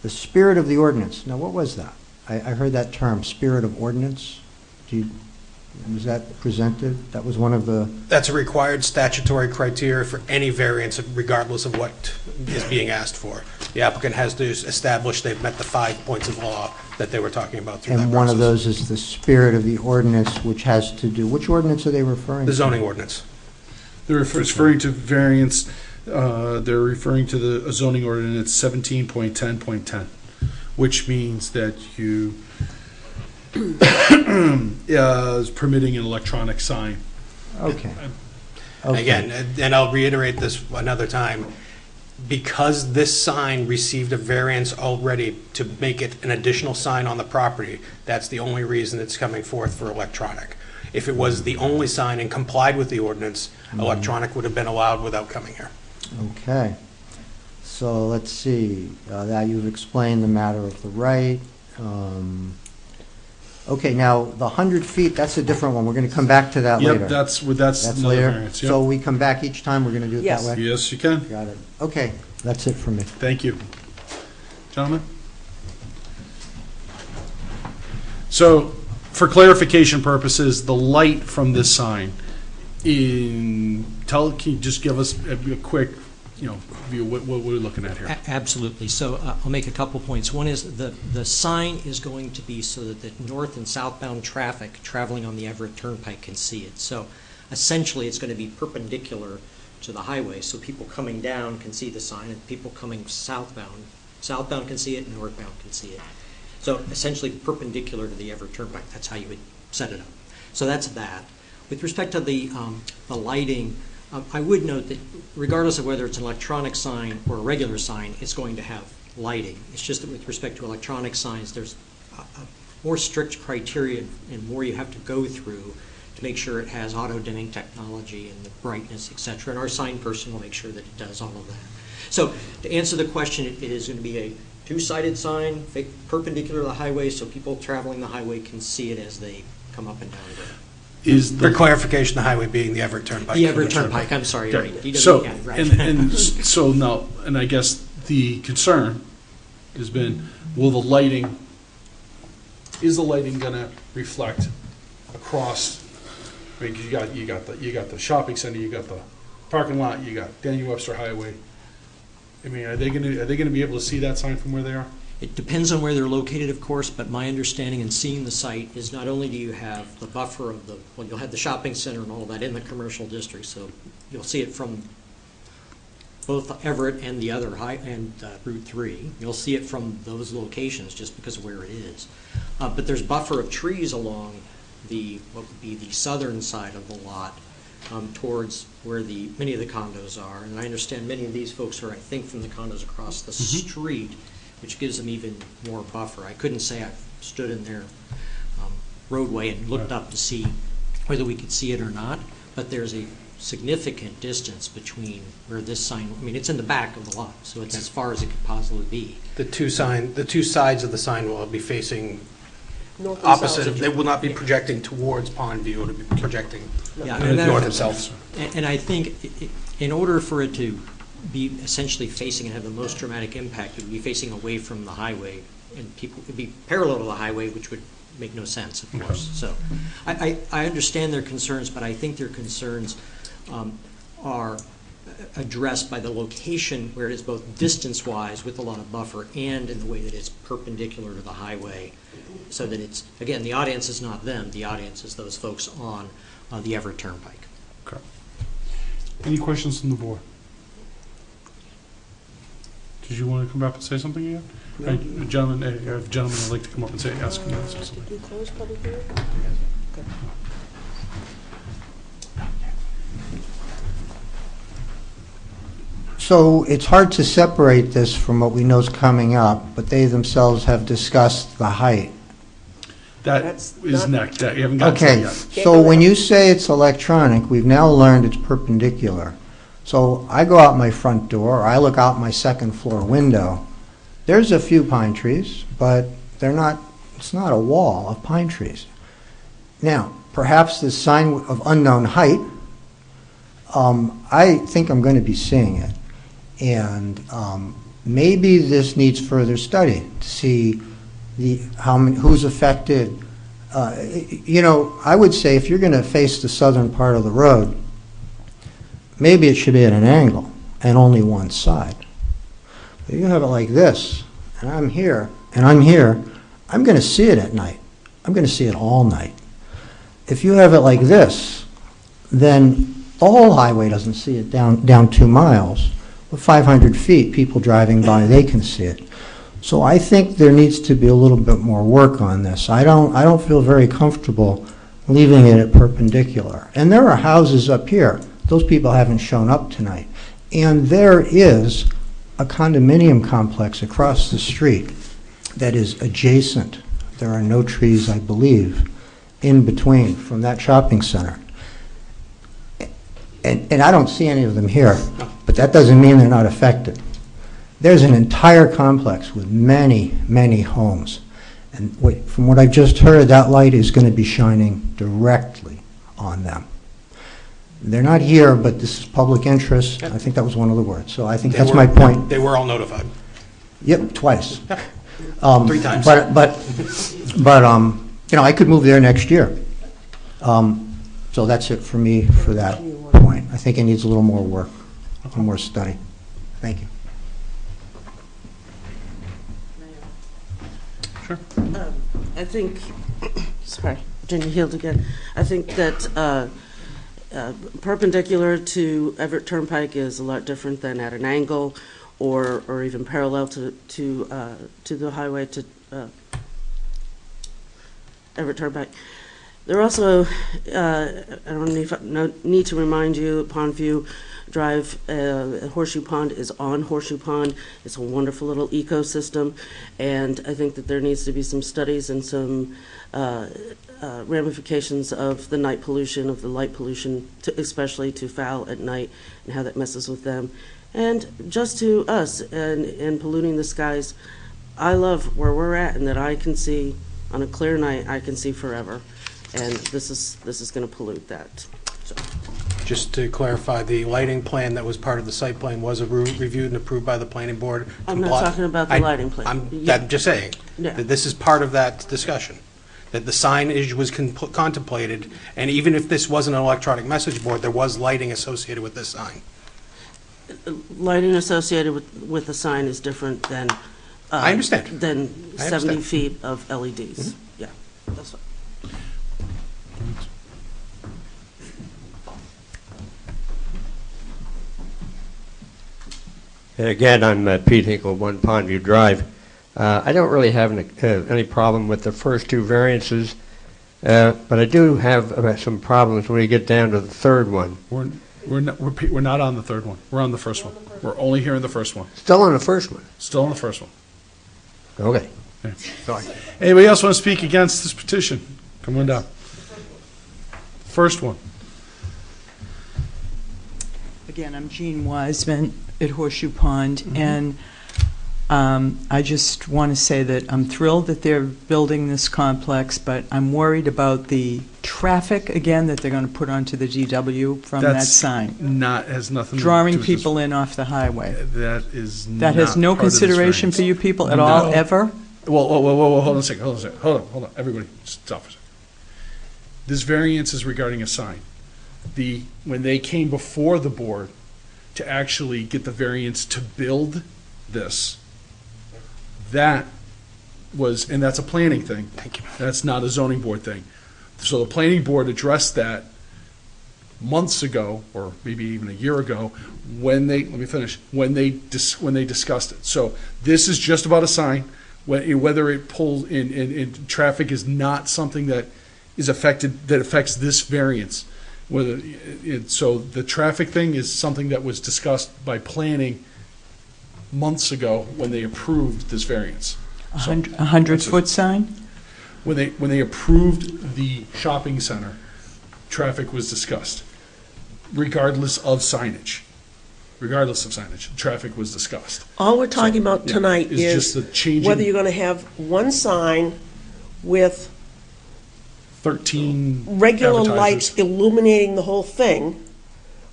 The spirit of the ordinance, now what was that? I heard that term, spirit of ordinance. Was that presented? That was one of the, That's a required statutory criteria for any variance, regardless of what is being asked for. The applicant has to establish they've met the 5 points of law that they were talking about through that and one of process. those is the spirit of the ordinance, which has to do, which ordinance are they referring to? The zoning ordinance. They're referring to variance, they're referring to the zoning ordinance 17.10.10, which means that you is permitting an electronic sign. Okay. Okay. Again, and I'll reiterate this another time, because this sign received a variance already to make it an additional sign on the property, that's the only reason it's coming forth for electronic. If it was the only sign and complied with the ordinance, electronic would have been allowed without coming here. Okay. So let's see, now you've explained the matter of the right. Okay, now, the 100 feet, that's a different one. We're going to come back to that later. Yep, that's another later. variance, yep. So we come back each time, we're going to do it that Yes. way? Yes, you can. Got it. Okay, that's it for me. Thank you. Gentlemen? So, for clarification purposes, the light from this sign, can you just give us a quick, view, what we're looking at here? Absolutely. So I'll make a couple points. One is the sign is going to be so that the north and southbound traffic traveling on the Everett Turnpike can see it. So essentially, it's going to be perpendicular to the highway, so people coming down can see the sign, and people coming southbound can see it, and northbound can see it. So essentially perpendicular to the Everett Turnpike. That's how you would set it up. So that's that. With respect to the lighting, I would note that regardless of whether it's an electronic sign or a regular sign, it's going to have lighting. It's just that with respect to electronic signs, there's a more strict criteria and more you have to go through to make sure it has auto-dimming technology and the brightness, et cetera. And our sign person will make sure that it does all of that. So to answer the question, it is going to be a two-sided sign perpendicular to the highway so people traveling the highway can see it as they come up and down the road. For clarification, the highway being the Everett Turnpike. The Everett Turnpike, I'm sorry, Okay. right. So, DWN, right. so now, and I guess the concern has been, is the lighting gonna reflect across, I mean, 'cause you got the shopping center, you got the parking lot, you got Daniel Webster Highway. I mean, are they gonna be able to see that sign from where they are? It depends on where they're located, of course, but my understanding in seeing the site is not only do you have the buffer of you'll have the shopping center and all that in the commercial district, so you'll see it from both Everett and the other Route 3. You'll see it from those locations just because of where it is. But there's buffer of trees along what would be the southern side of the lot towards where many of the condos are. And I understand many of these folks are, I think, from the condos across the street. which gives them even more buffer. I couldn't say I stood in their roadway and looked up to see whether we could see it or not, but there's a significant distance between where this sign, I mean, it's in the back of the lot, so it's as far as it could possibly be. The two sides of the sign will be facing North and opposite. south. They will not be projecting towards Pond View. It'll be projecting Yeah, north and south. And I think in order for it to be essentially facing and have the most dramatic impact, it would be facing away from the highway, and people would be parallel to the highway, which would make no sense, of course. So I understand their concerns, but I think their concerns are addressed by the location where it is both distance-wise with a lot of buffer and in the way that it's perpendicular to the highway, so that it's, again, the audience is not them, the audience is those folks on the Everett Turnpike. Okay. Any questions from the board? Did you want to come up and say something again? No. Right, gentlemen, would like to come up and ask you something. Did we close public hearing? Okay. So it's hard to separate this from what we know is coming up, but they themselves have discussed the height. That is next. You haven't got to Okay, that yet. so when you say it's electronic, we've now learned it's perpendicular. So I go out my front door, or I look out my second floor window. There's a few pine trees, but they're not, it's not a wall of pine trees. Now, perhaps this sign of unknown height, I think I'm going to be seeing it. And maybe this needs further study to see who's affected. I would say if you're going to face the southern part of the road, maybe it should be at an angle and only one side. But you have it like this, and I'm here, and I'm here, I'm going to see it at night. I'm going to see it all night. If you have it like this, then the whole highway doesn't see it down 2 miles. With 500 feet, people driving by, they can see it. So I think there needs to be a little bit more work on this. I don't feel very comfortable leaving it at perpendicular. And there are houses up here. Those people haven't shown up tonight. And there is a condominium complex across the street that is adjacent. There are no trees, I believe, in between from that shopping center. And I don't see any of them here, but that doesn't mean they're not affected. There's an entire complex with many, many homes. And from what I've just heard, that light is going to be shining directly on them. They're not here, but this is public interest. I think that was one of the words. So I think that's my point. They were all notified. Yep, twice. 3 times. But I could move there next year. So that's it for me for that point. I think it needs a little more work, a little more study. Thank you. Sure. I think, sorry, Virginia Heald again. I think that perpendicular to Everett Turnpike is a lot different than at an angle or even parallel to the highway to Everett Turnpike. There are also, I don't need to remind you, Pondview Drive, Horseshoe Pond is on Horseshoe Pond. It's a wonderful little ecosystem, and I think that there needs to be some studies and some ramifications of the night pollution, of the light pollution, especially to fowl at night, and how that messes with them. And just to us and polluting the skies, I love where we're at, and that I can see, on a clear night, I can see forever. And this is going to pollute that. So. Just to clarify, the lighting plan that was part of the site plan was reviewed and approved by the planning board. I'm not talking about the lighting plan. I'm just saying that this is part of that discussion, that the signage was contemplated, and even if this wasn't an electronic message board, there was lighting associated with this sign. Lighting associated with the sign is different than I understand. Than 70 feet of LEDs. Mm-hmm. Yeah, that's fine. And again, I'm Pete Hinkle, 1 Pondview Drive. I don't really have any problem with the first 2 variances, but I do have some problems when we get down to the third one. We're not on the third one. We're on the first one. We're only hearing the first one. Still on the first one? Still on the first one. Okay. Sorry. Anybody else want to speak against this petition? Come on down. First one. Again, I'm Jean Wiseman at Horseshoe Pond, and I just want to say that I'm thrilled that they're building this complex, but I'm worried about the traffic, again, that they're going to put onto the DW from that sign. Has nothing Drawing to do with people in off the highway. That is That has no consideration for you people at all, ever? Well, hold on a second. Hold on. Everybody, stop for a second. This variance is regarding a sign. When they came before the board to actually get the variance to build this, that was, and that's a planning thing. Thank you. That's not a zoning board thing. So the planning board addressed that months ago, or maybe even a year ago, when they discussed it. So this is just about a sign. Whether it pulls in traffic is not something that is affects this variance. So the traffic thing is something that was discussed by planning months ago when they approved this variance. A 100-foot sign? When they approved the shopping center, traffic was discussed, regardless of signage. Traffic was discussed. All we're talking about tonight is is just the changing, whether you're going to have one sign with 13 regular advertisers. lights illuminating the whole thing,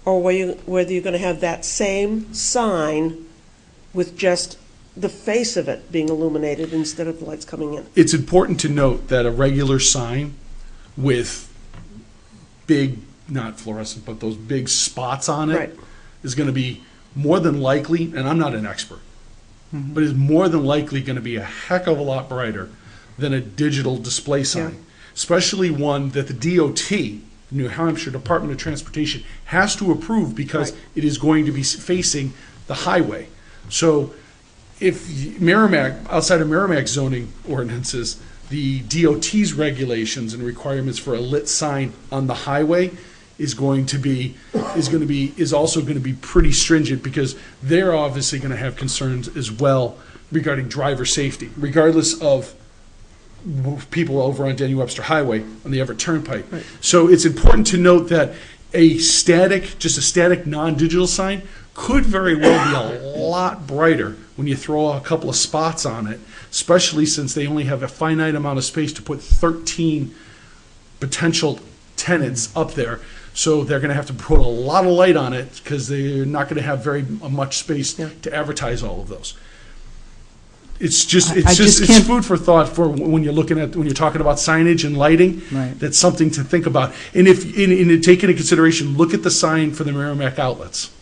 or whether you're going to have that same sign with just the face of it being illuminated instead of the lights coming in. It's important to note that a regular sign with big, not fluorescent, but those big spots on it is going to be more than likely, and I'm not an expert, but is more than likely going to be a heck of a lot brighter than a digital display sign, especially one that the DOT, New Hampshire Department of Transportation, has to approve because it is going to be facing the highway. So if Merrimack, outside of Merrimack zoning ordinances, the DOT's regulations and requirements for a lit sign on the highway is also going to be pretty stringent, because they're obviously going to have concerns as well regarding driver safety, regardless of people over on Daniel Webster Highway on the Everett Turnpike. So it's important to note that just a static non-digital sign could very well be a lot brighter when you throw a couple of spots on it, especially since they only have a finite amount of space to put 13 potential tenants up there. So they're going to have to put a lot of light on it because they're not going to have very much space to advertise all of those. It's food for thought for when you're talking about signage and lighting. Right. That's something to think about. And if take into consideration, look at the sign for the Merrimack outlets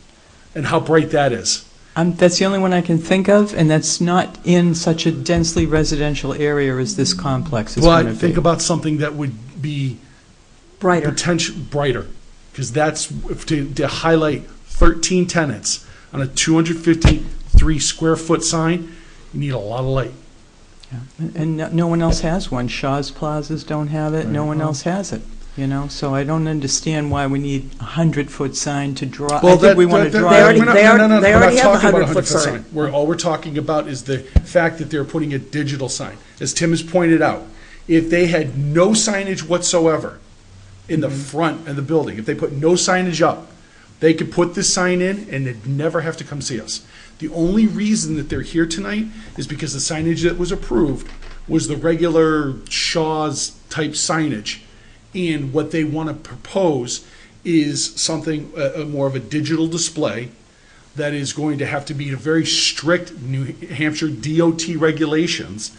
and how bright that is. That's the only one I can think of, and that's not in such a densely residential area as this complex is going to be. Think about something that would be brighter, because that's to highlight 13 tenants on a 253 square foot sign. You need a lot of light. Yeah. And no one else has one. Shaw's Plazas don't have it. No one else has it. So I don't understand why we need a 100-foot sign to draw. Well, I think we want to draw. They already have a 100-foot sign. All we're talking about is the fact that they're putting a digital sign. As Tim has pointed out, if they had no signage whatsoever in the front of the building, if they put no signage up, they could put this sign in and they'd never have to come see us. The only reason that they're here tonight is because the signage that was approved was the regular Shaw's type signage. And what they want to propose is something, more of a digital display that is going to have to meet a very strict New Hampshire DOT regulations.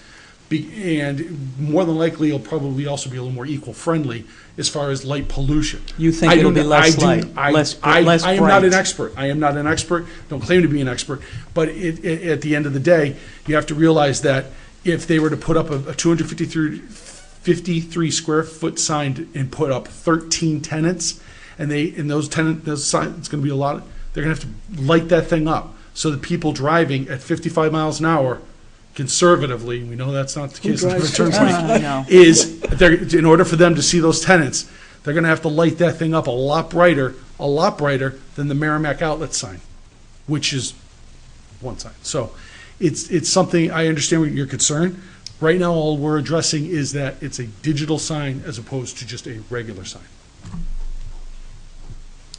And more than likely, it'll probably also be a little more equal-friendly as far as light pollution. You think it'll be less light, less bright? I am not an expert. I am not an expert. Don't claim to be an expert. But at the end of the day, you have to realize that if they were to put up a 253 square foot sign and put up 13 tenants, and those signs, it's going to be a lot. They're going to have to light that thing up so that people driving at 55 miles an hour, conservatively, we know that's not the case. In order for them to see those tenants, they're going to have to light that thing up a lot brighter than the Merrimack outlet sign, which is one sign. So it's something, I understand what your concern. Right now, all we're addressing is that it's a digital sign as opposed to just a regular sign.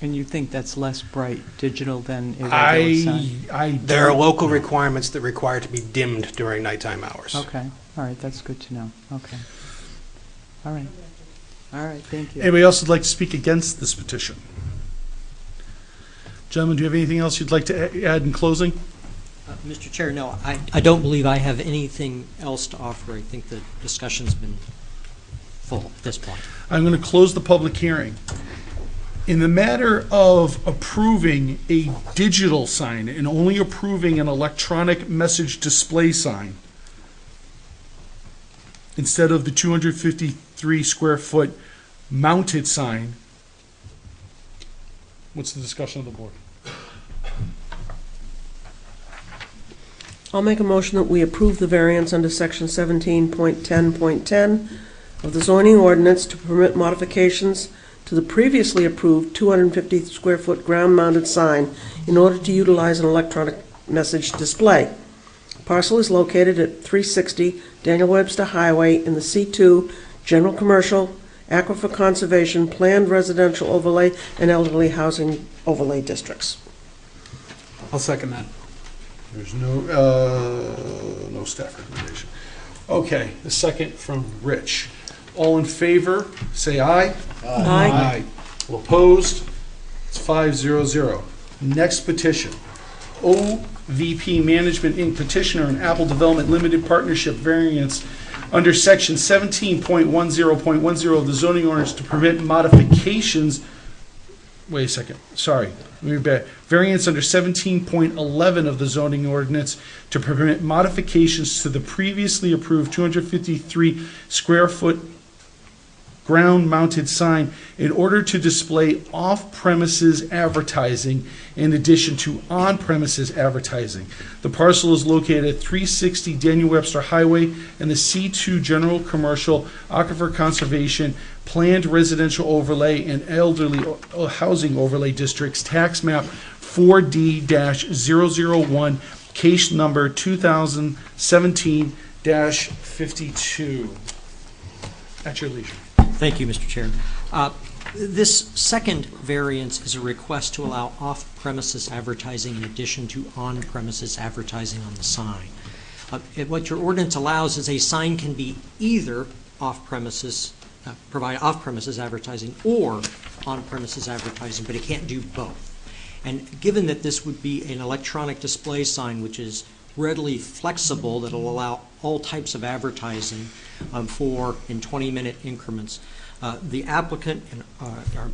And you think that's less bright digital than a regular sign? There are local requirements that require to be dimmed during nighttime hours. Okay, all right, that's good to know. Okay. All right. All right, thank you. Anybody else would like to speak against this petition? Gentlemen, do you have anything else you'd like to add in closing? Mr. Chair, no, I don't believe I have anything else to offer. I think the discussion's been full at this point. I'm going to close the public hearing. In the matter of approving a digital sign and only approving an electronic message display sign instead of the 253 square foot mounted sign, what's the discussion of the board? I'll make a motion that we approve the variance under section 17.10.10 of the zoning ordinance to permit modifications to the previously approved 250 square foot ground mounted sign in order to utilize an electronic message display. Parcel is located at 360 Daniel Webster Highway in the C2 General Commercial, Aquifer Conservation, Planned Residential Overlay, and Elderly Housing Overlay Districts. I'll second that. There's no staff recommendation. Okay, the second from Rich. All in favor, say aye. Aye. All opposed? It's 5-0-0. Next petition. OVP Management Inc. petitioner and Apple Development Limited Partnership variance under section 17.10.10 of the zoning ordinance to permit modifications. Wait a second. Sorry. Let me back. Variance under 17.11 of the zoning ordinance to permit modifications to the previously approved 253 square foot ground-mounted sign in order to display off-premises advertising in addition to on-premises advertising. The parcel is located at 360 Daniel Webster Highway in the C2 General Commercial, Aquifer Conservation, Planned Residential Overlay, and Elderly Housing Overlay Districts, tax map 4D-001, case number 2017-52. At your leisure. Thank you, Mr. Chair. This second variance is a request to allow off-premises advertising in addition to on-premises advertising on the sign. What your ordinance allows is a sign can be either off-premises, provide off-premises advertising or on-premises advertising, but it can't do both. And given that this would be an electronic display sign, which is readily flexible, that will allow all types of advertising in 20-minute increments. The applicant and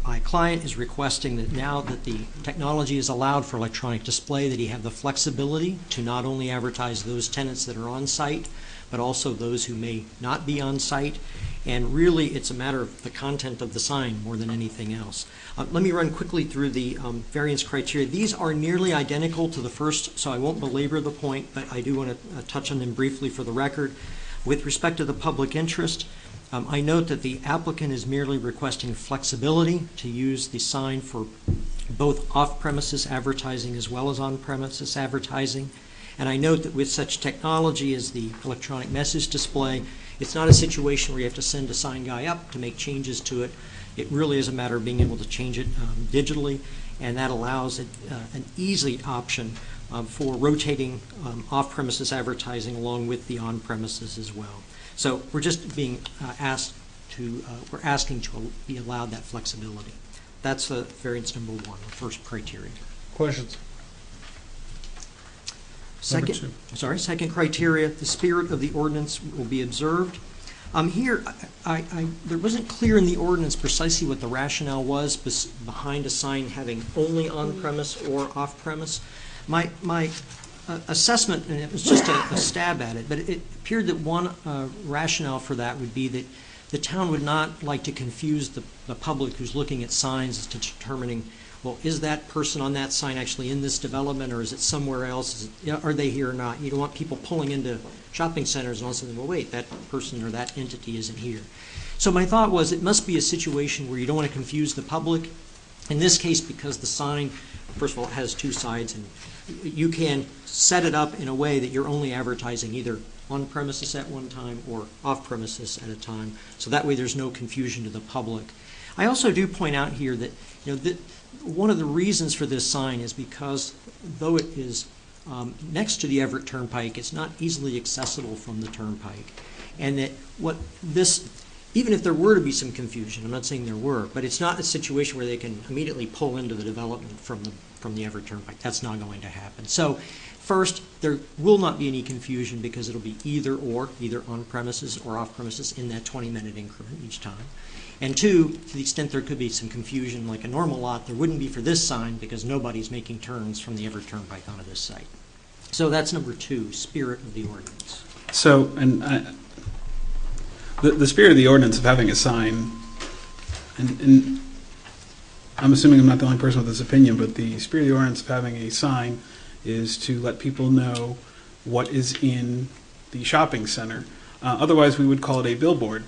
my client is requesting that now that the technology is allowed for electronic display, that he have the flexibility to not only advertise those tenants that are on site, but also those who may not be on site. And really, it's a matter of the content of the sign more than anything else. Let me run quickly through the variance criteria. These are nearly identical to the first, so I won't belabor the point, but I do want to touch on them briefly for the record. With respect to the public interest, I note that the applicant is merely requesting flexibility to use the sign for both off-premises advertising as well as on-premises advertising. And I note that with such technology as the electronic message display, it's not a situation where you have to send a sign guy up to make changes to it. It really is a matter of being able to change it digitally, and that allows an easy option for rotating off-premises advertising along with the on-premises as well. So we're just being we're asking to be allowed that flexibility. That's variance number one, the first criteria. Questions? Second criteria, the spirit of the ordinance will be observed. Here, there wasn't clear in the ordinance precisely what the rationale was behind a sign having only on-premise or off-premise. My assessment, and it was just a stab at it, but it appeared that one rationale for that would be that the town would not like to confuse the public who's looking at signs as to determining, well, is that person on that sign actually in this development, or is it somewhere else? Are they here or not? You don't want people pulling into shopping centers and all of a sudden, well, wait, that person or that entity isn't here. So my thought was it must be a situation where you don't want to confuse the public, In this case, because the sign, first of all, it has two sides, and you can set it up in a way that you're only advertising either on premises at one time or off premises at a time, so that way there's no confusion to the public. I also do point out here that, one of the reasons for this sign is because though it is next to the Everett Turnpike, it's not easily accessible from the Turnpike. And that even if there were to be some confusion, I'm not saying there were, but it's not a situation where they can immediately pull into the development from the Everett Turnpike. That's not going to happen. So first, there will not be any confusion because it'll be either on premises or off premises in that 20-minute increment each time. And two, to the extent there could be some confusion like a normal lot, there wouldn't be for this sign because nobody's making turns from the Everett Turnpike onto this site. So that's number two, spirit of the ordinance. So, and the spirit of the ordinance of having a sign, and I'm assuming I'm not the only person with this opinion, but the spirit of the ordinance of having a sign is to let people know what is in the shopping center. Otherwise, we would call it a billboard,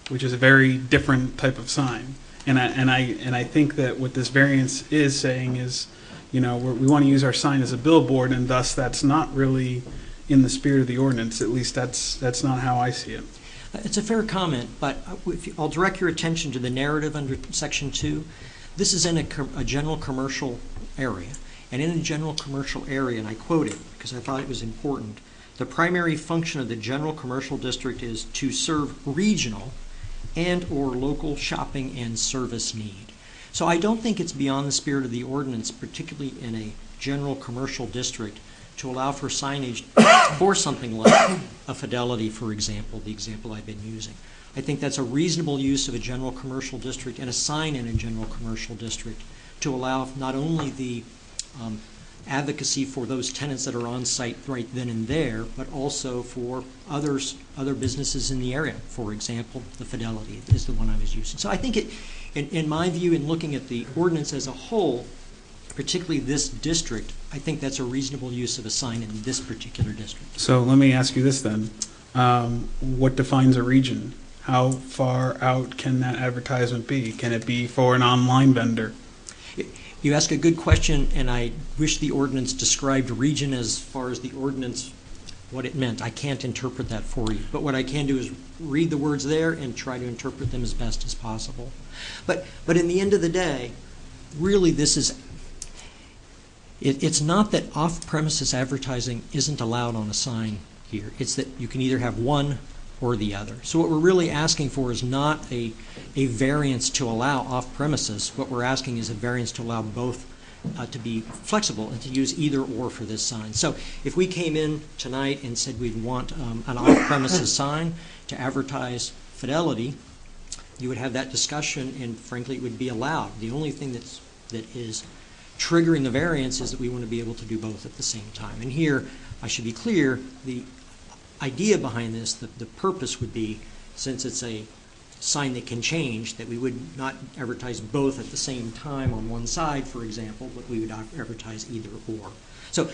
which is a very different type of sign. And I think that what this variance is saying is, we want to use our sign as a billboard, and thus that's not really in the spirit of the ordinance. At least that's not how I see it. It's a fair comment, but I'll direct your attention to the narrative under Section 2. This is in a general commercial area. And in a general commercial area, and I quote it because I thought it was important, the primary function of the general commercial district is to serve regional and or local shopping and service need. So I don't think it's beyond the spirit of the ordinance, particularly in a general commercial district, to allow for signage for something like a Fidelity, for example, the example I've been using. I think that's a reasonable use of a general commercial district and a sign in a general commercial district to allow not only the advocacy for those tenants that are on site right then and there, but also for other businesses in the area. For example, the Fidelity is the one I was using. So I think in my view, in looking at the ordinance as a whole, particularly this district, I think that's a reasonable use of a sign in this particular district. So let me ask you this then. What defines a region? How far out can that advertisement be? Can it be for an online vendor? You ask a good question, and I wish the ordinance described region as far as the ordinance, what it meant. I can't interpret that for you. But what I can do is read the words there and try to interpret them as best as possible. But in the end of the day, really this is, it's not that off-premises advertising isn't allowed on a sign here. It's that you can either have one or the other. So what we're really asking for is not a variance to allow off-premises. What we're asking is a variance to allow both to be flexible and to use either or for this sign. So if we came in tonight and said we'd want an off-premises sign to advertise Fidelity, you would have that discussion, and frankly it would be allowed. The only thing that is triggering the variance is that we want to be able to do both at the same time. And here, I should be clear, the idea behind this, the purpose would be, since it's a sign that can change, that we would not advertise both at the same time on one side, for example, but we would advertise either or. So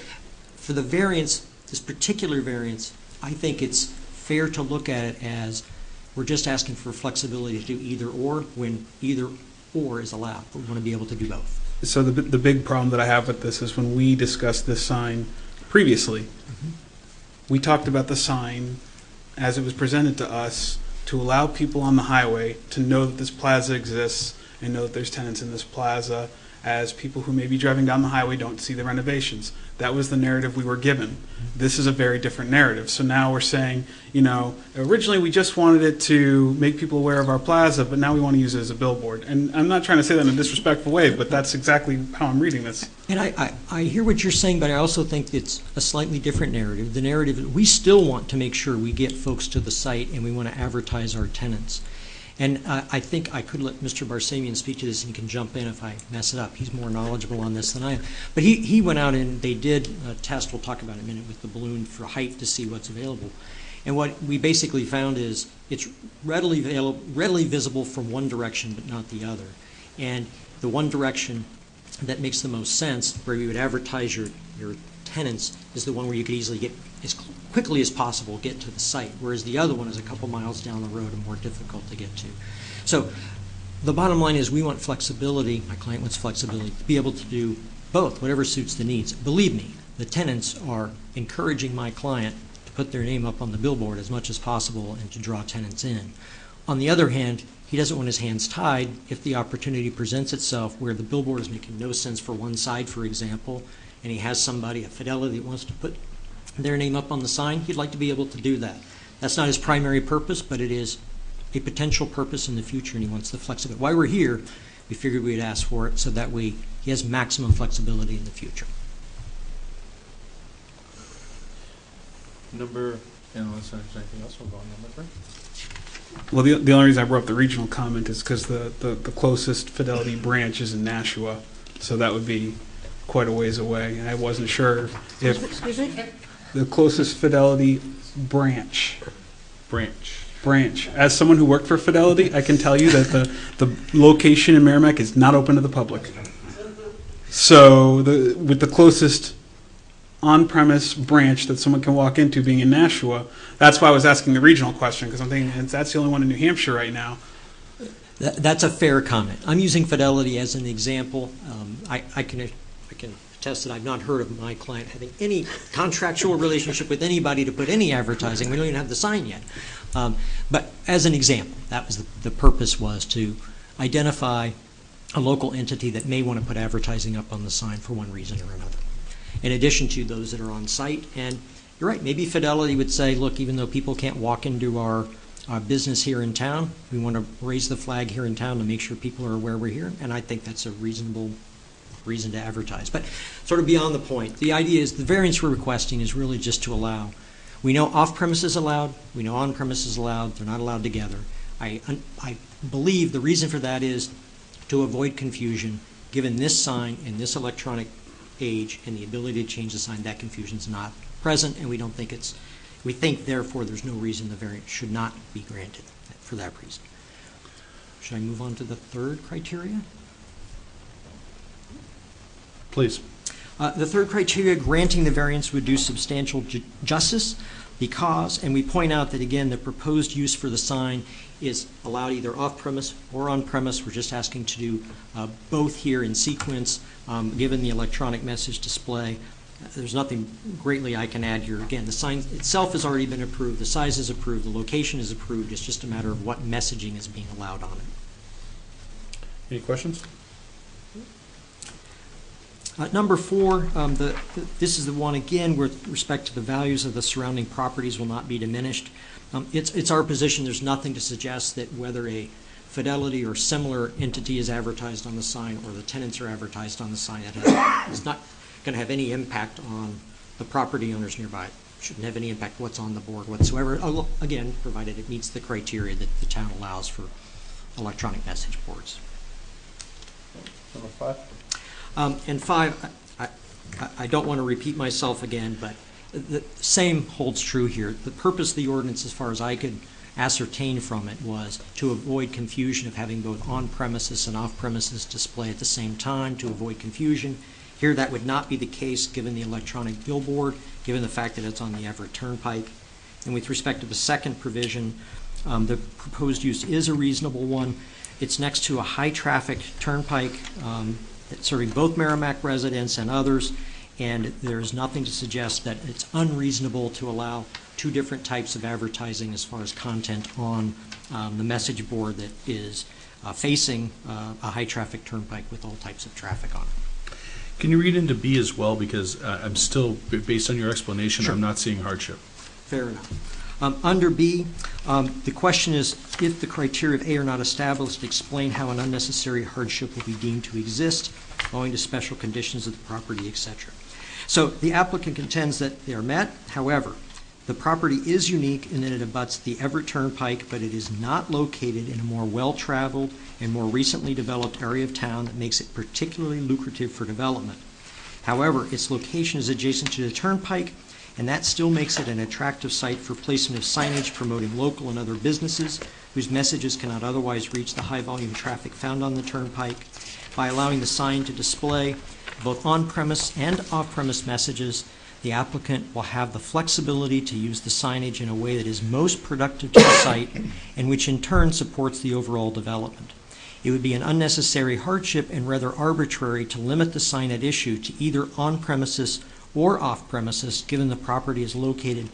for the variance, this particular variance, I think it's fair to look at it as we're just asking for flexibility to do either or when either or is allowed. We want to be able to do both. So the big problem that I have with this is when we discussed this sign previously, we talked about the sign as it was presented to us to allow people on the highway to know that this plaza exists and know that there's tenants in this plaza, as people who may be driving down the highway don't see the renovations. That was the narrative we were given. This is a very different narrative. So now we're saying, originally we just wanted it to make people aware of our plaza, but now we want to use it as a billboard. And I'm not trying to say that in a disrespectful way, but that's exactly how I'm reading this. And I hear what you're saying, but I also think it's a slightly different narrative. The narrative, we still want to make sure we get folks to the site and we want to advertise our tenants. And I think I could let Mr. Barsamian speak to this, and he can jump in if I mess it up. He's more knowledgeable on this than I am. But he went out and they did a test, we'll talk about in a minute, with the balloon for height to see what's available. And what we basically found is it's readily visible from one direction but not the other. And the one direction that makes the most sense, where you would advertise your tenants, is the one where you could easily get, as quickly as possible, get to the site, whereas the other one is a couple miles down the road and more difficult to get to. So The bottom line is we want flexibility, my client wants flexibility, to be able to do both, whatever suits the needs. Believe me, the tenants are encouraging my client to put their name up on the billboard as much as possible and to draw tenants in. On the other hand, he doesn't want his hands tied if the opportunity presents itself where the billboard is making no sense for one side, for example, and he has somebody, a Fidelity, that wants to put their name up on the sign. He'd like to be able to do that. That's not his primary purpose, but it is a potential purpose in the future, and he wants the flexibility. While we're here, we figured we'd ask for it so that he has maximum flexibility in the future. Unless there's anything else, we'll go on number 3. Well, the only reason I brought up the regional comment is because the closest Fidelity branch is in Nashua, so that would be quite a ways away. And I wasn't sure if Excuse me? the closest Fidelity branch. As someone who worked for Fidelity, I can tell you that the location in Merrimack is not open to the public. So with the closest on-premise branch that someone can walk into being in Nashua, that's why I was asking the regional question, because I'm thinking that's the only one in New Hampshire right now. That's a fair comment. I'm using Fidelity as an example. I can attest that I've not heard of my client having any contractual relationship with anybody to put any advertising. We don't even have the sign yet. But as an example, that was the purpose, was to identify a local entity that may want to put advertising up on the sign for one reason or another, in addition to those that are on site. And you're right, maybe Fidelity would say, look, even though people can't walk into our business here in town, we want to raise the flag here in town to make sure people are aware we're here. And I think that's a reasonable reason to advertise. But sort of beyond the point, the idea is the variance we're requesting is really just to allow. We know off-premise is allowed. We know on-premise is allowed. They're not allowed together. I believe the reason for that is to avoid confusion. Given this sign in this electronic age and the ability to change the sign, that confusion is not present, and we don't think it's. We think, therefore, there's no reason the variance should not be granted for that reason. Should I move on to the third criteria? Please. The third criteria, granting the variance, would do substantial justice because, and we point out that, again, the proposed use for the sign is allowed either off-premise or on-premise. We're just asking to do both here in sequence, given the electronic message display. There's nothing greatly I can add here. Again, the sign itself has already been approved. The size is approved. The location is approved. It's just a matter of what messaging is being allowed on it. Any questions? Number 4, this is the one, again, with respect to the values of the surrounding properties will not be diminished. It's our position there's nothing to suggest that whether a Fidelity or similar entity is advertised on the sign or the tenants are advertised on the sign, it's not going to have any impact on the property owners nearby. It shouldn't have any impact what's on the board whatsoever, again, provided it meets the criteria that the town allows for electronic message boards. Number 5. And 5, I don't want to repeat myself again, but the same holds true here. The purpose of the ordinance, as far as I could ascertain from it, was to avoid confusion of having both on-premises and off-premises display at the same time, to avoid confusion. Here, that would not be the case given the electronic billboard, given the fact that it's on the Everett Turnpike. And with respect to the second provision, the proposed use is a reasonable one. It's next to a high-traffic turnpike serving both Merrimack residents and others, and there's nothing to suggest that it's unreasonable to allow 2 different types of advertising as far as content on the message board that is facing a high-traffic turnpike with all types of traffic on it. Can you read into B as well? Because I'm still, based on your explanation, Sure. I'm not seeing hardship. Fair enough. Under B, the question is, if the criteria of A are not established, explain how an unnecessary hardship will be deemed to exist owing to special conditions of the property, etc. So the applicant contends that they are met. However, the property is unique in that it abuts the Everett Turnpike, but it is not located in a more well-traveled and more recently developed area of town that makes it particularly lucrative for development. However, its location is adjacent to the turnpike, and that still makes it an attractive site for placement of signage promoting local and other businesses whose messages cannot otherwise reach the high-volume traffic found on the turnpike. By allowing the sign to display both on-premise and off-premise messages, the applicant will have the flexibility to use the signage in a way that is most productive to the site and which in turn supports the overall development. It would be an unnecessary hardship and rather arbitrary to limit the sign at issue to either on-premises or off-premises, given the property is located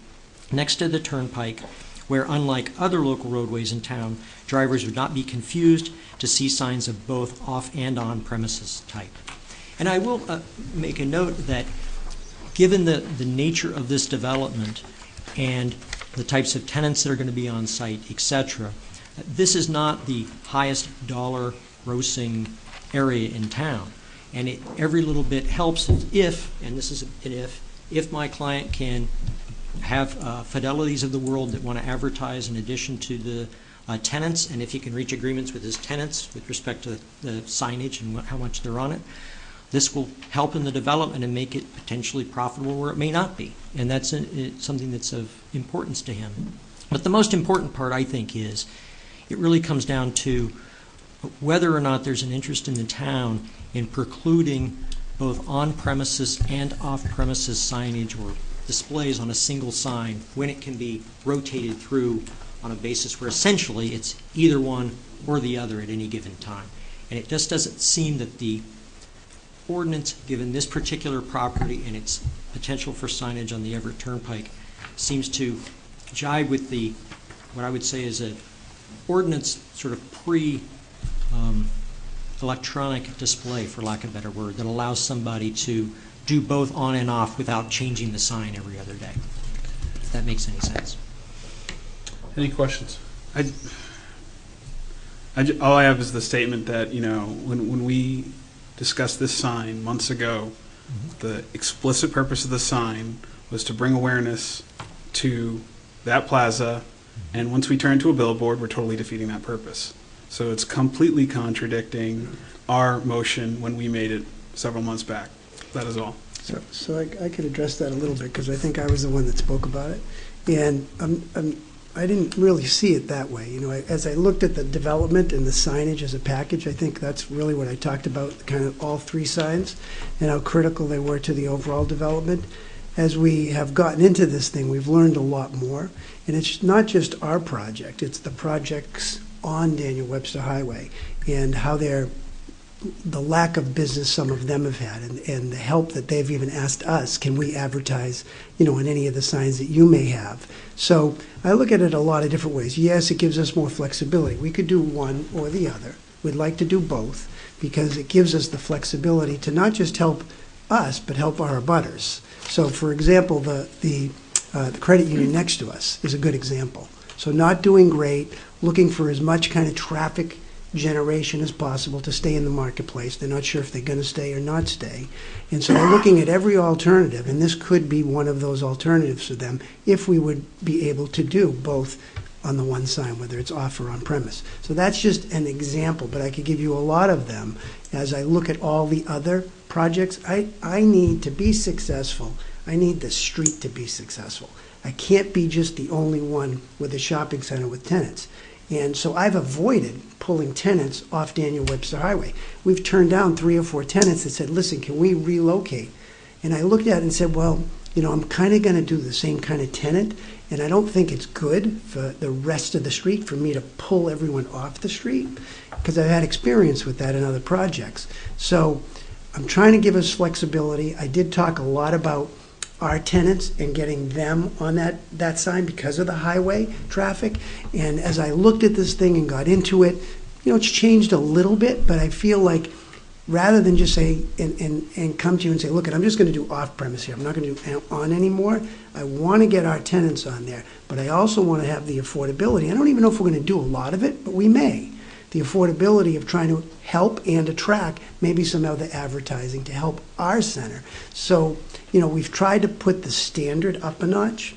next to the turnpike, where, unlike other local roadways in town, drivers would not be confused to see signs of both off and on-premises type. And I will make a note that given the nature of this development and the types of tenants that are going to be on site, et this is not the highest dollar grossing area in town. And every little bit helps if, and this is an if my client can have Fidelities of the world that want to advertise in addition to the tenants, and if he can reach agreements with his tenants with respect to the signage and how much they're on it, this will help in the development and make it potentially profitable where it may not be. And that's something that's of importance to him. But the most important part, I think, is it really comes down to whether or not there's an interest in the town in precluding both on-premises and off-premises signage or displays on a single sign when it can be rotated through on a basis where essentially it's either one or the other at any given time. And it just doesn't seem that the ordinance, given this particular property and its potential for signage on the Everett Turnpike, seems to jibe with the, what I would say is a ordinance sort of pre-electronic display, for lack of a better word, that allows somebody to do both on and off without changing the sign every other day, if that makes any sense. Any questions? All I have is the statement that, when we discussed this sign months ago, the explicit purpose of the sign was to bring awareness to that plaza, and once we turn to a billboard, we're totally defeating that purpose. So it's completely contradicting our motion when we made it several months back. That is all. So I could address that a little bit, because I think I was the one that spoke about it. And I didn't really see it that way. As I looked at the development and the signage as a package, I think that's really what I talked about, kind of all three signs, and how critical they were to the overall development. As we have gotten into this thing, we've learned a lot more. And it's not just our project, it's the projects on Daniel Webster Highway and how the lack of business some of them have had, and the help that they've even asked us, can we advertise, on any of the signs that you may have. So I look at it a lot of different ways. Yes, it gives us more flexibility. We could do one or the other. We'd like to do both, because it gives us the flexibility to not just help us, but help our abutters. So for example, the credit union next to us is a good example. So not doing great, looking for as much kind of traffic generation as possible to stay in the marketplace. They're not sure if they're going to stay or not stay. And so they're looking at every alternative, and this could be one of those alternatives for them if we would be able to do both on the one sign, whether it's off or on premise. So that's just an example, but I could give you a lot of them as I look at all the other projects. I need to be successful. I need the street to be successful. I can't be just the only one with a shopping center with tenants. And so I've avoided pulling tenants off Daniel Webster Highway. We've turned down 3 or 4 tenants that said, listen, can we relocate? And I looked at it and said, well, I'm kind of going to do the same kind of tenant, and I don't think it's good for the rest of the street for me to pull everyone off the street, because I've had experience with that in other projects. So I'm trying to give us flexibility. I did talk a lot about our tenants and getting them on that sign because of the highway traffic. And as I looked at this thing and got into it, it's changed a little bit, but I feel like rather than just say and come to you and say, look, I'm just going to do off-premise here, I'm not going to do on anymore, I want to get our tenants on there, but I also want to have the affordability. I don't even know if we're going to do a lot of it, but we may. The affordability of trying to help and attract maybe some other advertising to help our center. So, we've tried to put the standard up a notch,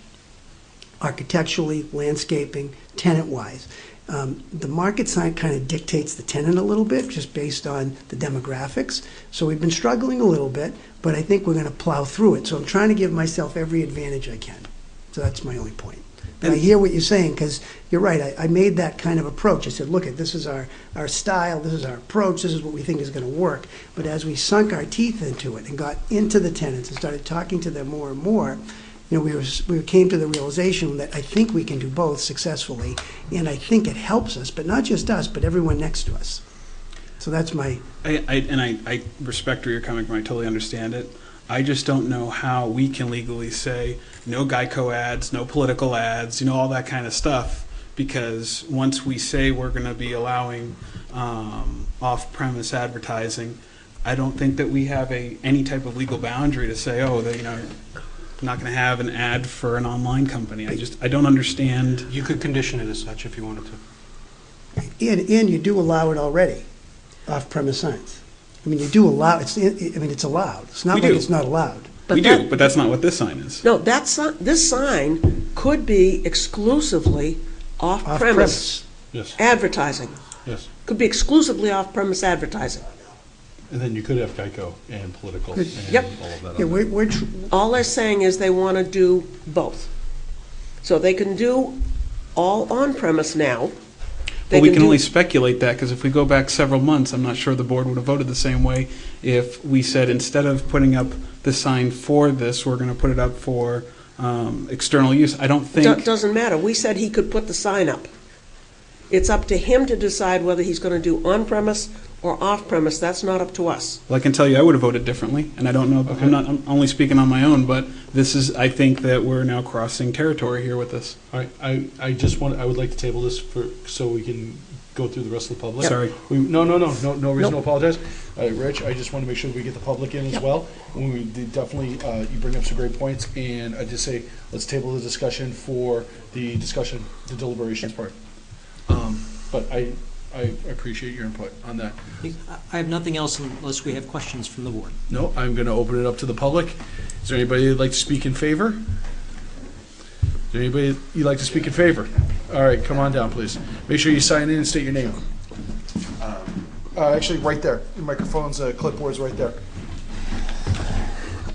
architecturally, landscaping, tenant-wise. The market sign kind of dictates the tenant a little bit, just based on the demographics. So we've been struggling a little bit, but I think we're going to plow through it. So I'm trying to give myself every advantage I can. So that's my only point. But I hear what you're saying, because you're right. I made that kind of approach. I said, look, this is our style, this is our approach, this is what we think is going to work. But as we sunk our teeth into it and got into the tenants and started talking to them more and more, we came to the realization that I think we can do both successfully, and I think it helps us, but not just us, but everyone next to us. So that's my, I respect where you're coming from. I totally understand it. I just don't know how we can legally say no Geico ads, no political ads, all that kind of stuff, because once we say we're going to be allowing off-premise advertising, I don't think that we have any type of legal boundary to say, oh, not going to have an ad for an online company. I don't understand. You could condition it as such if you wanted to. and you do allow it already, off-premise signs. I mean, you do allow, it's allowed. It's not We like do. it's not allowed. We do, but that's not what this sign is. No, this sign could be exclusively off-premise Yes. advertising. Yes. Could be exclusively off-premise advertising. And then you could have Geico and political and Yep. all of that. Yeah, All they're saying is they want to do both. So they can do all on-premise now. But we can only speculate that, because if we go back several months, I'm not sure the board would have voted the same way if we said instead of putting up the sign for this, we're going to put it up for external use. I don't think. Doesn't matter. We said he could put the sign up. It's up to him to decide whether he's going to do on-premise or off-premise. That's not up to us. Well, I can tell you I would have voted differently, and I don't know. Okay. I'm only speaking on my own, but I think that we're now crossing territory here with this. All right, I would like to table this so we can go through the rest of the public. Sorry. No reason to apologize. Rich, I just want to make sure we get the public in as well. We definitely, you bring up some great points, and I just say, let's table the discussion for the deliberations part. But I appreciate your input on that. I have nothing else unless we have questions from the board. No, I'm going to open it up to the public. Is there anybody that'd like to speak in favor? Is there anybody you'd like to speak in favor? All right, come on down, please. Make sure you sign in and state your name. Actually, right there. Your microphone's, clipboard's right there.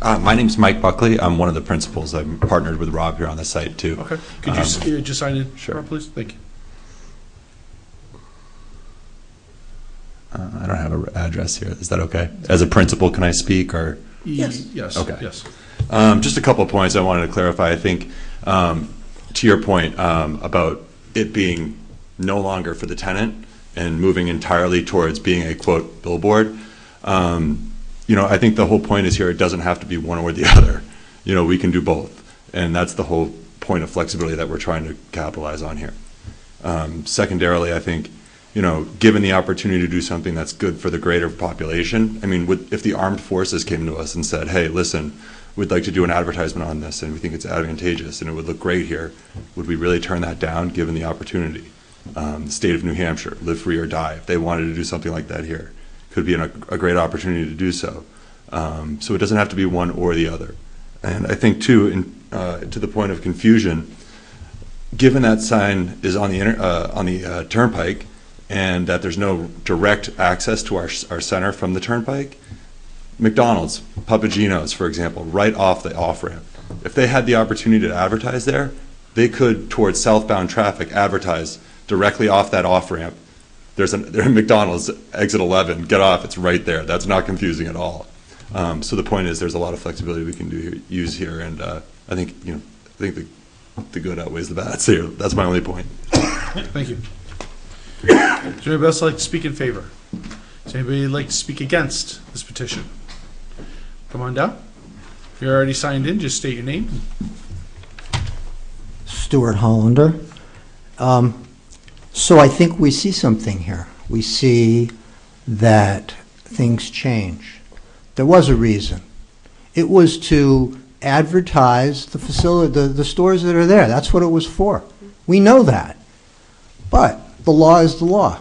My name's Mike Buckley. I'm one of the principals. I'm partnered with Rob here on the site, too. Okay. Could you just sign in, Sure. Rob, please? Thank you. I don't have an address here. Is that okay? As a principal, can I speak, or? Yes. Yes. Okay. Yes. Just a couple of points I wanted to clarify. I think, to your point about it being no longer for the tenant and moving entirely towards being a, quote, billboard, I think the whole point is here it doesn't have to be one or the other. We can do both. And that's the whole point of flexibility that we're trying to capitalize on here. Secondarily, I think, given the opportunity to do something that's good for the greater population, I mean, if the armed forces came to us and said, hey, listen, we'd like to do an advertisement on this and we think it's advantageous and it would look great here, would we really turn that down given the opportunity? The state of New Hampshire, live free or die, if they wanted to do something like that here, could be a great opportunity to do so. So it doesn't have to be one or the other. And I think, too, to the point of confusion, given that sign is on the turnpike, and that there's no direct access to our center from the turnpike, McDonald's, Papagino's, for example, right off the off-ramp. If they had the opportunity to advertise there, they could, towards southbound traffic, advertise directly off that off-ramp. There's McDonald's, exit 11, get off, it's right there. That's not confusing at all. So the point is there's a lot of flexibility we can use here, and I think the good outweighs the bad. So that's my only point. Thank you. Is there anybody else like to speak in favor? Does anybody like to speak against this petition? Come on down. If you're already signed in, just state your name. Stuart Hollander. So I think we see something here. We see that things change. There was a reason. It was to advertise the facility, the stores that are there. That's what it was for. We know that. But the law is the law.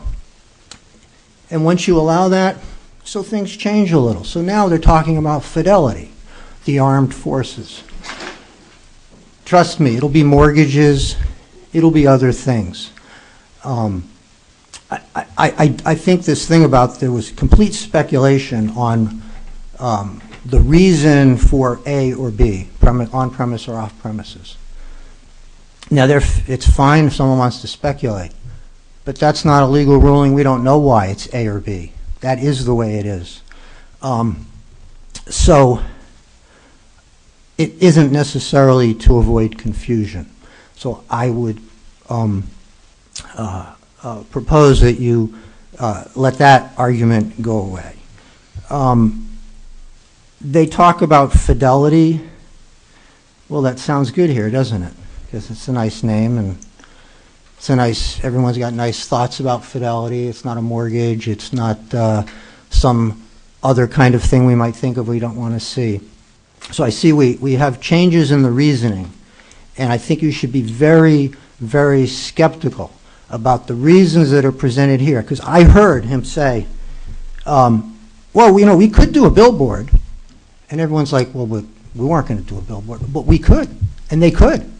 And once you allow that, so things change a little. So now they're talking about Fidelity, the armed forces. Trust me, it'll be mortgages, it'll be other things. I think this thing about there was complete speculation on the reason for A or B, on-premise or off-premises. Now, it's fine if someone wants to speculate, but that's not a legal ruling. We don't know why it's A or B. That is the way it is. So it isn't necessarily to avoid confusion. So I would propose that you let that argument go away. They talk about fidelity. Well, that sounds good here, doesn't it? Because it's a nice name, and it's a nice, everyone's got nice thoughts about fidelity. It's not a mortgage. It's not some other kind of thing we might think of we don't want to see. So I see we have changes in the reasoning, and I think you should be very, very skeptical about the reasons that are presented here. Because I heard him say, well, you know, we could do a billboard. And everyone's like, well, we weren't going to do a billboard. But we could, and they could.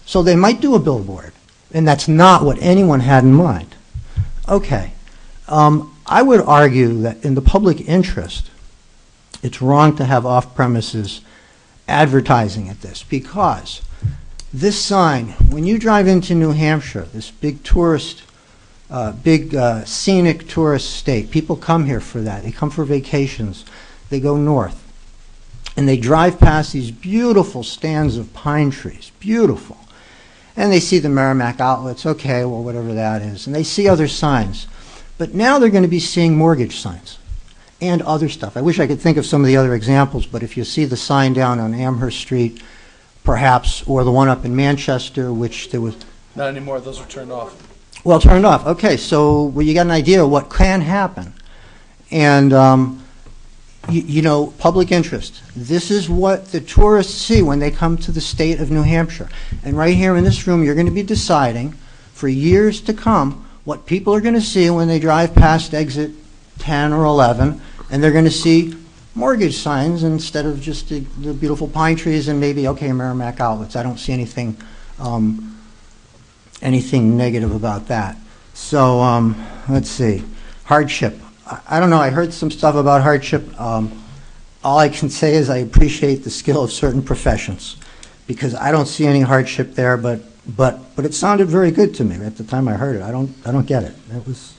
So they might do a billboard. And that's not what anyone had in mind. Okay. I would argue that in the public interest, it's wrong to have off-premises advertising at this, because this sign, when you drive into New Hampshire, this big tourist, scenic tourist state, people come here for that. They come for vacations. They go north. And they drive past these beautiful stands of pine trees, beautiful. And they see the Merrimack outlets, okay, well, whatever that is. And they see other signs. But now they're going to be seeing mortgage signs and other stuff. I wish I could think of some of the other examples, but if you see the sign down on Amherst Street, perhaps, or the one up in Manchester, which there was... Not anymore. Those are turned off. Well, turned off. Okay, so well, you got an idea of what can happen. And, you know, public interest. This is what the tourists see when they come to the state of New Hampshire. And right here in this room, you're going to be deciding for years to come what people are going to see when they drive past exit 10 or 11, and they're going to see mortgage signs instead of just the beautiful pine trees and maybe, okay, Merrimack outlets. I don't see anything negative about that. So let's see. Hardship. I don't know. I heard some stuff about hardship. All I can say is I appreciate the skill of certain professions, because I don't see any hardship there, but it sounded very good to me at the time I heard it. I don't get it. It was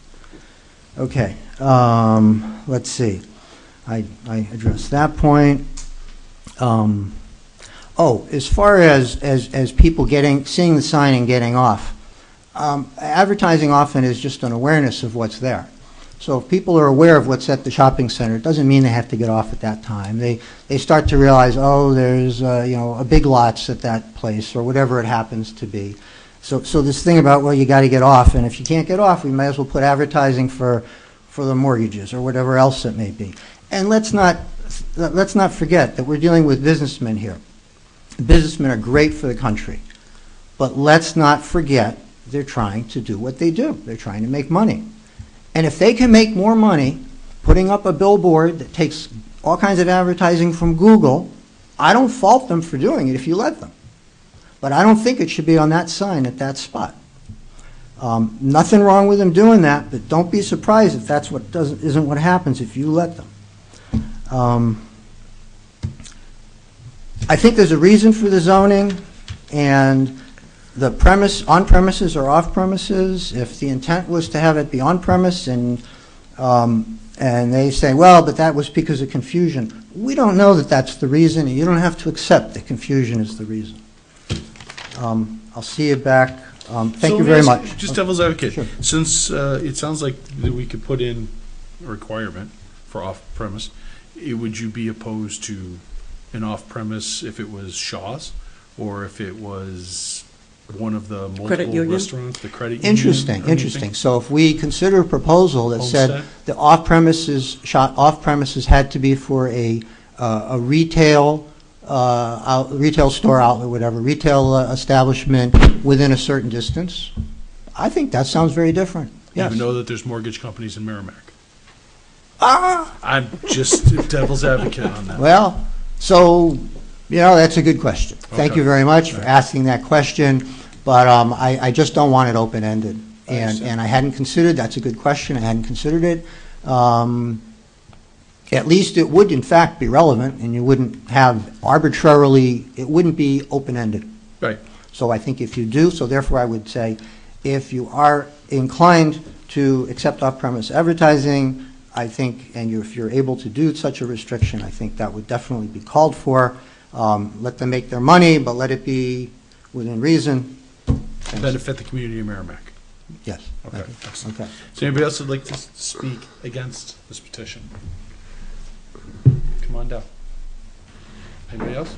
okay. Let's see. I addressed that point. As far as people seeing the sign and getting off, advertising often is just an awareness of what's there. So if people are aware of what's at the shopping center, it doesn't mean they have to get off at that time. They start to realize, oh, there's a Big Lots at that place, or whatever it happens to be. So this thing about, well, you got to get off, and if you can't get off, we might as well put advertising for the mortgages or whatever else it may be. And let's not forget that we're dealing with businessmen here. Businessmen are great for the country, but let's not forget they're trying to do what they do. They're trying to make money. And if they can make more money putting up a billboard that takes all kinds of advertising from Google, I don't fault them for doing it if you let them. But I don't think it should be on that sign at that spot. Nothing wrong with them doing that, but don't be surprised if that's isn't what happens if you let them. I think there's a reason for the zoning, and the premise, on premises or off premises. If the intent was to have it be on premise, and they say, well, but that was because of confusion. We don't know that that's the reason, and you don't have to accept that confusion is the reason. I'll see you back. Thank you very much. Just devil's advocate. Sure. Since it sounds like that we could put in a requirement for off-premise, would you be opposed to an off-premise if it was Shaw's, or if it was one of the multiple restaurants, the credit union? Interesting. So if we consider a proposal that said the off-premises had to be for a retail retail store outlet, whatever, retail establishment within a certain distance, I think that sounds very different. Yes. Even though that there's mortgage companies in Merrimack. I'm just devil's advocate on that. Well, so, that's a good question. Thank you very much for asking that question, but I just don't want it open-ended. And I hadn't considered, that's a good question, I hadn't considered it. At least it would, in fact, be relevant, and you wouldn't have arbitrarily, it wouldn't be open-ended. Right. So I think if you do, so therefore I would say, if you are inclined to accept off-premise advertising, I think, and if you're able to do such a restriction, I think that would definitely be called for. Let them make their money, but let it be within reason. Benefit the community of Merrimack. Yes. Okay, excellent. Okay. So anybody else would like to speak against this petition? Come on down. Anybody else?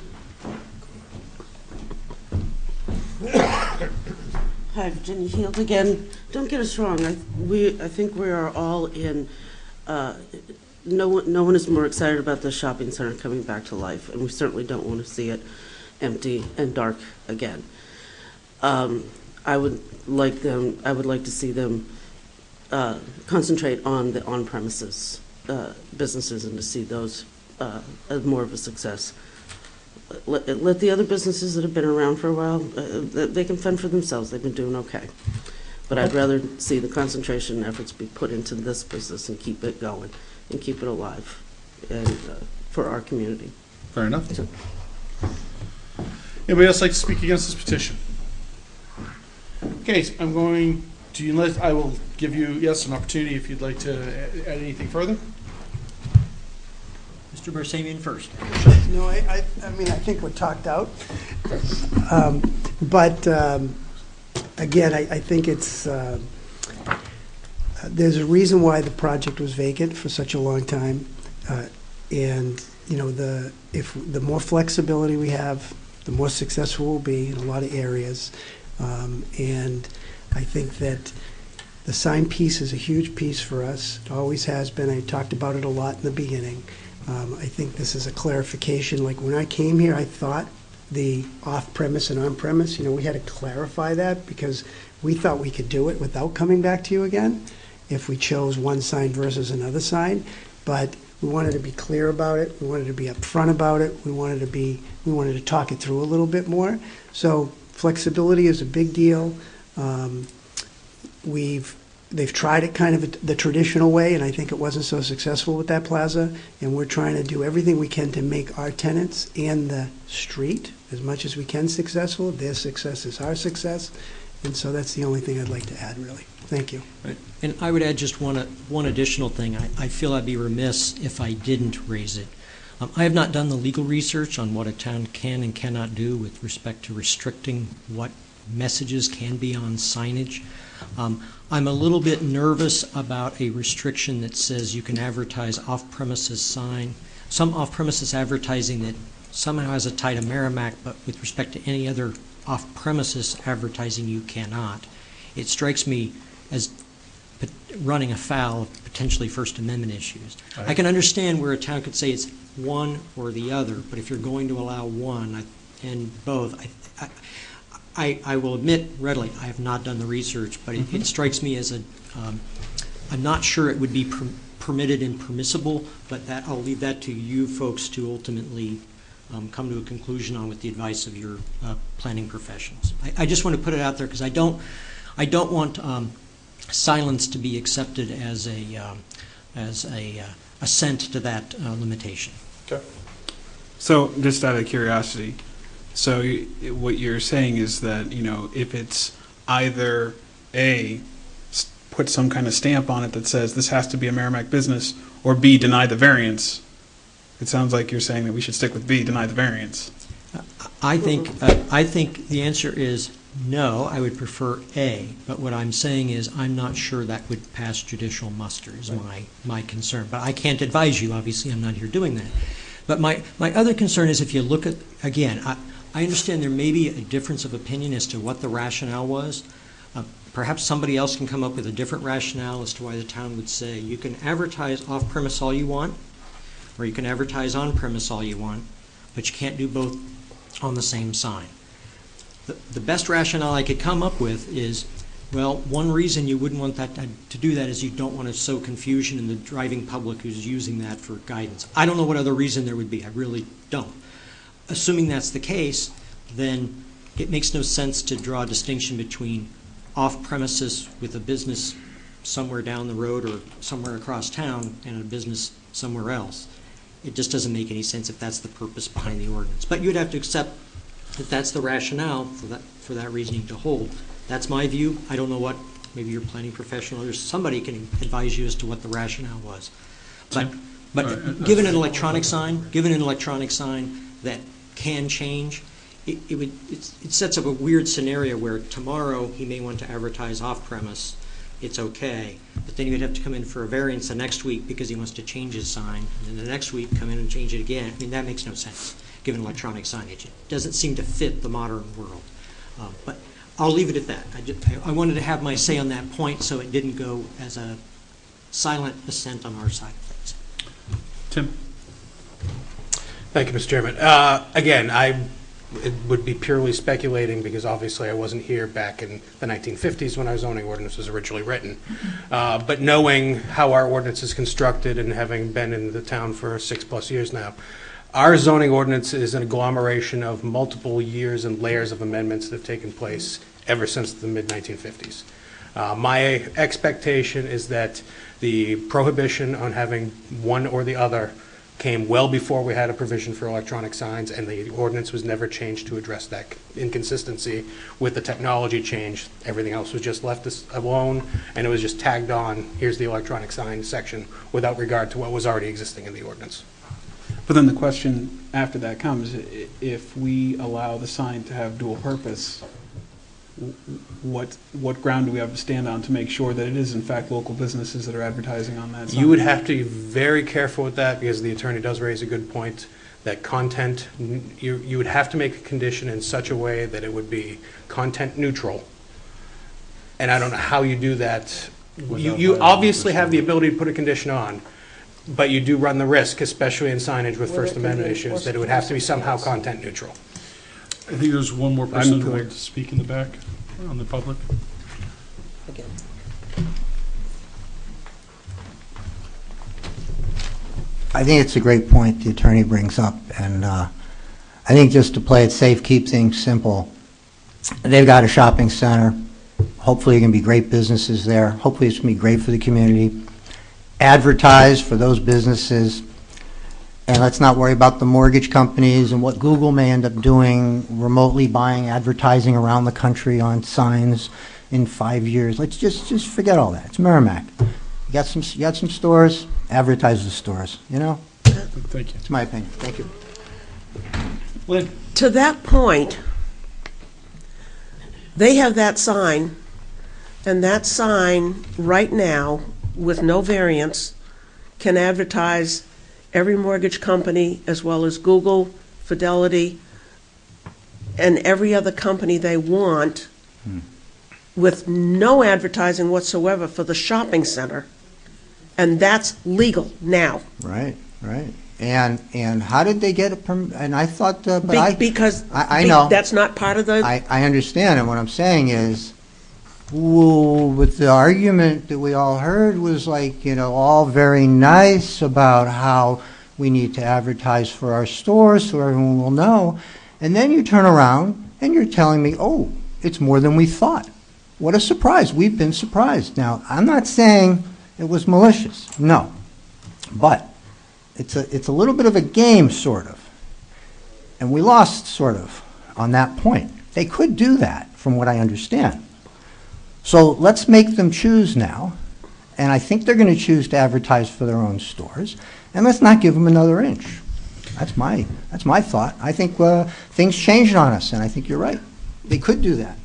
Hi, Virginia Field again. Don't get us wrong. I think we are all in. No one is more excited about the shopping center coming back to life, and we certainly don't want to see it empty and dark again. I would like to see them concentrate on the on-premises businesses and to see those as more of a success. Let the other businesses that have been around for a while, they can fend for themselves. They've been doing okay. But I'd rather see the concentration efforts be put into this business and keep it going and keep it alive and for our community. Fair enough. Anybody else like to speak against this petition? Okay, so I'm going to, I will give you, yes, an opportunity if you'd like to add anything further. Mr. Barsamian first. No, I mean, I think we're talked out. But again, I think it's, there's a reason why the project was vacant for such a long time. And, you know, the more flexibility we have, the more successful we'll be in a lot of areas. And I think that the sign piece is a huge piece for us. It always has been. I talked about it a lot in the beginning. I think this is a clarification. Like when I came here, I thought the off-premise and on-premise, you know, we had to clarify that because we thought we could do it without coming back to you again if we chose one sign versus another sign. But we wanted to be clear about it. We wanted to be upfront about it. We wanted to talk it through a little bit more. So flexibility is a big deal. They've tried it kind of the traditional way, and I think it wasn't so successful with that plaza. And we're trying to do everything we can to make our tenants and the street as much as we can successful. Their success is our success. And so that's the only thing I'd like to add, really. Thank you. Right. And I would add just one additional thing. I feel I'd be remiss if I didn't raise it. I have not done the legal research on what a town can and cannot do with respect to restricting what messages can be on signage. I'm a little bit nervous about a restriction that says you can advertise off-premises sign, some off-premises advertising that somehow has a tie to Merrimack, but with respect to any other off-premises advertising you cannot. It strikes me as running afoul of potentially First Amendment issues. Right. I can understand where a town could say it's one or the other, but if you're going to allow one and both, I will admit readily, I have not done the research, but it strikes me as I'm not sure it would be permitted and permissible, but I'll leave that to you folks to ultimately come to a conclusion on with the advice of your planning professionals. I just want to put it out there because I don't want silence to be accepted as a assent to that limitation. Okay. So, just out of curiosity, so what you're saying is that, you know, if it's either A, put some kind of stamp on it that says this has to be a Merrimack business, or B, deny the variance, it sounds like you're saying that we should stick with B, deny the variance. I think the answer is no. I would prefer A, but what I'm saying is I'm not sure that would pass judicial muster is my concern. But I can't advise you. Obviously, I'm not here doing that. But my other concern is if you look at, again, I understand there may be a difference of opinion as to what the rationale was. Perhaps somebody else can come up with a different rationale as to why the town would say you can advertise off-premise all you want, or you can advertise on-premise all you want, but you can't do both on the same sign. The best rationale I could come up with is, well, one reason you wouldn't want that to do that is you don't want to sow confusion in the driving public who's using that for guidance. I don't know what other reason there would be. I really don't. Assuming that's the case, then it makes no sense to draw a distinction between off-premises with a business somewhere down the road or somewhere across town and a business somewhere else. It just doesn't make any sense if that's the purpose behind the ordinance. But you'd have to accept that that's the rationale for that reasoning to hold. That's my view. I don't know what, maybe your planning professional or somebody can advise you as to what the rationale was. But given an electronic sign that can change, it sets up a weird scenario where tomorrow he may want to advertise off-premise, it's okay. But then you'd have to come in for a variance the next week because he wants to change his sign, and then the next week come in and change it again. I mean, that makes no sense, given electronic signage. It doesn't seem to fit the modern world. But I'll leave it at that. I wanted to have my say on that point so it didn't go as a silent assent on our side of things. Tim? Thank you, Mr. Chairman. Again, it would be purely speculating because obviously I wasn't here back in the 1950s when our zoning ordinance was originally written. But knowing how our ordinance is constructed and having been in the town for 6+ years now, our zoning ordinance is an agglomeration of multiple years and layers of amendments that have taken place ever since the mid-1950s. My expectation is that the prohibition on having one or the other came well before we had a provision for electronic signs, and the ordinance was never changed to address that inconsistency with the technology change. Everything else was just left alone, and it was just tagged on, here's the electronic sign section, without regard to what was already existing in the ordinance. But then the question after that comes, if we allow the sign to have dual purpose, what ground do we have to stand on to make sure that it is in fact local businesses that are advertising on that sign? You would have to be very careful with that because the attorney does raise a good point that content, you would have to make a condition in such a way that it would be content neutral. And I don't know how you do that. You obviously have the ability to put a condition on, but you do run the risk, especially in signage with First Amendment issues, that it would have to be somehow content neutral. I think there's one more person who wanted to speak in the back on the public. Again. I think it's a great point the attorney brings up, and I think just to play it safe, keep things simple. They've got a shopping center. Hopefully, there can be great businesses there. Hopefully, it's going to be great for the community. Advertise for those businesses. And let's not worry about the mortgage companies and what Google may end up doing, remotely buying advertising around the country on signs in 5 years. Let's just forget all that. It's Merrimack. You got some stores, advertise the stores, you know? Thank you. It's my opinion. Thank you. Lynn? To that point, they have that sign, and that sign right now, with no variance, can advertise every mortgage company as well as Google, Fidelity, and every other company they want with no advertising whatsoever for the shopping center. And that's legal now. Right, right. And how did they get a permit? And I thought, because I know. That's not part of the... I understand, and what I'm saying is, with the argument that we all heard was like, you know, all very nice about how we need to advertise for our stores so everyone will know. And then you turn around and you're telling me, oh, it's more than we thought. What a surprise. We've been surprised. Now, I'm not saying it was malicious. No. But it's a little bit of a game, sort of. And we lost, sort of, on that point. They could do that, from what I understand. So let's make them choose now, and I think they're going to choose to advertise for their own stores, and let's not give them another inch. That's my thought. I think things changed on us, and I think you're right. They could do that.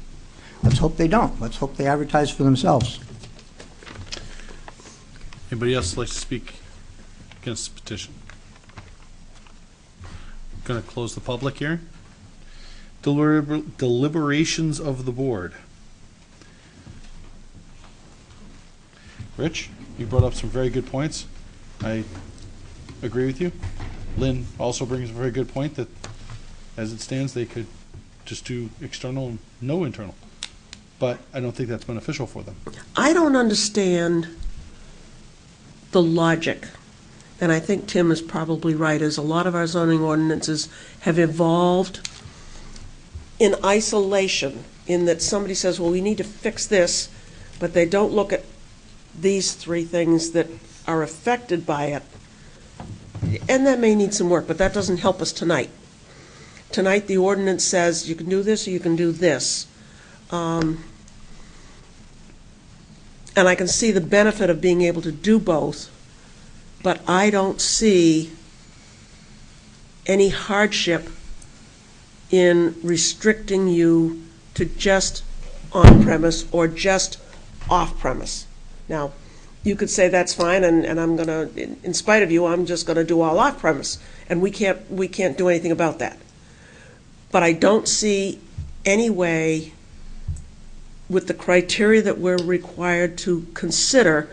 Let's hope they don't. Let's hope they advertise for themselves. Anybody else like to speak against the petition? Going to close the public hearing. Deliberations of the board. Rich, you brought up some very good points. I agree with you. Lynn also brings a very good point that as it stands, they could just do external and no internal. But I don't think that's beneficial for them. I don't understand the logic, and I think Tim is probably right, as a lot of our zoning ordinances have evolved in isolation, in that somebody says, well, we need to fix this, but they don't look at these three things that are affected by it. And that may need some work, but that doesn't help us tonight. Tonight, the ordinance says you can do this or you can do this. And I can see the benefit of being able to do both, but I don't see any hardship in restricting you to just on-premise or just off-premise. Now, you could say that's fine, and I'm going to, in spite of you, I'm just going to do all off-premise, and we can't do anything about that. But I don't see any way, with the criteria that we're required to consider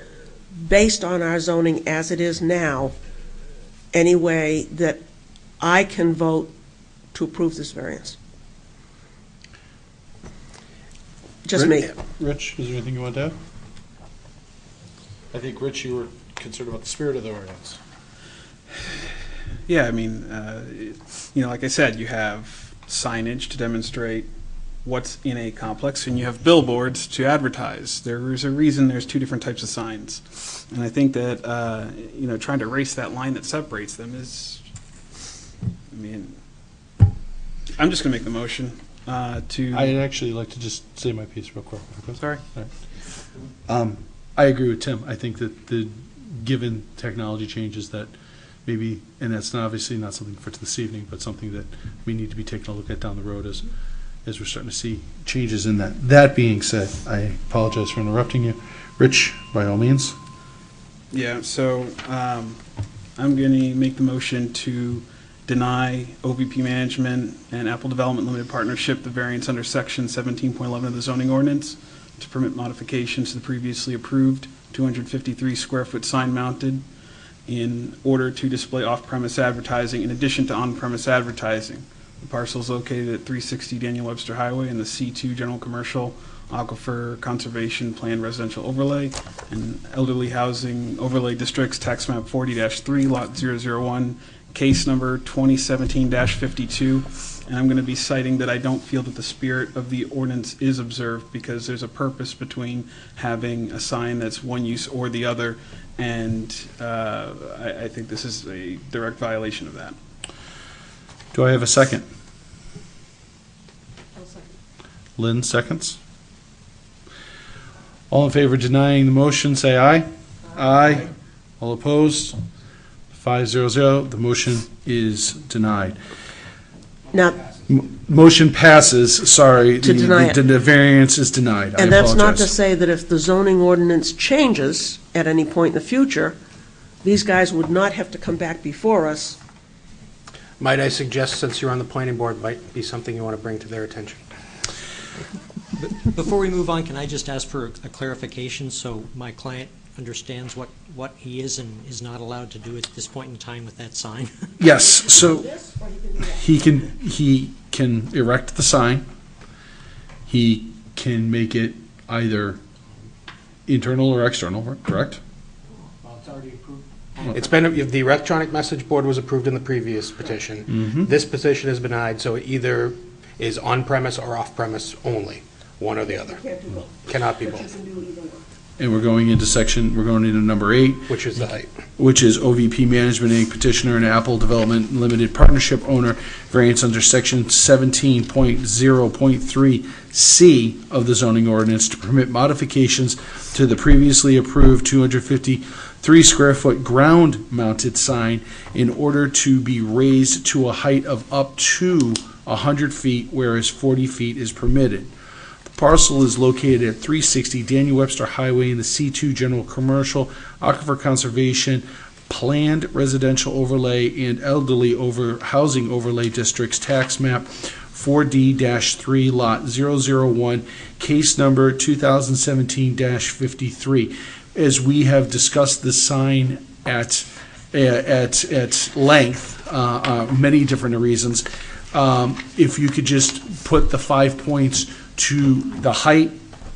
based on our zoning as it is now, any way that I can vote to approve this variance. Just me. Rich, is there anything you want to add? I think, Rich, you were concerned about the spirit of the ordinance. Yeah, I mean, like I said, you have signage to demonstrate what's in a complex, and you have billboards to advertise. There's a reason there's two different types of signs. And I think that, trying to erase that line that separates them is, I'm just going to make the motion to... I'd actually like to just say my piece real quick. Okay? Sorry? All right. I agree with Tim. I think that given technology changes that maybe, and that's obviously not something for this evening, but something that we need to be taking a look at down the road as we're starting to see changes in that. That being said, I apologize for interrupting you. Rich, by all means. Yeah, so I'm going to make the motion to deny OVP Management and Apple Development Limited Partnership the variance under Section 17.11 of the zoning ordinance to permit modifications to the previously approved 253 square foot sign mounted in order to display off-premise advertising in addition to on-premise advertising. The parcel is located at 360 Daniel Webster Highway in the C2 General Commercial Aquifer Conservation Plan Residential Overlay and Elderly Housing Overlay Districts, Tax Map 40-3, Lot 001, case number 2017-52. And I'm going to be citing that I don't feel that the spirit of the ordinance is observed because there's a purpose between having a sign that's one use or the other, and I think this is a direct violation of that. Do I have a second? Lynn seconds. All in favor of denying the motion, say aye. Aye. All opposed? 5-0-0. The motion is denied. Now, motion passes. Sorry, to deny it. The variance is denied. And that's not to apologize. say that if the zoning ordinance changes at any point in the future, these guys would not have to come back before us. Might I suggest, since you're on the planning board, might be something you want to bring to their attention? Before we move on, can I just ask for a clarification so my client understands what he is and is not allowed to do at this point in time with that sign? Yes, so he can erect the sign. He can make it either internal or external, correct? Well, it's already approved. It's been, the electronic message board was approved in the previous petition. Mm-hmm. This petition is denied, so it either is on-premise or off-premise only, one or the other. Cannot be both. And we're going into number 8. Which is the height. Which is OVP Management Inc. petitioner and Apple Development Limited Partnership owner, variance under section 17.0.3C of the zoning ordinance to permit modifications to the previously approved 253 square foot ground mounted sign in order to be raised to a height of up to 100 feet, whereas 40 feet is permitted. Parcel is located at 360 Daniel Webster Highway in the C2 General Commercial Aquifer Conservation Planned Residential Overlay and Elderly Housing Overlay Districts, Tax Map 4D-3, Lot 001, case number 2017-53. As we have discussed the sign at length, many different reasons, if you could just put the 5 points to the height,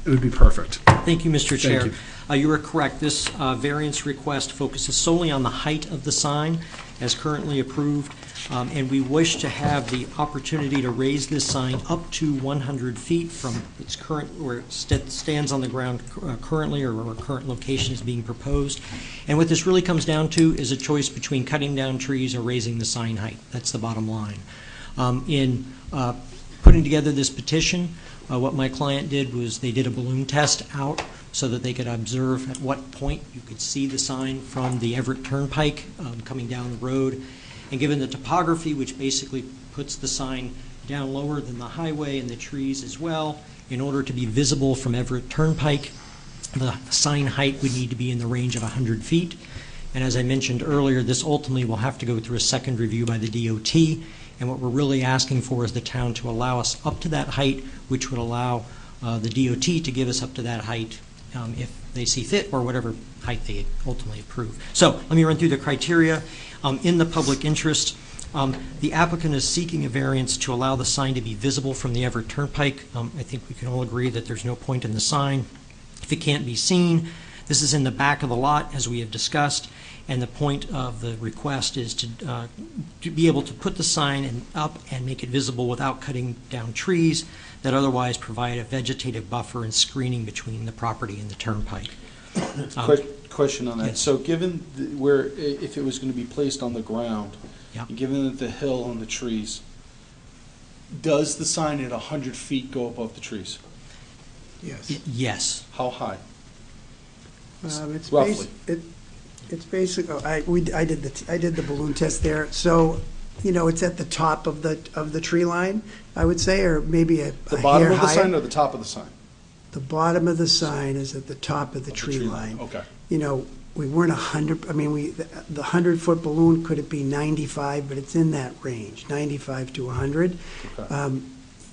it would be perfect. Thank you, Mr. Chair. Thank You are correct. This variance request focuses solely on the height of the sign as currently approved, and we wish to have the opportunity to raise this sign up to 100 feet from its current, where it stands on the ground currently, or where current location is being proposed. And what this really comes down to is a choice between cutting down trees or raising the sign height. That's the bottom line. In putting together this petition, what my client did was they did a balloon test out so that they could observe at what point you could see the sign from the Everett Turnpike coming down the road. And given the topography, which basically puts the sign down lower than the highway and the trees as well, in order to be visible from Everett Turnpike, The sign height would need to be in the range of 100 feet. And as I mentioned earlier, this ultimately will have to go through a second review by the DOT. And what we're really asking for is the town to allow us up to that height, which would allow the DOT to give us up to that height if they see fit, or whatever height they ultimately approve. So let me run through the criteria. In the public interest, the applicant is seeking a variance to allow the sign to be visible from the Everett Turnpike. I think we can all agree that there's no point in the sign if it can't be seen. This is in the back of the lot, as we have discussed, and the point of the request is to be able to put the sign up and make it visible without cutting down trees that otherwise provide a vegetative buffer and screening between the property and the turnpike. Question on that. Yes. So given if it was going to be placed on the ground, and given that the hill and the trees, does the sign at 100 feet go above the trees? Yes. Yes. How high? It's Roughly. It's basically. I did the balloon test there. So, it's at the top of the tree line, I would say, or maybe a The bottom hair of the higher. sign or the top of the sign? The bottom of the sign is at the top of the tree line. Okay. We weren't 100. I mean, the 100-foot balloon, could it be 95? But it's in that range, 95 to 100. Okay.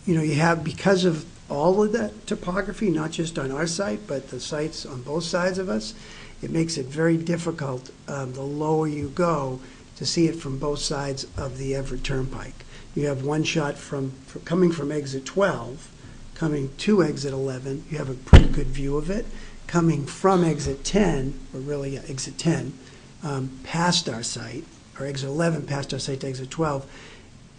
You have, because of all of that topography, not just on our site, but the sites on both sides of us, it makes it very difficult, the lower you go, to see it from both sides of the Everett Turnpike. You have one shot coming from exit 12, coming to exit 11, you have a pretty good view of it. Coming from exit 10, or really exit 10, past our site, or exit 11 past our site to exit 12,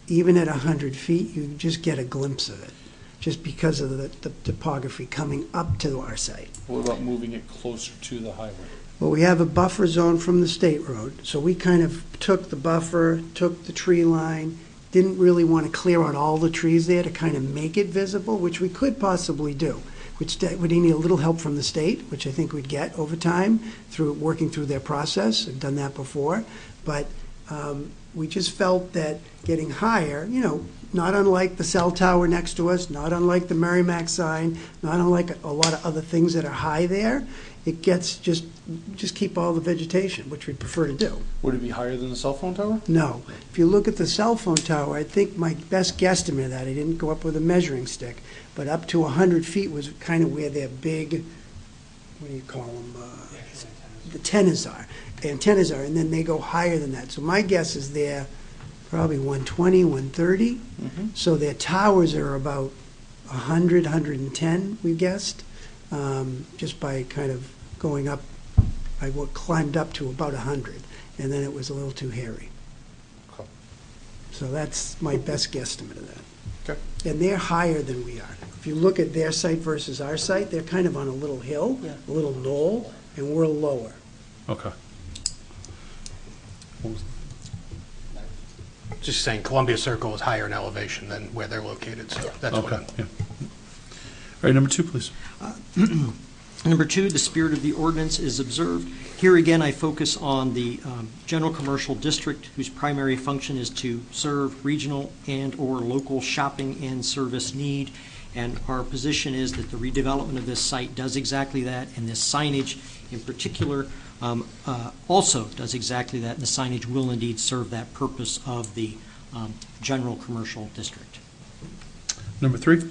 even at 100 feet, you just get a glimpse of it, just because of the topography coming up to our site. What about moving it closer to the highway? Well, we have a buffer zone from the state road, so we kind of took the buffer, took the tree line, didn't really want to clear out all the trees there to kind of make it visible, which we could possibly do, which would need a little help from the state, which I think we'd get over time through working through their process. I've done that before. But we just felt that getting higher, not unlike the cell tower next to us, not unlike the Merrimack sign, not unlike a lot of other things that are high there, it gets just keep all the vegetation, which we'd prefer to do. Would it be higher than the cell phone tower? No. If you look at the cell phone tower, I think my best guesstimate of that, I didn't go up with a measuring stick, but up to 100 feet was kind of where their big, what do you call them? The antennas are, and then they go higher than that. So my guess is they're probably 120, 130. Mm-hmm. So their towers are about 100, 110, we guessed, just by kind of going up. I climbed up to about 100, and then it was a little too hairy. Okay. So that's my best guesstimate of that. Okay. And they're higher than we are. If you look at their site versus our site, they're kind of on a little hill, a little knoll, and we're lower. Okay. Just saying, Columbia Circle is higher in elevation than where they're located, so that's what. Okay. Yeah. All right, number 2, please. Number 2, the spirit of the ordinance is observed. Here again, I focus on the general commercial district, whose primary function is to serve regional and/or local shopping and service need. And our position is that the redevelopment of this site does exactly that, and this signage in particular also does exactly that. And the signage will indeed serve that purpose of the general commercial district. Number 3.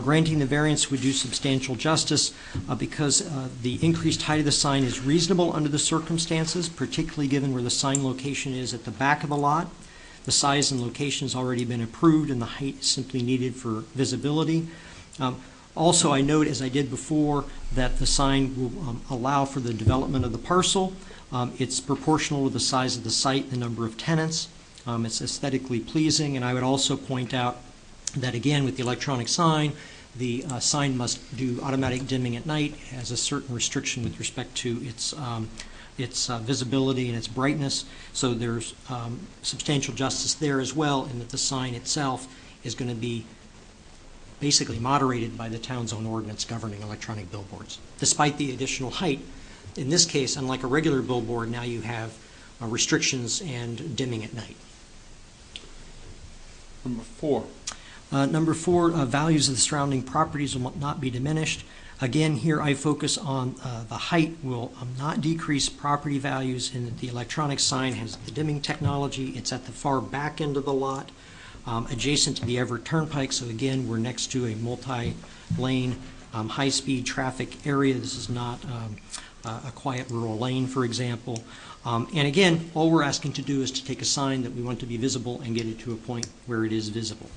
Granting the variance would do substantial justice because the increased height of the sign is reasonable under the circumstances, particularly given where the sign location is at the back of the lot. The size and location has already been approved, and the height is simply needed for visibility. Also, I note, as I did before, that the sign will allow for the development of the parcel. It's proportional to the size of the site and the number of tenants. It's aesthetically pleasing, and I would also point out that, again, with the electronic sign, the sign must do automatic dimming at night. It has a certain restriction with respect to its visibility and its brightness. So there's substantial justice there as well, in that the sign itself is going to be basically moderated by the town's own ordinance governing electronic billboards. Despite the additional height, in this case, unlike a regular billboard, now you have restrictions and dimming at night. Number 4. Number 4, values of the surrounding properties will not be diminished. Again, here I focus on the height will not decrease property values, and the electronic sign has the dimming technology. It's at the far back end of the lot, adjacent to the Everett Turnpike. So again, we're next to a multi-lane, high-speed traffic area. This is not a quiet rural lane, for example. And again, all we're asking to do is to take a sign that we want to be visible and get it to a point where it is visible.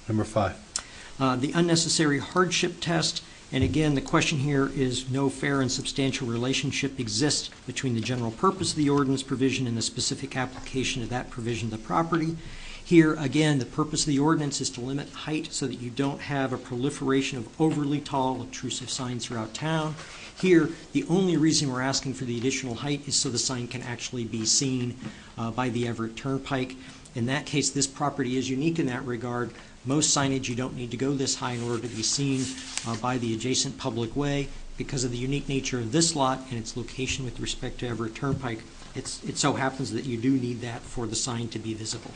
Number 5. The unnecessary hardship test, and again, the question here is no fair and substantial relationship exists between the general purpose of the ordinance provision and the specific application of that provision to the property. Here, again, the purpose of the ordinance is to limit height so that you don't have a proliferation of overly tall, obtrusive signs throughout town. Here, the only reason we're asking for the additional height is so the sign can actually be seen by the Everett Turnpike. In that case, this property is unique in that regard. Most signage, you don't need to go this high in order to be seen by the adjacent public way. Because of the unique nature of this lot and its location with respect to Everett Turnpike, it so happens that you do need that for the sign to be visible.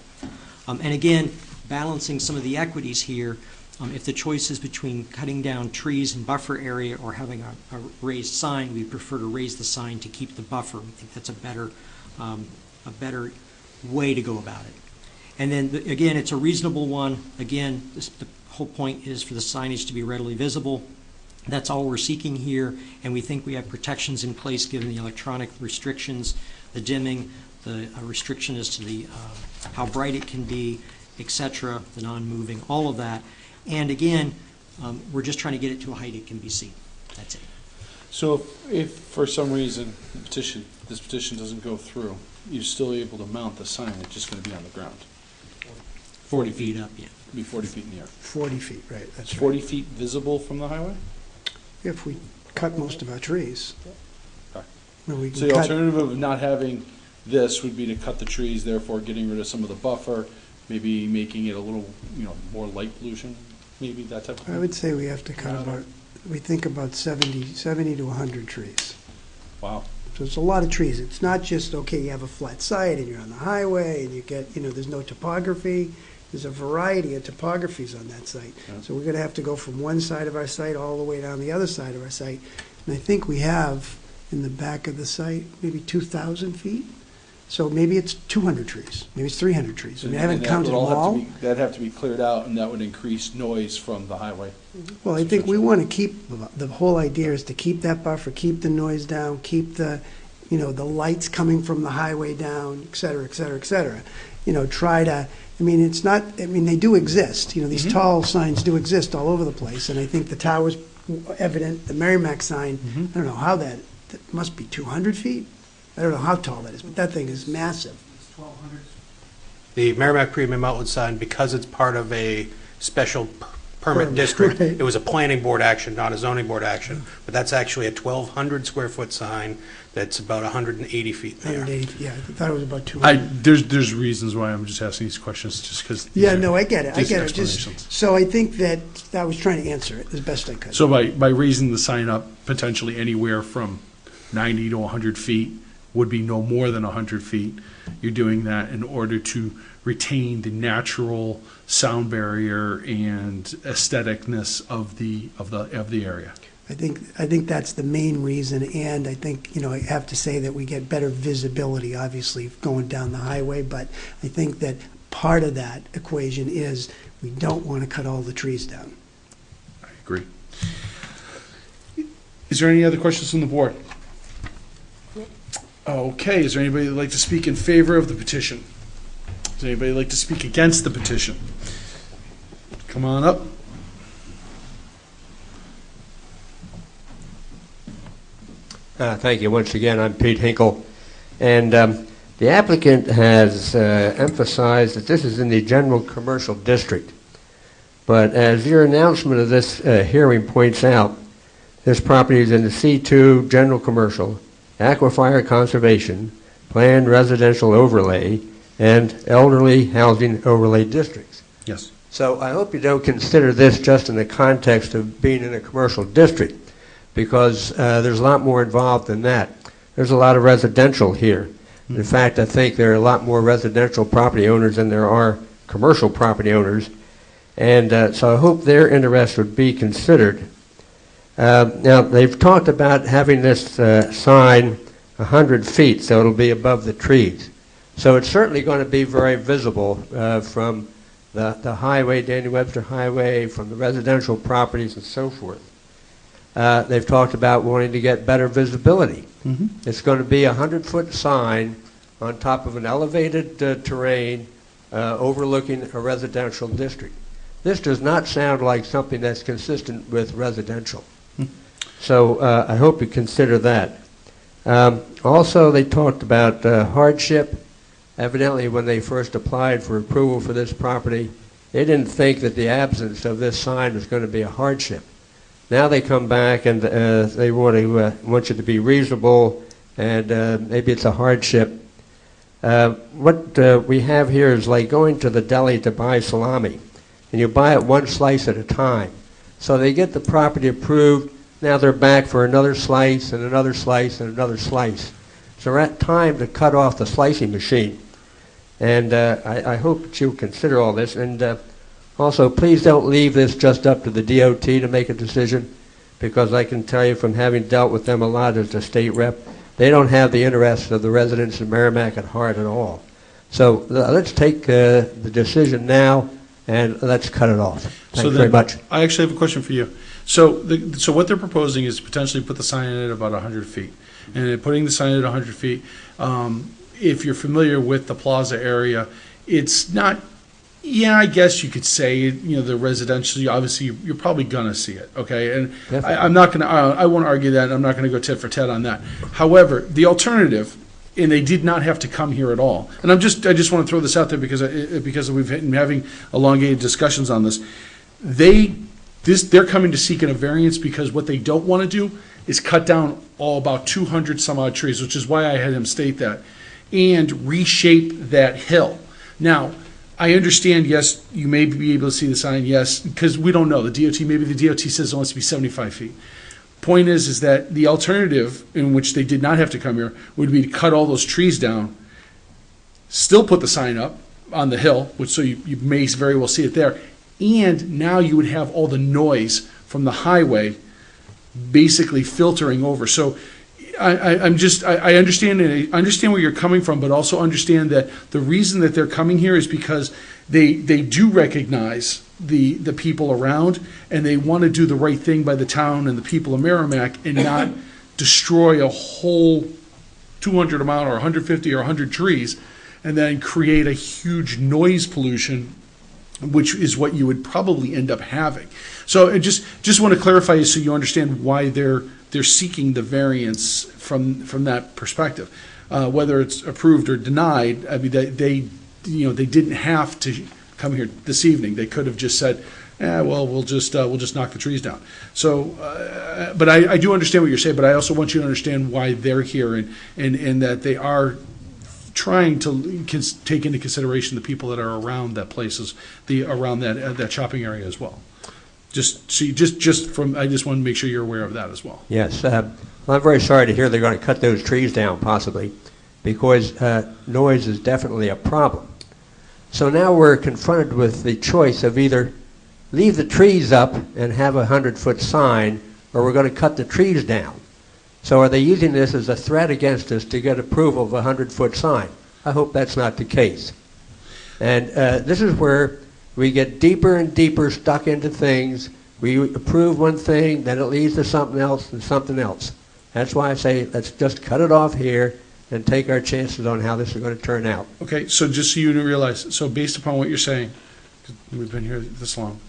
And again, balancing some of the equities here, if the choice is between cutting down trees and buffer area or having a raised sign, we prefer to raise the sign to keep the buffer. We think that's a better way to go about it. And then, again, it's a reasonable one. Again, the whole point is for the signage to be readily visible. That's all we're seeking here, and we think we have protections in place given the electronic restrictions, the dimming, the restriction as to the how bright it can be, etc., the non-moving, all of that. And again, we're just trying to get it to a height it can be seen. That's it. So if for some reason this petition doesn't go through, you're still able to mount the sign, it's just going to be on the ground. 40 feet up, yeah. Be 40 feet in the air. 40 feet, right, that's right. 40 feet visible from the highway? If we cut most of our trees. Okay. Well, we So can the cut- alternative of not having this would be to cut the trees, therefore getting rid of some of the buffer, maybe making it a little, more light pollution, maybe that type of thing? I would say we have to cut we think about 70 to 100 trees. Wow. So it's a lot of trees. It's not just, okay, you have a flat site and you're on the highway and you get, there's no topography. There's a variety of topographies on that site. Yeah. So we're going to have to go from one side of our site all the way down the other side of our site. And I think we have in the back of the site maybe 2,000 feet. So maybe it's 200 trees. Maybe it's 300 trees. I mean, I haven't counted them all. That'd have to be cleared out, and that would increase noise from the highway. Well, I think we want to keep, the whole idea is to keep that buffer, keep the noise down, keep the, the lights coming from the highway down, et cetera, et cetera, et cetera. Try to, it's not, they do exist. These tall signs do exist all over the place, and I think the tower's evident, the Merrimack sign, I don't know how that must be 200 feet? I don't know how tall that is, but that thing is massive. The Merrimack Premium Outlet sign, because it's part of a special permit district, right. it was a planning board action, not a zoning board action. But that's actually a 1,200 square foot sign that's about 180 feet in the air. 180, yeah, I thought it was about 200. There's reasons why I'm just asking these questions, just because. Yeah, no, I get it. So I think that I was trying to answer it as best I could. So by raising the sign up potentially anywhere from 90 to 100 feet, would be no more than 100 feet. You're doing that in order to retain the natural sound barrier and aestheticness of the area. I think that's the main reason, and I think, I have to say that we get better visibility, obviously, going down the highway, but I think that part of that equation is we don't want to cut all the trees down. I agree. Is there any other questions from the board? Okay, is there anybody that'd like to speak in favor of the petition? Does anybody like to speak against the petition? Come on up. Thank you once again. I'm Pete Hinkle. And the applicant has emphasized that this is in the general commercial district. But as your announcement of this hearing points out, this property is in the C2 general commercial, aquifer conservation, planned residential overlay, and elderly housing overlay districts. Yes. So I hope you don't consider this just in the context of being in a commercial district, because there's a lot more involved than that. There's a lot of residential here. In fact, I think there are a lot more residential property owners than there are commercial property owners. And so I hope their interest would be considered Now, they've talked about having this sign 100 feet, so it'll be above the trees. So it's certainly going to be very visible from the highway, Daniel Webster Highway, from the residential properties and so forth. They've talked about wanting to get better visibility. Mm-hmm. It's going to be a 100-foot sign on top of an elevated terrain overlooking a residential district. This does not sound like something that's consistent with residential. So I hope you consider that. Also, they talked about hardship. Evidently, when they first applied for approval for this property, they didn't think that the absence of this sign was going to be a hardship. Now they come back and they want you to be reasonable, and maybe it's a hardship. What we have here is like going to the deli to buy salami, and you buy it one slice at a time. So they get the property approved. Now they're back for another slice and another slice and another slice. So we're at time to cut off the slicing machine. And I hope that you'll consider all this. And also, please don't leave this just up to the DOT to make a decision, because I can tell you from having dealt with them a lot as a state rep, they don't have the interests of the residents of Merrimack at heart at all. So let's take the decision now, and let's cut it off. Thanks very much. I actually have a question for you. So what they're proposing is potentially put the sign in at about 100 feet. And putting the sign at 100 feet, if you're familiar with the plaza area, it's not, I guess you could say, the residential, obviously you're probably going to see it, okay? And I'm not going to, I won't argue that, and I'm not going to go tit for tat on that. However, the alternative, and they did not have to come here at all, and I just want to throw this out there because we've been having elongated discussions on this. They're coming to seek a variance because what they don't want to do is cut down about 200 some odd trees, which is why I had him state that, and reshape that hill. Now, I understand, yes, you may be able to see the sign, yes, because we don't know. Maybe the DOT says it wants to be 75 feet. Point is that the alternative, in which they did not have to come here, would be to cut all those trees down, still put the sign up on the hill, which so you may very well see it there, and now you would have all the noise from the highway basically filtering over. So I understand where you're coming from, but also understand that the reason that they're coming here is because they do recognize the people around, and they want to do the right thing by the town and the people of Merrimack and not destroy a whole 200 amount or 150 or 100 trees and then create a huge noise pollution, which is what you would probably end up having. So I just want to clarify so you understand why they're seeking the variance from that perspective. Whether it's approved or denied, I mean, they didn't have to come here this evening. They could have just said, we'll just knock the trees down. So, but I do understand what you're saying, but I also want you to understand why they're here and that they are trying to take into consideration the people that are around that places, around that shopping area as well. I just want to make sure you're aware of that as well. Yes, well, I'm very sorry to hear they're going to cut those trees down possibly, because noise is definitely a problem. So now we're confronted with the choice of either leave the trees up and have a 100-foot sign, or we're going to cut the trees down. So are they using this as a threat against us to get approval of a 100-foot sign? I hope that's not the case. And this is where we get deeper and deeper stuck into things. We approve one thing, then it leads to something else and something else. That's why I say let's just cut it off here and take our chances on how this is going to turn out. Okay, so just so you realize, so based upon what you're saying, 'cause we've been here this long,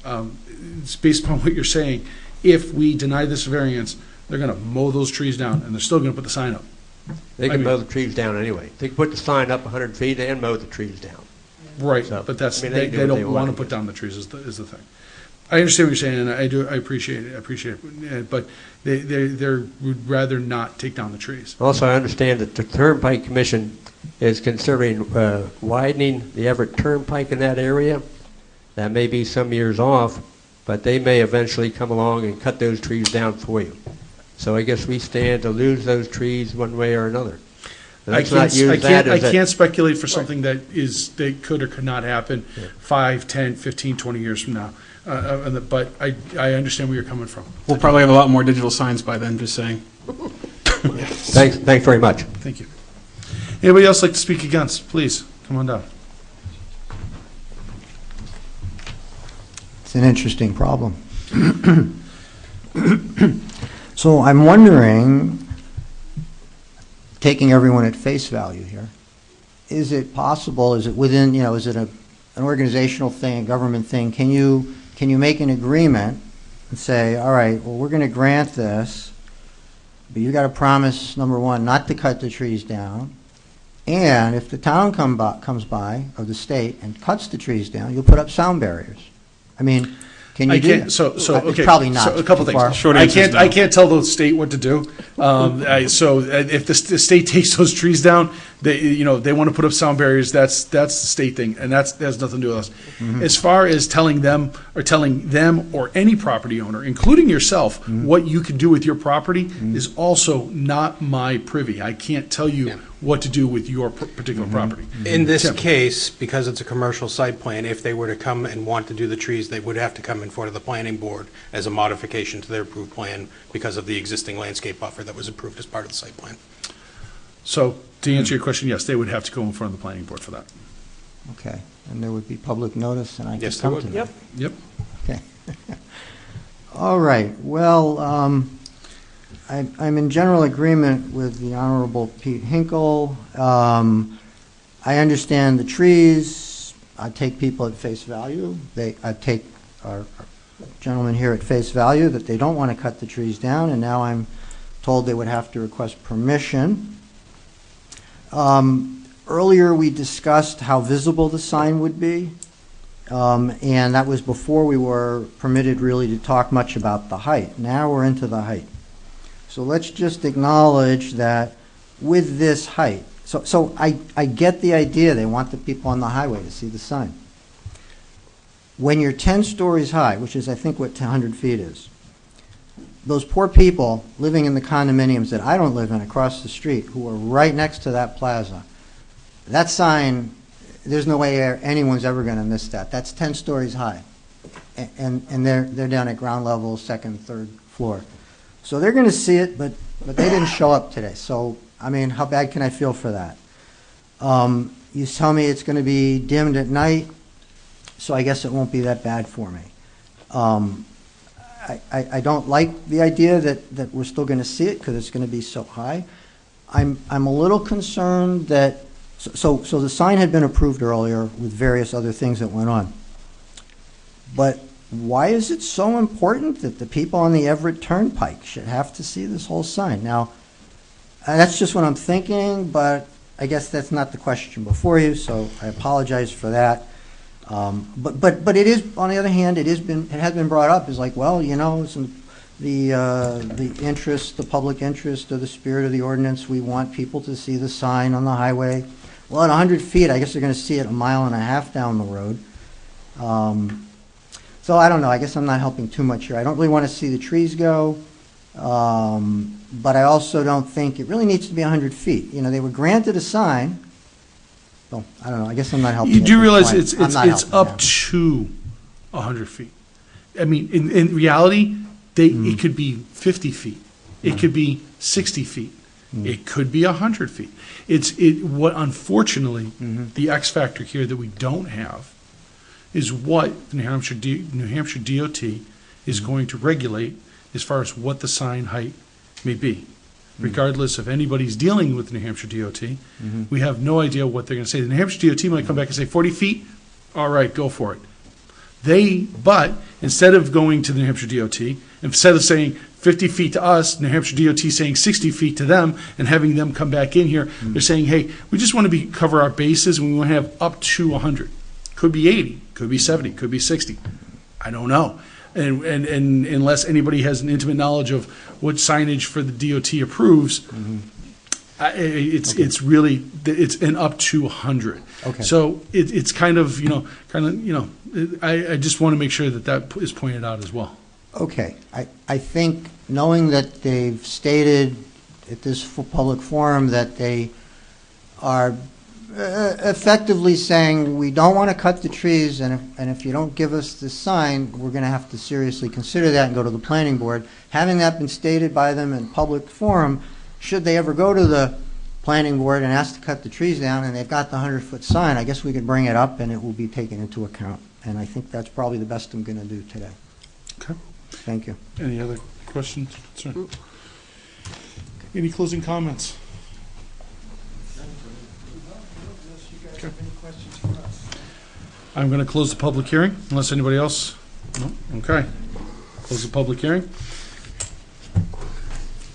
it's based upon what you're saying, if we deny this variance, they're going to mow those trees down, and they're still going to put the sign up. They can mow the trees down anyway. They can put the sign up 100 feet and mow the trees down. Right, So, but that's, I mean, they do what don't want to put down the trees is the thing. I understand what you're saying, and I appreciate it, but they would rather not take down the trees. Also, I understand that the Turnpike Commission is considering widening the Everett Turnpike in that area. That may be some years off, but they may eventually come along and cut those trees down for you. So I guess we stand to lose those trees one way or another. Let's not use that as I a- can't speculate for something that could or could not happen 5, 10, 15, 20 years from now. But I understand where you're coming from. We'll probably have a lot more digital signs by then, just saying. Thanks very much. Thank you. Anybody else like to speak against? Please, come on down. It's an interesting problem. So I'm wondering, taking everyone at face value here, is it possible, is it within, is it an organizational thing, a government thing, can you make an agreement and say, all right, well, we're going to grant this, but you got to promise, number one, not to cut the trees down, and if the town comes by, or the state, and cuts the trees down, you'll put up sound barriers. I mean, can you do that? So okay. Probably not. So a couple things. Short answer is no. I can't tell the state what to do. So if the state takes those trees down, they want to put up sound barriers. That's the state thing, and that has nothing to do with us. Mm-hmm. As far as telling them or any property owner, including yourself, Mm-hmm. what you can do with your property is also not my privy. I can't tell you what to do with your particular Mm-hmm. property. In this Tim. case, because it's a commercial site plan, if they were to come and want to do the trees, they would have to come in front of the planning board as a modification to their approved plan because of the existing landscape buffer that was approved as part of the site plan. So to answer your question, yes, they would have to go in front of the planning board for that. Okay, and there would be public notice, and I could Yes, there come would. to that. Yep. Okay. All right, well, I'm in general agreement with the Honorable Pete Hinkle. I understand the trees. I take people at face value. I take our gentleman here at face value that they don't want to cut the trees down, and now I'm told they would have to request permission. Earlier, we discussed how visible the sign would be, and that was before we were permitted really to talk much about the height. Now we're into the height. So let's just acknowledge that with this height, so I get the idea they want the people on the highway to see the sign. When you're 10 stories high, which is I think what 100 feet is, those poor people living in the condominiums that I don't live in across the street who are right next to that plaza, that sign, there's no way anyone's ever going to miss that. That's 10 stories high. And they're down at ground level, second, third floor. So they're going to see it, but they didn't show up today. So, I mean, how bad can I feel for that? You tell me it's going to be dimmed at night, so I guess it won't be that bad for me. I don't like the idea that we're still going to see it because it's going to be so high. I'm a little concerned that, so the sign had been approved earlier with various other things that went on. But why is it so important that the people on the Everett Turnpike should have to see this whole sign? Now, that's just what I'm thinking, but I guess that's not the question before you, so I apologize for that. But it is, on the other hand, it has been brought up as like, well, it's the interest, the public interest, or the spirit of the ordinance. We want people to see the sign on the highway. Well, at 100 feet, I guess they're going to see it 1.5 miles down the road. So I don't know. I guess I'm not helping too much here. I don't really want to see the trees go, but I also don't think it really needs to be 100 feet. They were granted a sign. So I don't know. I guess I'm not helping. You do realize it's helping up now. to 100 feet. I mean, in reality, it could be 50 feet. It could be 60 feet. It could be 100 feet. What unfortunately the X factor here that we don't have is what the New Hampshire DOT is going to regulate as far as what the sign height may be. Regardless if anybody's dealing with the New Hampshire DOT, we have no idea what they're going to say. The New Hampshire DOT might come back and say 40 feet, all right, go for it. But instead of going to the New Hampshire DOT, instead of saying 50 feet to us, New Hampshire DOT saying 60 feet to them and having them come back in here, they're saying, hey, we just want to cover our bases and we want to have up to 100. Could be 80, could be 70, could be 60. I don't know. And unless anybody has an intimate knowledge of what signage for the DOT approves, it's really an up to 100. Okay. So it's kind of I just want to make sure that is pointed out as well. Okay. I think knowing that they've stated at this public forum that they are effectively saying, we don't want to cut the trees, and if you don't give us the sign, we're going to have to seriously consider that and go to the planning board. Having that been stated by them in public forum, should they ever go to the planning board and ask to cut the trees down, and they've got the 100-foot sign, I guess we could bring it up and it will be taken into account. And I think that's probably the best I'm going to do today. Okay. Thank you. Any other questions? Concern? Any closing comments? Okay. I'm going to close the public hearing unless anybody else. No? Okay. Close the public hearing.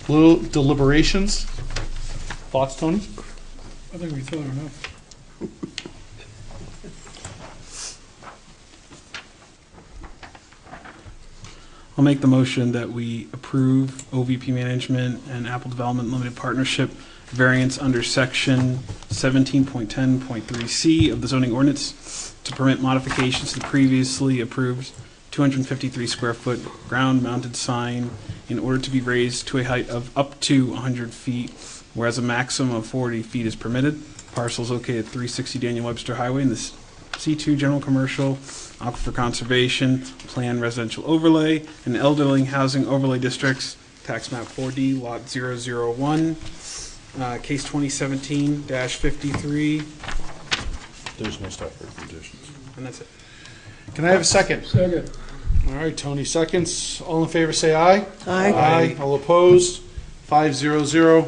Little deliberations. Thoughts, Tony? I think we thought enough. I'll make the motion that we approve OVP Management and Apple Development Limited Partnership variance under section 17.10.3C of the zoning ordinance to permit modifications to the previously approved 253 square foot ground mounted sign in order to be raised to a height of up to 100 feet, whereas a maximum of 40 feet is permitted. Parcels located at 360 Daniel Webster Highway in the C2 General Commercial Aquifer Conservation Plan Residential Overlay and Elderly Housing Overlay Districts, Tax Map 4D, Lot 001, Case 2017-53. There's no staff recommendations. And that's it. Can I have a second? Second. All right, Tony seconds. All in favor say aye. Aye. Aye. All opposed? 500.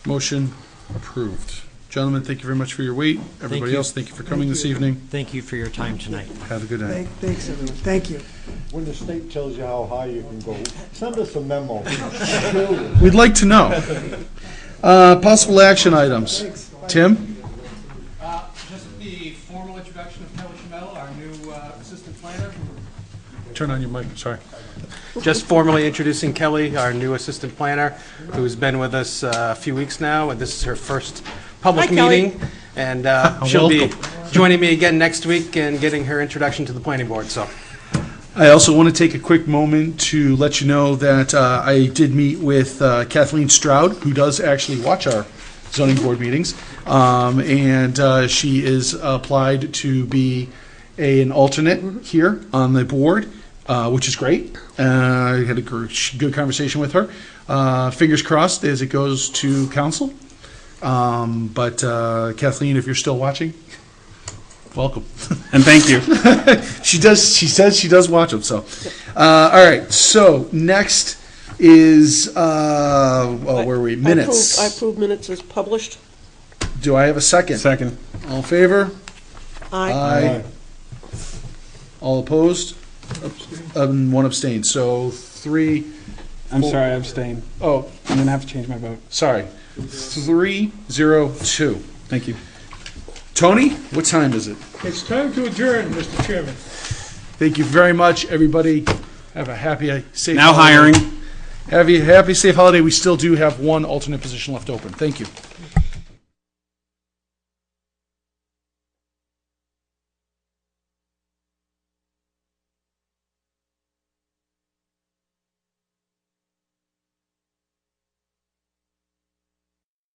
Motion approved. Gentlemen, thank you very much for your wait. Everybody else, thank you for coming this evening. Thank you for your time tonight. Have a good night. Thanks, everyone. Thank you. When the state tells you how high you can go, send us a memo. We'd like to know. Possible action items. Tim? Just the formal introduction of Kelly Schmel, our new assistant planner. Turn on your mic, sorry. Just formally introducing Kelly, our new assistant planner, who's been with us a few weeks now, and this is her first public Hi, Kelly. meeting. And she'll be joining me again next week and getting her introduction to the planning board. So, I also want to take a quick moment to let you know that I did meet with Kathleen Stroud, who does actually watch our zoning board meetings, and she is applied to be an alternate here on the board, which is great. I had a good conversation with her. Fingers crossed as it goes to council. But Kathleen, if you're still watching, welcome. And thank you. She says she does watch them. So, all right. So next is, where were we? Minutes. I approve minutes as published. Do I have a second? Second. All in favor? Aye. All opposed? One abstain. So 3. I'm sorry, I abstain. Oh, I'm going to have to change my vote. sorry. 302. Thank you. Tony, what time is it? It's time to adjourn, Mr. Chairman. Thank you very much, everybody. Have a happy, safe Now holiday. hiring. Happy, safe holiday. We still do have one alternate position left open. Thank you.